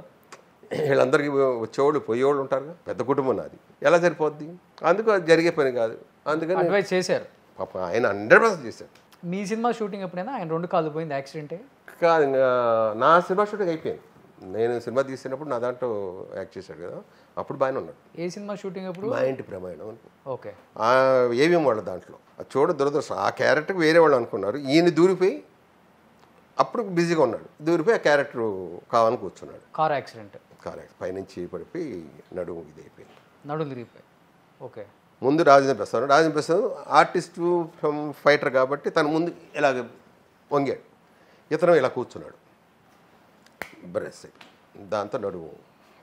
వీళ్ళందరికీ వచ్చేవాళ్ళు పోయేవాళ్ళు ఉంటారు. పెద్ద కుటుంబం నాది, ఎలా సరిపోద్ది? అందుకు అది జరిగే పని కాదు. అందుకని అడ్వైస్ చేశారు పాప ఆయన 100% చేశారు. మీ సినిమా షూటింగ్ ఎప్పుడైనా ఆయన 2 కాళ్ళు పోయింది యాక్సిడెంటే? కాదు, నా సినిమా షూటింగ్ అయిపోయింది. నేను సినిమా తీసినప్పుడు నా దాంట్లో యాక్ట్ చేశాడు కదా, అప్పుడు బాగానే ఉన్నాడు. ఏ సినిమా షూటింగ్ అప్పుడు? మా ఇంటి ప్రమాణం. ఓకే. ఏమేమి వాళ్ళ దాంట్లో అది చూడ దురదృష్టం. ఆ క్యారెక్టర్కి వేరే వాళ్ళు అనుకున్నారు, ఈయన దూరిపోయి అప్పుడు బిజీగా ఉన్నాడు, దూరిపోయి ఆ క్యారెక్టర్ కావాలని కూర్చున్నాడు. కార్ యాక్సిడెంట్ పైనుంచి పడిపోయి నడుము ఇది అయిపోయింది, నడుము తిరిగిపోయి. ఓకే. ముందు రాజేంద్ర ప్రసాద్ ఆర్టిస్టు ఫైటర్ కాబట్టి తను ముందు ఇలాగ వంగాడు, ఇతను ఇలా కూర్చున్నాడు బ్రెస్, దాంతో నడుము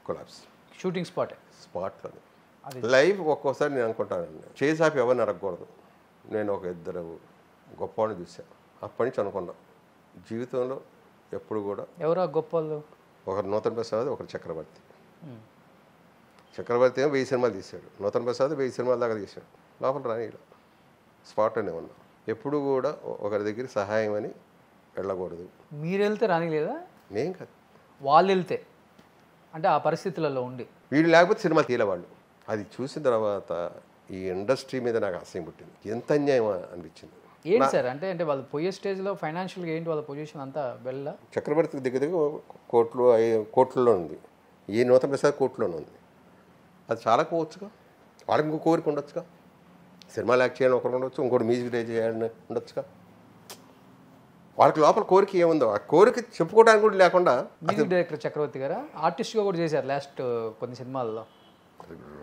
కొలాప్స్. షూటింగ్ స్పాట్లో లైవ్. ఒక్కోసారి నేను అనుకుంటానండి, చేసాపి ఎవరిని అడగకూడదు. నేను ఒక 2 గొప్ప వాళ్ళని చూశాను, అప్పటి నుంచి అనుకున్నా జీవితంలో ఎప్పుడు కూడా. ఎవరు ఆ గొప్ప వాళ్ళు? ఒకరు నూతన్ ప్రసాద్, ఒకరు చక్రవర్తి. చక్రవర్తి ఏమో 1000 సినిమాలు తీశాడు, నూతన్ ప్రసాద్ 1000 సినిమాల దాకా తీశాడు. లోపల రాని స్పాట్లోనే ఉన్నా. ఎప్పుడు కూడా ఒకరి దగ్గర సహాయం అని వెళ్ళకూడదు. మీరు వెళ్తే రాని లేదా? నేను కాదు, వాళ్ళు వెళ్తే అంటే ఆ పరిస్థితులలో ఉండి. వీళ్ళు లేకపోతే సినిమా తీయలేవాళ్ళు. అది చూసిన తర్వాత ఈ ఇండస్ట్రీ మీద నాకు అసహ్యం పుట్టింది. ఎంత అన్యాయం అనిపించింది. ఏంటి సార్ అంటే అంటే వాళ్ళు పోయే స్టేజ్లో ఫైనాన్షియల్గా ఏంటి వాళ్ళ పొజిషన్ అంతా వెళ్ళ? చక్రవర్తి దగ్గర కోట్లలో ఉంది, ఈ నూతన ప్రసాద్ కోట్లోనే ఉంది. అది చాలా పోవచ్చుగా, వాళ్ళకి ఇంకో కోరిక ఉండొచ్చుగా. సినిమాలు యాక్ట్ చేయాలని ఒకరు ఉండొచ్చు, ఇంకోటి మ్యూజిక్ డైరెక్ట్ చేయాలని ఉండొచ్చుగా. వాళ్ళకి లోపల కోరిక ఏముందో ఆ కోరిక చెప్పుకోవడానికి కూడా లేకుండా. మ్యూజిక్ డైరెక్టర్ చక్రవర్తి గారు ఆర్టిస్ట్గా కూడా చేశారు లాస్ట్ కొన్ని సినిమాల్లో.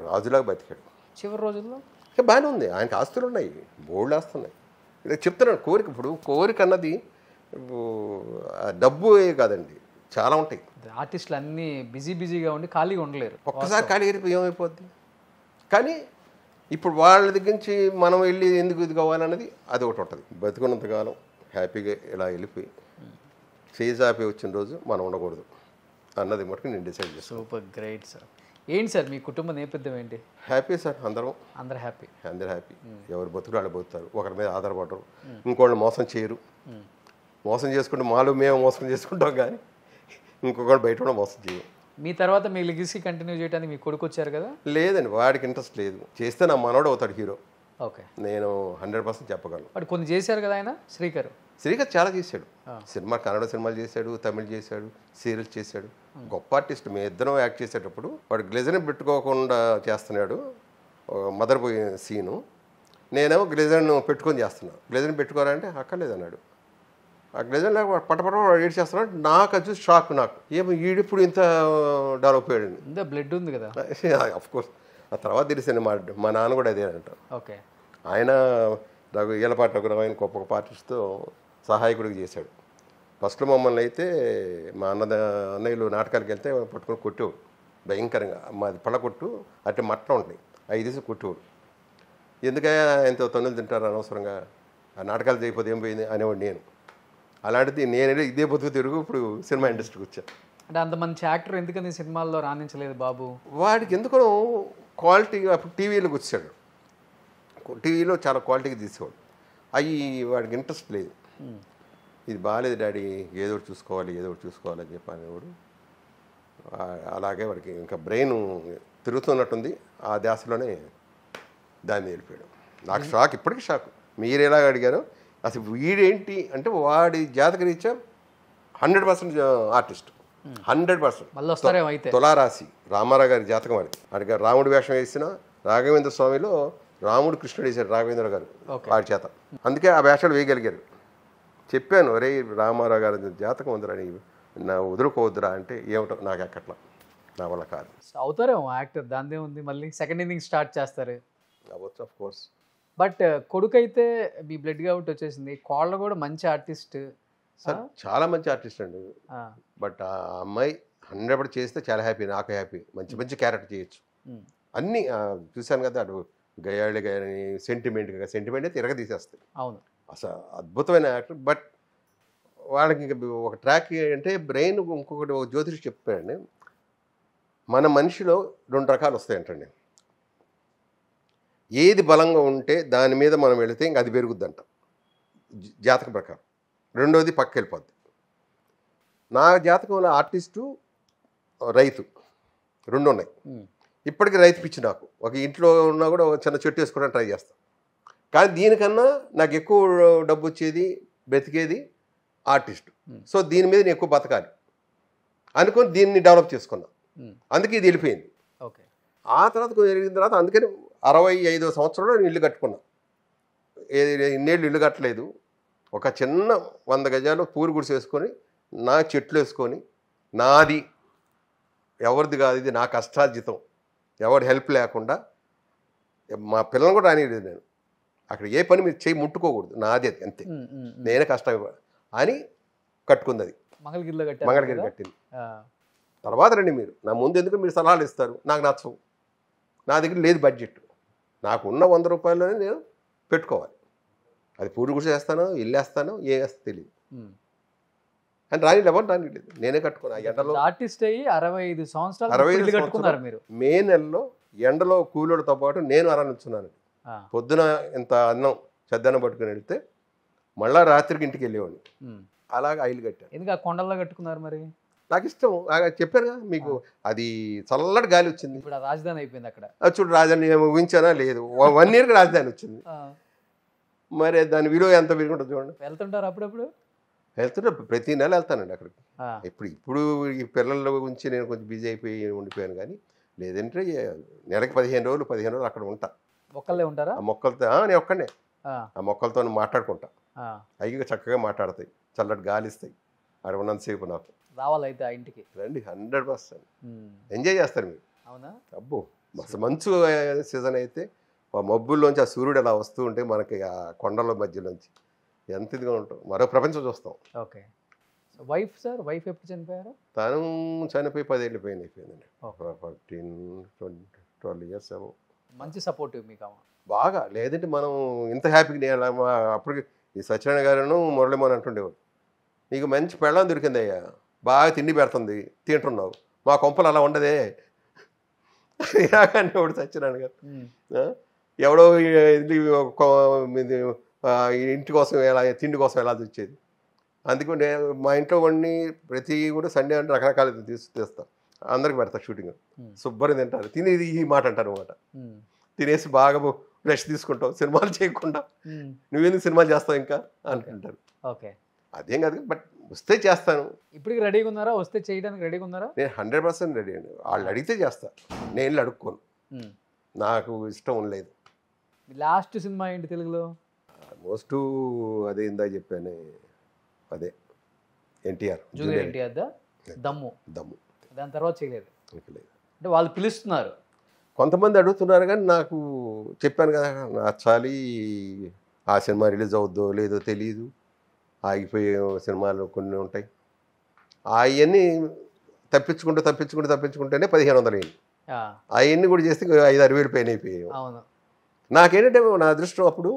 రాజులాగా బతికాడు చివరి రోజుల్లో. బాగానే ఉంది, ఆయనకి ఆస్తులు ఉన్నాయి, బోల్డ్ ఆస్తున్నాయి. ఇలా చెప్తున్నాను కోరిక. ఇప్పుడు కోరిక అన్నది డబ్బు కాదండి, చాలా ఉంటాయి. ఆర్టిస్టులు అన్నీ బిజీగా ఉండి ఖాళీగా ఉండలేరు. ఒక్కసారి ఖాళీ ఏమైపోద్ది. కానీ ఇప్పుడు వాళ్ళ దగ్గర నుంచి మనం వెళ్ళి ఎందుకు ఇది కావాలన్నది అది ఒకటి ఉంటుంది. బతుకున్నంతకాలం హ్యాపీగా ఇలా వెళ్ళిపోయి ఫేజ్ ఆపి వచ్చిన రోజు మనం ఉండకూడదు అన్నది మటుకు నేను డిసైడ్ చేస్తాను. Super great sir. ఏంటి సార్ మీ కుటుంబ నేపథ్యం ఏంటి? హ్యాపీ సార్, అందరూ హ్యాపీ. ఎవరు బతుకులు వాళ్ళు బతుకుతారు, ఒకరి మీద ఆధారపడరు, ఇంకోళ్ళు మోసం చేయరు. మోసం చేసుకుంటే మేము మోసం చేసుకుంటాం, కానీ ఇంకొకటి బయట కూడా మోసం చేయం. మీ తర్వాత మీ లెగసీ కంటిన్యూ చేయడానికి మీ కొడుకు వచ్చారు కదా? లేదండి, వాడికి ఇంట్రెస్ట్ లేదు. చేస్తే నా మనోడు అవుతాడు హీరో. ఓకే. నేను 100% చెప్పగలను. బట్ కొన్ని చేశారు కదా ఆయన శ్రీకర్ చాలా చేశాడు. సినిమా కన్నడ సినిమాలు చేశాడు, తమిళ్ చేశాడు, సీరియల్స్ చేశాడు. గొప్ప ఆర్టిస్ట్. మేము ఇద్దరం యాక్ట్ చేసేటప్పుడు వాడు గ్లేజర్ని పెట్టుకోకుండా చేస్తున్నాడు మదర్ పోయి సీను. నేనేమో గ్లేజర్ను పెట్టుకొని చేస్తున్నాను. గ్లేజర్ని పెట్టుకోవాలంటే అక్కర్లేదన్నాడు. ఆ గ్లేజర్ లేక పట్టపట ఏడ్ చేస్తున్నాడు. నాకు అది చూసి షాక్. నాకు ఏమో ఈడిప్పుడు ఇంత డెవలప్ అయ్యాడు. ఇంత బ్లడ్ ఉంది కదా. అఫ్ కోర్స్ ఆ తర్వాత తెలిసింది. మా నాన్న కూడా అదే అంట. ఓకే. ఆయన ఈలపాటి రఘురామయ్య గొప్ప గొప్ప ఆర్టిస్ట్తో సహాయకుడికి చేశాడు. ఫస్ట్లో మమ్మల్ని అయితే మా అన్నయ్యలు నాటకాలకు వెళ్తే పట్టుకొని కొట్టేవాడు భయంకరంగా. మాది పళ్ళ కొట్టు అట్టి మట్టం ఉంటాయి, అవి తీసి కొట్టేవాడు. ఎందుకయ్యా ఎంతో తొన్నులు తింటారు అనవసరంగా, ఆ నాటకాలు చేయకపోతే ఏం పోయింది అనేవాడు నేను. అలాంటిది నేను ఇదే బతుకు తిరుగు ఇప్పుడు సినిమా ఇండస్ట్రీకి వచ్చాను. అంటే అంత మంచి యాక్టర్ ఎందుకని సినిమాల్లో రాణించలేదు బాబు? వాడికి ఎందుకో క్వాలిటీ. అప్పుడు టీవీలోకి వచ్చాడు, టీవీలో చాలా క్వాలిటీగా తీసేవాడు. అవి వాడికి ఇంట్రెస్ట్ లేదు. ఇది బాగాలేదు డాడీ, ఏదో ఒకటి చూసుకోవాలని చెప్పి అనేవాడు. అలాగే వాడికి ఇంకా బ్రెయిన్ తిరుగుతున్నట్టుంది. ఆ ధ్యాసలోనే దాన్ని వెళ్ళిపోయాడు. నాకు షాక్, ఇప్పటికీ షాక్. మీరు ఎలాగ అడిగారు అసలు వీడేంటి అంటే వాడి జాతకరీత్యా 100% ఆర్టిస్ట్. 100%. తులారాశి రామారావు గారి జాతకం వాడికి రాముడు వేషం వేసిన రాఘవేంద్ర స్వామిలో రాముడు కృష్ణుడు వేశాడు రాఘవేంద్ర గారు వాడి చేత. అందుకే ఆ వేషాలు వేయగలిగారు. చెప్పాను, ఒరే రామారావు గారి జాతకం ఉందిరా, నా వదులుకోవద్దురా అంటే ఏమిటో నాకు ఎక్కట్లా, నా వల్ల కాదు. అవుతారేమో యాక్టర్, దాందే ఉంది. మళ్ళీ సెకండ్ ఇన్నింగ్ స్టార్ట్ చేస్తారు. అవ్వచ్చు ఆఫ్ కోర్స్. బట్ కొడుకు అయితే మీ బ్లడ్ కాబట్టి వచ్చేసింది. కోళ్ళ కూడా మంచి ఆర్టిస్ట్ సార్, చాలా మంచి ఆర్టిస్ట్ అండి. బట్ ఆ అమ్మాయి 100% చేస్తే చాలా హ్యాపీ, నాకు హ్యాపీ. మంచి మంచి క్యారెక్టర్ చేయొచ్చు. అన్నీ చూశాను కదా, అటు గయాళి కానీ సెంటిమెంట్ తిరగ తీసేస్తాయి. అవును, అసలు అద్భుతమైన యాక్టర్. బట్ వాళ్ళకి ఇంకా ఒక ట్రాక్ అంటే బ్రెయిన్. ఇంకొకటి ఒక జ్యోతిష్ చెప్పాడండి, మన మనిషిలో 2 రకాలు వస్తాయంటండి. ఏది బలంగా ఉంటే దాని మీద మనం వెళితే ఇంక అది పెరుగుద్దంట జాతకం ప్రకారం. రెండోది పక్క వెళ్ళిపోద్ది. నా జాతకంలో ఆర్టిస్టు, రైతు 2 ఉన్నాయి. ఇప్పటికీ రైతు పిచ్చి నాకు. ఒక ఇంట్లో ఉన్నా కూడా ఒక చిన్న చెట్టు వేసుకోవడానికి ట్రై చేస్తాను. కానీ దీనికన్నా నాకు ఎక్కువ డబ్బు వచ్చేది, బ్రతికేది ఆర్టిస్ట్. సో దీని మీద నేను ఎక్కువ బతకాలి అనుకొని దీన్ని డెవలప్ చేసుకున్నా. అందుకే ఇది వెళ్ళిపోయింది. ఓకే. ఆ తర్వాత జరిగిన తర్వాత అందుకని 65వ సంవత్సరంలో నేను ఇల్లు కట్టుకున్నా. ఇన్నేళ్ళు ఇల్లు కట్టలేదు. ఒక చిన్న 100 గజాలు పూరి గుడిసె వేసుకొని, నా చెట్లు వేసుకొని, నాది, ఎవరిది కాదు, ఇది నా కష్టార్జితం, ఎవరి హెల్ప్ లేకుండా. మా పిల్లలు కూడా రానిలేదు నేను. అక్కడ ఏ పని మీరు చేయి ముట్టుకోకూడదు, నాది అది అంతే, నేనే కష్టం అని కట్టుకుంది. అది మంగళగిరి కట్టింది. తర్వాత రండి మీరు, నా ముందు ఎందుకు మీరు సలహాలు ఇస్తారు, నాకు నచ్చవు. నా దగ్గర లేదు బడ్జెట్. నాకు ఉన్న 100 రూపాయల్లోనే నేను పెట్టుకోవాలి. అది పూరి గుడిసె వేస్తానో, ఇల్లు వేస్తానో, ఏ వేస్తా తెలియదు. అని రానిలేదు, నేనే కట్టుకున్నా. ఎండలో ఆర్టిస్ట్ అయ్యి 65 సంవత్సరాలు మీరు. మే నెలలో ఎండలో కూలోడితో పాటు నేను అరణించున్నాను. పొద్దున ఇంత అన్నం చెద్దన్నం పట్టుకుని వెళ్తే మళ్ళా రాత్రికి ఇంటికి వెళ్ళేవాడిని. అలాగే ఐలు కట్టాను. ఎందుకు ఆ కొండల్లో కట్టుకున్నారు మరి? నాకు ఇష్టం. చెప్పాను కదా మీకు, అది చల్లటి గాలి వచ్చింది. ఇప్పుడు రాజధాని అయిపోయింది అక్కడ. చూడు, రాజధాని ఊహించానా లేదు, 1 ఇయర్కి రాజధాని వచ్చింది. మరి దాని విలువ ఎంత పెరుగుంటుంది చూడండి. వెళ్తుంటారు అప్పుడప్పుడు? వెళ్తుంటే ప్రతి నెల వెళ్తానండి అక్కడికి. ఇప్పుడు ఈ పిల్లల గురించి నేను కొంచెం బిజీ అయిపోయి ఉండిపోయాను. కానీ లేదంటే నెలకి 15 రోజులు అక్కడ ఉంటా. ఒక్కళ్ళే ఉంటారా? ఆ మొక్కలతో నేను ఒక్కడే. ఆ మొక్కలతో మాట్లాడుకుంటా. అవి చక్కగా మాట్లాడతాయి, చల్లటి గాలి ఇస్తాయి. అక్కడ ఉన్నంతసేపు నాకు రావాలైతే ఆ ఇంటికి రండి. 100% ఎంజాయ్ చేస్తారు మీరు. అవునా? అబ్బో, అసలు మంచు సీజన్ అయితే ఆ మబ్బుల్లోంచి ఆ సూర్యుడు అలా వస్తూ ఉంటే మనకి ఆ కొండల మధ్యలోంచి ఎంత ఇదిగా ఉంటాం, మరో ప్రపంచం చూస్తాం. ఓకే. వైఫ్ సార్, వైఫ్ ఎప్పుడు చనిపోయారు? తను చనిపోయి 10 ఏళ్ళు అయిపోయిందండి. 12 ఇయర్స్ ఏమో. మంచి సపోర్టివ్ మీకు బాగా. లేదంటే మనం ఇంత హ్యాపీగా అప్పటికి ఈ సత్యనారాయణ గారును మురళీమోహన్ అంటుండేవాడు, నీకు మంచి పెళ్ళం దొరికింది అయ్యా, బాగా తిండి పెడుతుంది, తింటున్నావు, మా కొంపలు అలా ఉండదే ఇలాగనేవాడు సత్యనారాయణ గారు. ఎవడో ఇంటి కోసం ఎలా, తిండి కోసం ఎలా తెచ్చేది. అందుకే మా ఇంట్లో వండి ప్రతి కూడా సండే అంటే రకరకాల తీస్తాం, అందరికి పెడతా షూటింగ్. శుభ్రం తింటారు, తినేది ఈ మాట అంటారు అనమాట. తినేసి బాగా రెస్ట్ తీసుకుంటావు సినిమాలు చేయకుండా, ఉమ్, నువ్వెందుకు సినిమాలు చేస్తావు ఇంకా అంటుంటారు. ఓకే. అదేం కాదు, బట్ వస్తే చేస్తాను. ఇప్పటికి రెడీగా ఉన్నారా? వస్తే చేయడానికి రెడీగా ఉన్నారా? నేను 100% రెడీ అండి. వాళ్ళు అడిగితే చేస్తా, నేను అడుక్కోను, ఉమ్. నాకు ఇష్టం లేదు. లాస్ట్ సినిమా ఏంటి తెలుగులో? ఆల్మోస్ట్ అదే ఇందా చెప్పాను, అదే ఎన్టీఆర్ జూనియర్ ఎన్టీఆర్ దమ్ము. దమ్ము. దాని తర్వాత చేయలేదు ఇంకా లేదు. అంటే వాళ్ళు పిలుస్తున్నారు. కొంతమంది అడుగుతున్నారు కానీ నాకు చెప్పాను కదా, నచ్చాలి, ఆ సినిమా రిలీజ్ అవుద్దో లేదో తెలియదు, ఆగిపోయే సినిమాలు కొన్ని ఉంటాయి, అవన్నీ తప్పించుకుంటేనే 1500 అయింది. ఆ, అవన్నీ కూడా చేస్తే 5-6 వేలు పైన అయిపోయాయి. అవును. నాకేంటంటే నా అదృష్టం అప్పుడు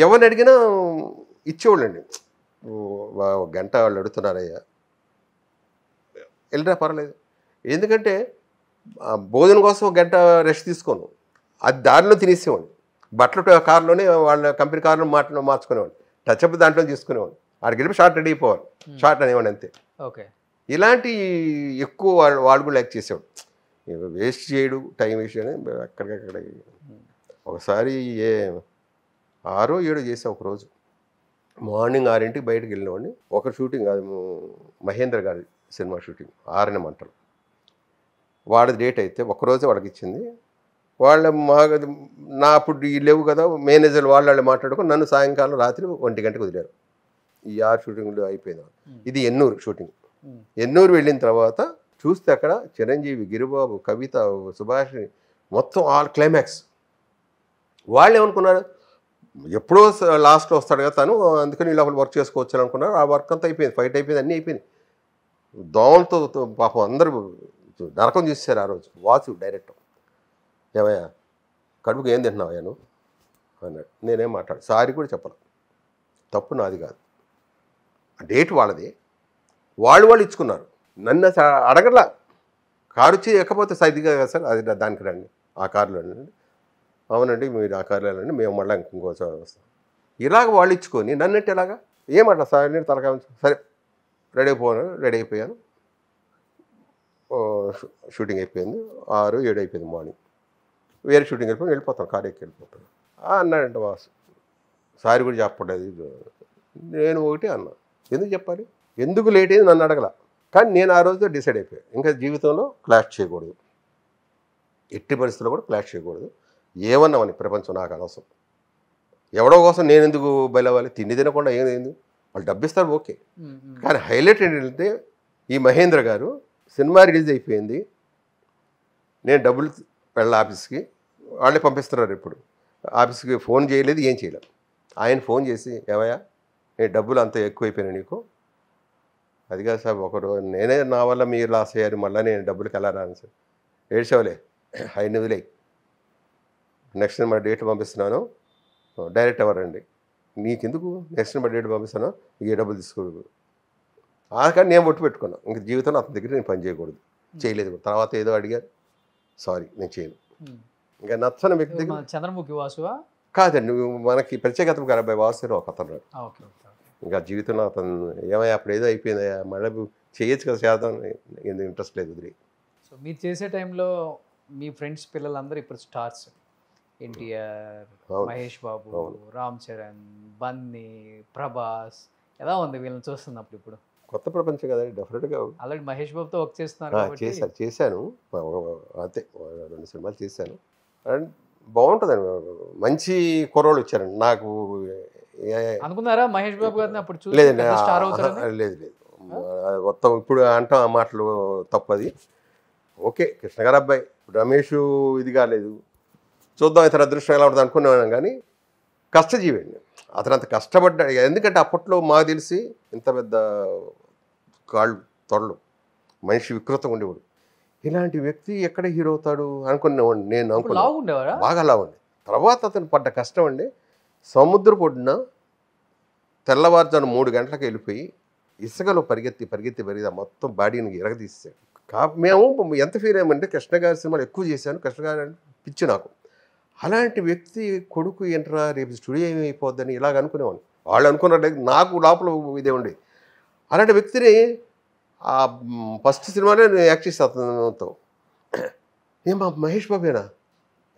ఎవరిని అడిగినా ఇచ్చేవాళ్ళండి. ఒక గంట వాళ్ళు అడుగుతున్నారయ్యా, వెళ్ళరా పర్లేదు, ఎందుకంటే భోజనం కోసం ఒక గంట రెస్ట్ తీసుకోను, అది దారిలో తినేసేవాడిని, బట్టలు కారులోనే వాళ్ళ కంపెనీ కారులో మార్చుకునేవాడిని, టచ్అప్ దాంట్లో తీసుకునేవాడిని, ఆడికి వెళ్ళి షార్ట్ రెడీ అయిపోవాలి, షార్ట్ అనేవాడిని అంతే. ఓకే. ఇలాంటి ఎక్కువ వాళ్ళు కూడా లైక్ చేసేవాడు, వేస్ట్ చేయడు, టైం వేస్ట్ చేయడం. అక్కడికక్కడ ఒకసారి 6 or 7 చేసాం ఒకరోజు. మార్నింగ్ 6ంటికి బయటకు వెళ్ళినవాడిని. ఒక షూటింగ్, అది మహేంద్ర గారి సినిమా షూటింగ్, ఆరనమంటలు. వాడి డేట్ అయితే ఒకరోజే వాడికి ఇచ్చింది. నా అప్పుడు లేవు కదా మేనేజర్, వాళ్ళు మాట్లాడుకొని నన్ను సాయంకాలం రాత్రి 1 గంటకు వదిలేరు. ఈ 6 షూటింగ్లు అయిపోయింది. ఇది ఎన్నూరు షూటింగ్. ఎన్నూరు వెళ్ళిన తర్వాత చూస్తే అక్కడ చిరంజీవి, గిరిబాబు, కవిత, సుభాషిణి, మొత్తం ఆల్ క్లైమాక్స్. వాళ్ళు ఏమనుకున్నారు, ఎప్పుడో లాస్ట్లో వస్తాడు కదా తను, అందుకని ఇలా వర్క్ చేసుకోవచ్చు అనుకున్నారు. ఆ వర్క్ అంతా అయిపోయింది, ఫైట్ అయిపోయింది, అన్నీ అయిపోయింది. దోమలతో పాపం అందరూ నరకం చూసారు ఆ రోజు. వాసు డైరెక్టర్, ఏమయ్యా కడుపుకి ఏం తింటున్నావయ్యా నువ్వు అన్నాడు. నేనేం మాట్లాడు, సారీ కూడా చెప్పను, తప్పు నాది కాదు, డేట్ వాళ్ళది, వాళ్ళు ఇచ్చుకున్నారు, నన్ను అడగలా. కారు వచ్చి ఎక్కపోతే ఇది కదా సార్, అది దానికి రండి, ఆ కారులో రండి. అవునండి మీరు ఆ కారులో రండి, మేము మళ్ళీ ఇంకోసారి వస్తాం. ఇలాగ వాళ్ళు ఇచ్చుకొని నన్నంటే ఎలాగా ఏమంటా సార్, నేను తలకా సరే రెడీ అయిపోయాను. షూటింగ్ అయిపోయింది, 6-7 అయిపోయింది మార్నింగ్. వేరే షూటింగ్ వెళ్ళిపోతాను, కారు ఎక్కి వెళ్ళిపోతాను అన్నాడంటే వాసు. సారీ కూడా చెప్పలేదు. నేను ఒకటి అన్నా, ఎందుకు చెప్పాలి, ఎందుకు లేట్ అయింది నన్ను అడగల. కానీ నేను ఆ రోజుతో డిసైడ్ అయిపోయాను, ఇంకా జీవితంలో క్లాష్ చేయకూడదు, ఎట్టి పరిస్థితుల్లో కూడా క్లాష్ చేయకూడదు. ఏమన్నామని ప్రపంచం నాకు అనవసరం, ఎవడో కోసం నేను ఎందుకు బయలవ్వాలి, తిండి తినకుండా ఏంది, వాళ్ళు డబ్బిస్తారు ఓకే. కానీ హైలైట్ ఏంటంటే ఈ మహేంద్ర గారు సినిమా రిలీజ్ అయిపోయింది, నేను డబ్బులు వెళ్ళి ఆఫీస్కి, వాళ్ళే పంపిస్తున్నారు. ఇప్పుడు ఆఫీస్కి ఫోన్ చేయలేదు, ఏం చేయలేదు. ఆయన ఫోన్ చేసి, ఏమయ్యా నేను డబ్బులు అంత ఎక్కువైపోయినా నీకు, అది కాదు సార్ ఒకరోజు నేనే నా వల్ల మీరు లాస్ అయ్యారు, మళ్ళీ నేను డబ్బులకి ఎలా రాను సార్. ఏడ్చేవలే, ఆయన వదిలే, నెక్స్ట్ సినిమా డేట్ పంపిస్తున్నాను, డైరెక్ట్ అవ్వరండి, నీకెందుకు నెక్స్ట్ సినిమా డేట్ పంపిస్తాను, ఏ డబ్బులు తీసుకోకూడదు. కానీ నేను ఒట్టు పెట్టుకున్నాను, ఇంక జీవితంలో అతని దగ్గర నేను పని చేయకూడదు, చేయలేదు. తర్వాత ఏదో అడిగారు, సారీ నేను చేయను. ఇంకా నచ్చని వ్యక్తి దగ్గర చంద్రముఖి వాసువా కాదండి, మనకి ప్రత్యేకత గారు అబ్బాయి వాసు ఒక అతను. ఇంకా జీవితంలో అతను ఏమయ్యా అప్పుడు ఏదో అయిపోయిందయ్యా, మళ్ళీ చేయొచ్చు కదా, చేద్దాం, ఎందుకు ఇంట్రెస్ట్ లేదు వదిలి. సో మీరు చేసే టైంలో మీ ఫ్రెండ్స్ పిల్లలందరూ ఇప్పుడు స్టార్స్, ఎన్టీఆర్, మహేష్ బాబు, రామ్ చరణ్, బన్నీ, ప్రభాస్, ఎలా ఉంది వీళ్ళని చూస్తున్నప్పుడు? ఇప్పుడు కొత్త ప్రపంచం కదండి, డెఫినెట్గా. ఆల్రెడీ మహేష్ బాబుతో వర్క్ చేస్తున్నారు. చేశాను అంతే, 2 సినిమాలు చేశాను. అండ్ బాగుంటుందండి, మంచి కుర్రోళ్ళు వచ్చారండి. నాకు అనుకున్నారా మహేష్ బాబు గారిని అప్పుడు చూసి లేదండి, స్టార్ అవుతారు? లేదు మొత్తం ఇప్పుడు అంటాం ఆ మాటలు తప్పది. ఓకే కృష్ణ గారు అబ్బాయి, రమేష్ ఇది కాలేదు, చూద్దాం ఇతర అదృష్టం ఎలా ఉంటుంది అనుకున్నాను. కానీ కష్టజీవి అండి అతను, అంత కష్టపడ్డాడు. ఎందుకంటే అప్పట్లో మాకు తెలిసి ఇంత పెద్ద కాళ్ళు తొడలు, మనిషి వికృతంగా ఉండేవాడు. ఇలాంటి వ్యక్తి ఎక్కడ హీరో అవుతాడు అనుకునేవాడిని నేను. అనుకున్నాను బాగా అలా ఉండి. తర్వాత అతను పడ్డ కష్టం అండి, సముద్ర పొడిన తెల్లవారుజాను 3 గంటలకు వెళ్ళిపోయి ఇసుకలో పరిగెత్తి మొత్తం బాడీని ఎరగదీసాడు. మేము ఎంత ఫీల్ అయ్యామంటే, కృష్ణ గారి సినిమాలు ఎక్కువ చేశాను, కృష్ణ గారు అంటే పిచ్చి నాకు. అలాంటి వ్యక్తి కొడుకు ఏంటరా రేపు స్టూడియో ఏమైపోద్దని ఇలాగ అనుకునేవాడిని. వాళ్ళు అనుకున్నారు, నాకు లోపల ఇదే ఉండే. అలాంటి వ్యక్తిని ఆ ఫస్ట్ సినిమాలో నేను యాక్ట్ చేస్తాను అతనితో. ఏమా మహేష్ బాబేనా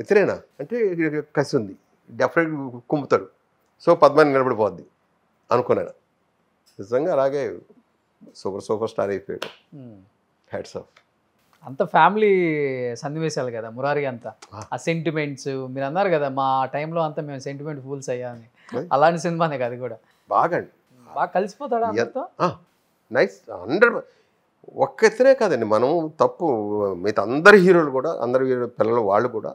ఇతనేనా అంటే కసి ఉంది, డెఫినెట్ కుమ్ముతాడు, సో పద్మాన్ని నిలబడిపోద్ది అనుకున్నాను. నిజంగా అలాగే సూపర్ స్టార్ అయిపోయాడు. Hats off. అంత ఫ్యామిలీ సన్నివేశాలు కదా మురారి అంతా, ఆ సెంటిమెంట్స్ మీరు అన్నారు కదా మా టైంలో అంతా మేము సెంటిమెంట్ ఫూల్స్ అయ్యా అని, అలాంటి సినిమానే కదా అది కూడా. బాగా బాగా కలిసిపోతాడా అందరితో? నైస్. 100 ఒక్క ఎత్తనే కాదండి, మనం తప్పు మిగతా అందరి హీరోలు కూడా, అందరి హీరో పిల్లలు వాళ్ళు కూడా.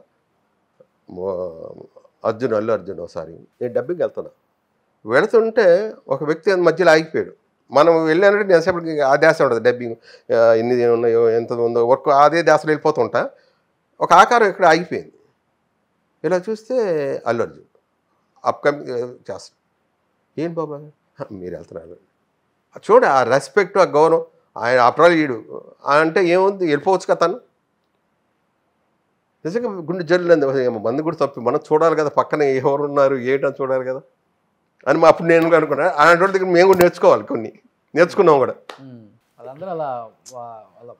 అల్లు అర్జున్ ఒకసారి నేను డబ్బింగ్ వెళుతుంటే ఒక వ్యక్తి మధ్యలో ఆగిపోయాడు. మనం వెళ్ళానంటే నేను సేపటికి ఆ ధ్యాస ఉంటుంది, డబ్బింగ్ ఎన్ని ఉన్నాయో ఎంత ఉందో వర్క్ అదే ధ్యాసలో వెళ్ళిపోతుంటా. ఒక ఆకారం ఇక్కడ ఆగిపోయింది. ఇలా చూస్తే అల్లు అర్జున్ అప్కమింగ్ చేస్తాడు. ఏం బాబా మీరు వెళ్తున్నారు చూడ, ఆ రెస్పెక్ట్, ఆ గౌరవం. ఆయన అప్రాలీయుడు అంటే ఏముంది, వెళ్ళిపోవచ్చు కదా తను. నిజంగా గుండె జల్లు మంది కూడా తప్పి మనం చూడాలి కదా, పక్కన ఎవరు ఉన్నారు ఏంటని చూడాలి కదా అని అప్పుడు నేను అనుకున్నా. అలాంటి వాళ్ళ దగ్గర మేము కూడా నేర్చుకోవాలి, కొన్ని నేర్చుకున్నాం కూడా. వాళ్ళందరూ అలా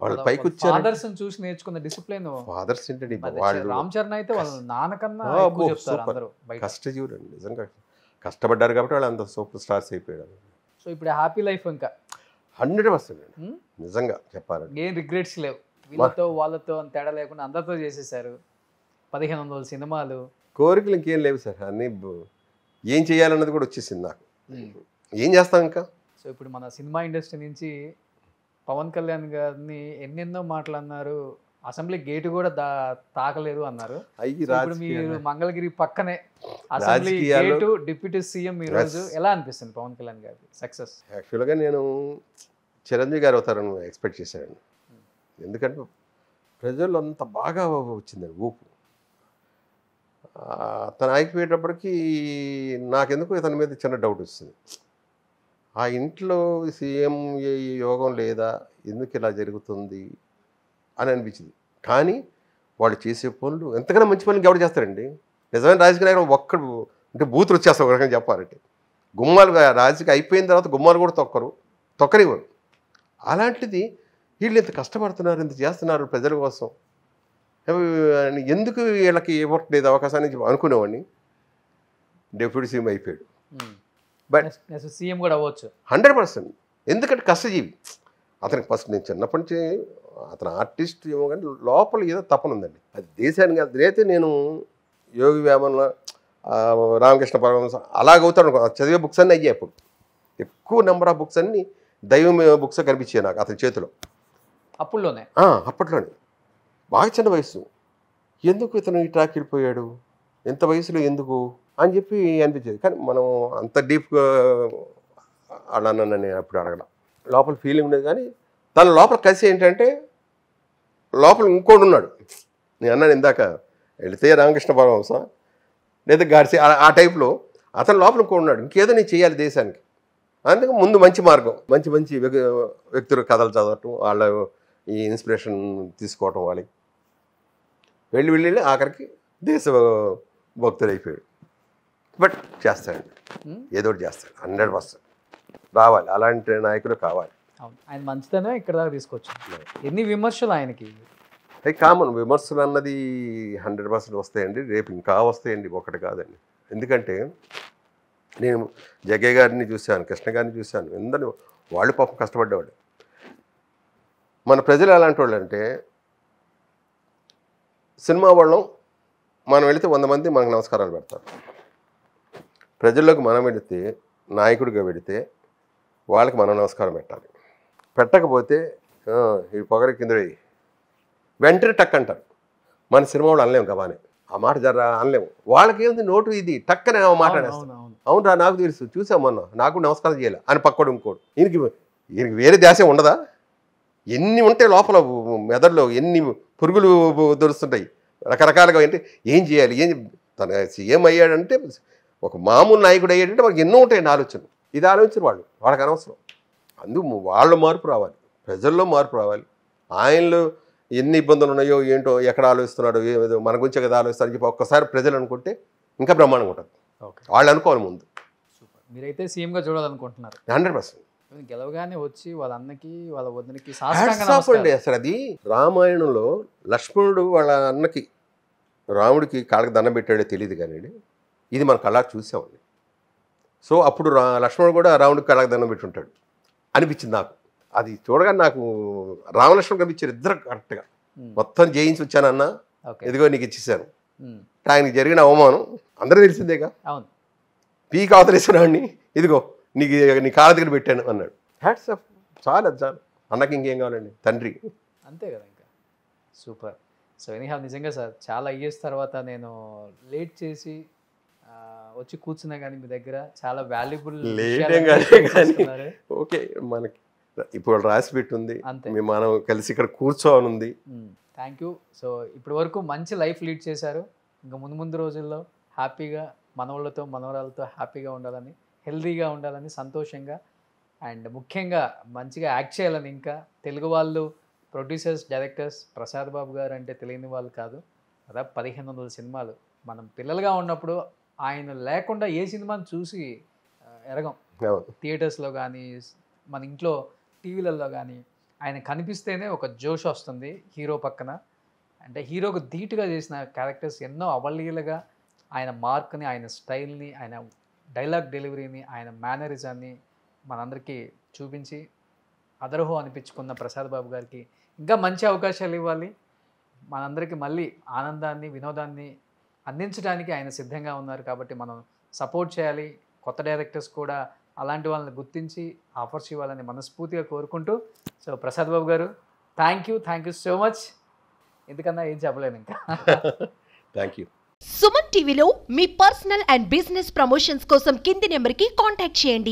వాళ్ళు పైకి వచ్చారు, ఫాదర్స్ చూసి నేర్చుకున్న డిసిప్లిన్. ఫాదర్స్ ఏంటండి వాళ్ళు, రామ్ చరణ్ అయితే వాళ్ళ నాన్నకన్నా ఎక్కువ చెప్తారు అందరూ బయట. కష్టజీవులండి, నిజంగా కష్టపడ్డారు కాబట్టి వాళ్ళు అంత సూపర్ స్టార్స్ అయిపోయారు. సో ఇప్పుడు హ్యాపీ లైఫ్ ఇంకా 100% అండి, నిజంగా చెప్పాలండి. ఏం రిగ్రెట్స్ లేవు, వీళ్ళతో వాళ్ళతో తేడా లేకుండా అందరితో చేసేసారు. 1500 సినిమాలు, కోరికలు ఇంకేం లేవు సార్, అన్నీ ఏం చేయాలన్నది కూడా వచ్చేసింది నాకు. ఏం చేస్తాం ఇంకా. సో ఇప్పుడు మన సినిమా ఇండస్ట్రీ నుంచి పవన్ కళ్యాణ్ గారిని ఎన్నెన్నో మాట్లాడినారు, అసెంబ్లీ గేటు కూడా తాకలేదు అన్నారు. ఇప్పుడు మీరు మంగళగిరి పక్కనే అసెంబ్లీ గేటు, డిప్యూటీ సీఎం ఈ రోజు ఎలా అనిపిస్తుంది పవన్ కళ్యాణ్ గారి సక్సెస్? యాక్చువల్గా నేను చిరంజీవి గారు అవుతారని ఎక్స్పెక్ట్ చేశానండి. ఎందుకంటే ప్రజల్లో అంత బాగా వచ్చిందండి ఊపు. తను ఆగిపోయేటప్పటికి నాకెందుకు ఇతని మీద చిన్న డౌట్ వస్తుంది. ఆ ఇంట్లో సీఎం యోగం లేదా, ఎందుకు ఇలా జరుగుతుంది అని అనిపించింది. కానీ వాళ్ళు చేసే పనులు ఎంతకన్నా మంచి పనులు ఎవరు చేస్తారండి. నిజమైన రాజకీయ నాయకులు ఒక్కడు అంటే బూతులు వచ్చేస్తారు ఒక రకంగా చెప్పాలంటే. గుమ్మాలు రాజకీయ అయిపోయిన తర్వాత గుమ్మాలు కూడా తొక్కనివ్వరు. అలాంటిది వీళ్ళు ఇంత కష్టపడుతున్నారు, ఇంత చేస్తున్నారు ప్రజల కోసం, ఎందుకు వీళ్ళకి ఇవ్వట్లేదు అవకాశాన్ని అనుకునేవాడిని. డిప్యూటీ సీఎం అయిపోయాడు, బట్ సీఎం కూడా అవ్వచ్చు 100%. ఎందుకంటే కష్టజీవి అతనికి. ఫస్ట్ నేను చిన్నప్పటి నుంచి అతను ఆర్టిస్ట్ ఏమో కానీ లోపల ఏదో తపన ఉందండి, అది దేశానికి. అదైతే నేను యోగి వేమన, రామకృష్ణ పరమహంస అలాగవుతాడు. చదివే బుక్స్ అన్నీ అయ్యాయి. అప్పుడు ఎక్కువ నెంబర్ ఆఫ్ బుక్స్ అన్నీ దైవం బుక్స్ కనిపించాయి నాకు అతని చేతిలో. అప్పట్లోనే బాగా చిన్న వయసు, ఎందుకు ఇతను ఈ ట్రాక్ వెళ్ళిపోయాడు, ఎంత వయసులో ఎందుకు అని చెప్పి అనిపించేది. కానీ మనం అంత డీప్గా అడనని నేను అప్పుడు అడగడం, లోపల ఫీలింగ్ ఉండేది. కానీ తన లోపల కలిసి ఏంటంటే లోపల ఇంకోటి ఉన్నాడు. నేను అన్నాను ఇందాక, వెళితే రామకృష్ణ పరమహంస లేదా గాడ్సే ఆ టైప్లో అతను లోపల ఇంకో ఉన్నాడు, ఇంకేదో నేను చేయాలి దేశానికి. అందుకే ముందు మంచి మార్గం, మంచి మంచి వ్యక్తుల కథలు చదవటం, వాళ్ళ ఈ ఇన్స్పిరేషన్ తీసుకోవటం, వాళ్ళకి వెళ్ళి ఆఖరికి దేశ భక్తుడు అయిపోయాడు. బట్ చేస్తాడండి, ఏదో ఒకటి చేస్తాడు. 100% రావాలి, అలాంటి నాయకులు కావాలి. ఆయన మంచితనం ఇక్కడ దాకా తీసుకొచ్చు. ఎన్ని విమర్శలు ఆయనకి కామన్, విమర్శలు అన్నది 100% వస్తాయండి, రేపు ఇంకా వస్తాయండి, ఒకటి కాదండి. ఎందుకంటే నేను జగ్గయ్య గారిని చూశాను, కృష్ణ గారిని చూశాను, అందరినీ. వాళ్ళు పాపం కష్టపడ్డవాళ్ళు. మన ప్రజలు ఎలాంటి వాళ్ళు అంటే, సినిమా వాళ్ళం మనం వెళితే 100 మంది మనకు నమస్కారాలు పెడతారు. ప్రజల్లోకి మనం వెళితే, నాయకుడిగా వెళితే వాళ్ళకి మనం నమస్కారం పెట్టాలి. పెట్టకపోతే ఈ పొగరి కింద వెంటనే టక్ అంటారు. మన సినిమా వాళ్ళు అనలేము గబానే, ఆ మాట జర అనలేము. వాళ్ళకి ఏంది నోటు ఇది టక్కనే మాట్లాడేస్తాం. అవునరా నాకు తెలుసు, చూసాం మొన్న, నాకు నమస్కారం చేయాలి అని పక్కోడు ఇంకోడు. ఈయనకి వేరే ధ్యాసే ఉండదా? ఎన్ని ఉంటాయి లోపల మెదడులో, ఎన్ని పురుగులు దొరుకుతుంటాయి రకరకాలుగా. అంటే ఏం చేయాలి, తన సీఎం అయ్యాడంటే, ఒక మామూలు నాయకుడు అయ్యాడంటే వాళ్ళకి ఎన్నో ఉంటాయండి ఆలోచనలు. ఇది ఆలోచించరు వాళ్ళకి అనవసరం. అందుకు వాళ్ళ మార్పు రావాలి, ప్రజల్లో మార్పు రావాలి. ఆయనలో ఎన్ని ఇబ్బందులు ఉన్నాయో ఏంటో, ఎక్కడ ఆలోచిస్తున్నాడో, ఏదో మన గురించి కదా ఆలోచిస్తారని చెప్పి ఒక్కసారి ప్రజలు అనుకుంటే ఇంకా బ్రహ్మాండంగా ఉంటుంది. వాళ్ళు అనుకోవాలి ముందు. మీరైతే సీఎంగా చూడాలనుకుంటున్నారు? 100%. గెలవగానే వచ్చి వాళ్ళ అన్నకి వాళ్ళ వదినకి అసలు అది రామాయణంలో లక్ష్మణుడు వాళ్ళ అన్నకి రాముడికి కాళ్ళకి దండం పెట్టాడో తెలియదు కానీ ఇది మన కళ్ళకి చూసామండి. సో అప్పుడు లక్ష్మణుడు కూడా రాముడికి కాళ్ళకి దండం పెట్టుంటాడు అనిపించింది నాకు. అది చూడగానే నాకు రామలక్ష్మణుడు కనిపించారు ఇద్దరు కరెక్ట్గా. మొత్తం జయించి వచ్చానన్న, ఇదిగో నీకు ఇచ్చేసాను. ఆయనకి జరిగిన అవమానం అందరూ తెలిసిందేగా. అవును, పీకి అవతలేసినాడిని, ఇదిగో నీకు నీ కాళ్ళ దగ్గర పెట్టాను అన్నాడు. హ్యాట్స్ ఆఫ్, చాలు అది చాలు. అన్నకి ఇంకేం కావాలండి, తండ్రి అంతే కదా. ఇంకా సూపర్. సో ఎనీహావ్ నిజంగా సార్ చాలా ఇయర్స్ తర్వాత నేను లేట్ చేసి వచ్చి కూర్చున్నా కానీ మీ దగ్గర చాలా వాల్యుబుల్ ఓకే. మనకి ఇప్పుడు రాసి పెట్టుంది, మనం కలిసి ఇక్కడ కూర్చోనుంది. Thank you. సో ఇప్పటి వరకు మంచి లైఫ్ లీడ్ చేశారు. ఇంకా ముందు రోజుల్లో హ్యాపీగా మనవాళ్ళతో మనవరాలతో హ్యాపీగా ఉండాలని, హెల్తీగా ఉండాలని, సంతోషంగా అండ్ ముఖ్యంగా మంచిగా యాక్ట్ చేయాలని. ఇంకా తెలుగు వాళ్ళు ప్రొడ్యూసర్స్, డైరెక్టర్స్ ప్రసాద్ బాబు గారు అంటే తెలియని వాళ్ళు కాదు. దాదాపు 1500 సినిమాలు. మనం పిల్లలుగా ఉన్నప్పుడు ఆయన లేకుండా ఏ సినిమాని చూసి ఎరగం. థియేటర్స్లో కానీ మన ఇంట్లో టీవీలలో కానీ ఆయన కనిపిస్తేనే ఒక జోష్ వస్తుంది హీరో పక్కన. అంటే హీరోకు ధీటుగా చేసిన క్యారెక్టర్స్ ఎన్నో అవలీలగా ఆయన మార్క్ని, ఆయన స్టైల్ని, ఆయన డైలాగ్ డెలివరీని, ఆయన మేనరిజాన్ని మనందరికీ చూపించి అదరహో అనిపించుకున్న ప్రసాద్ బాబు గారికి ఇంకా మంచి అవకాశాలు ఇవ్వాలి. మనందరికీ మళ్ళీ ఆనందాన్ని, వినోదాన్ని అందించడానికి ఆయన సిద్ధంగా ఉన్నారు. కాబట్టి మనం సపోర్ట్ చేయాలి. కొత్త డైరెక్టర్స్ కూడా అలాంటి వాళ్ళని గుర్తించి ఆఫర్స్ ఇవ్వాలని మనస్ఫూర్తిగా కోరుకుంటూ, సో ప్రసాద్ బాబు గారు థ్యాంక్ యూ సో మచ్. ఎందుకన్నా ఏం చెప్పలేను ఇంకా. Thank you. సుమన్ టీవీలో మీ పర్సనల్ అండ్ బిజినెస్ ప్రమోషన్స్ కోసం కింది నెంబర్కి కాంటాక్ట్ చేయండి.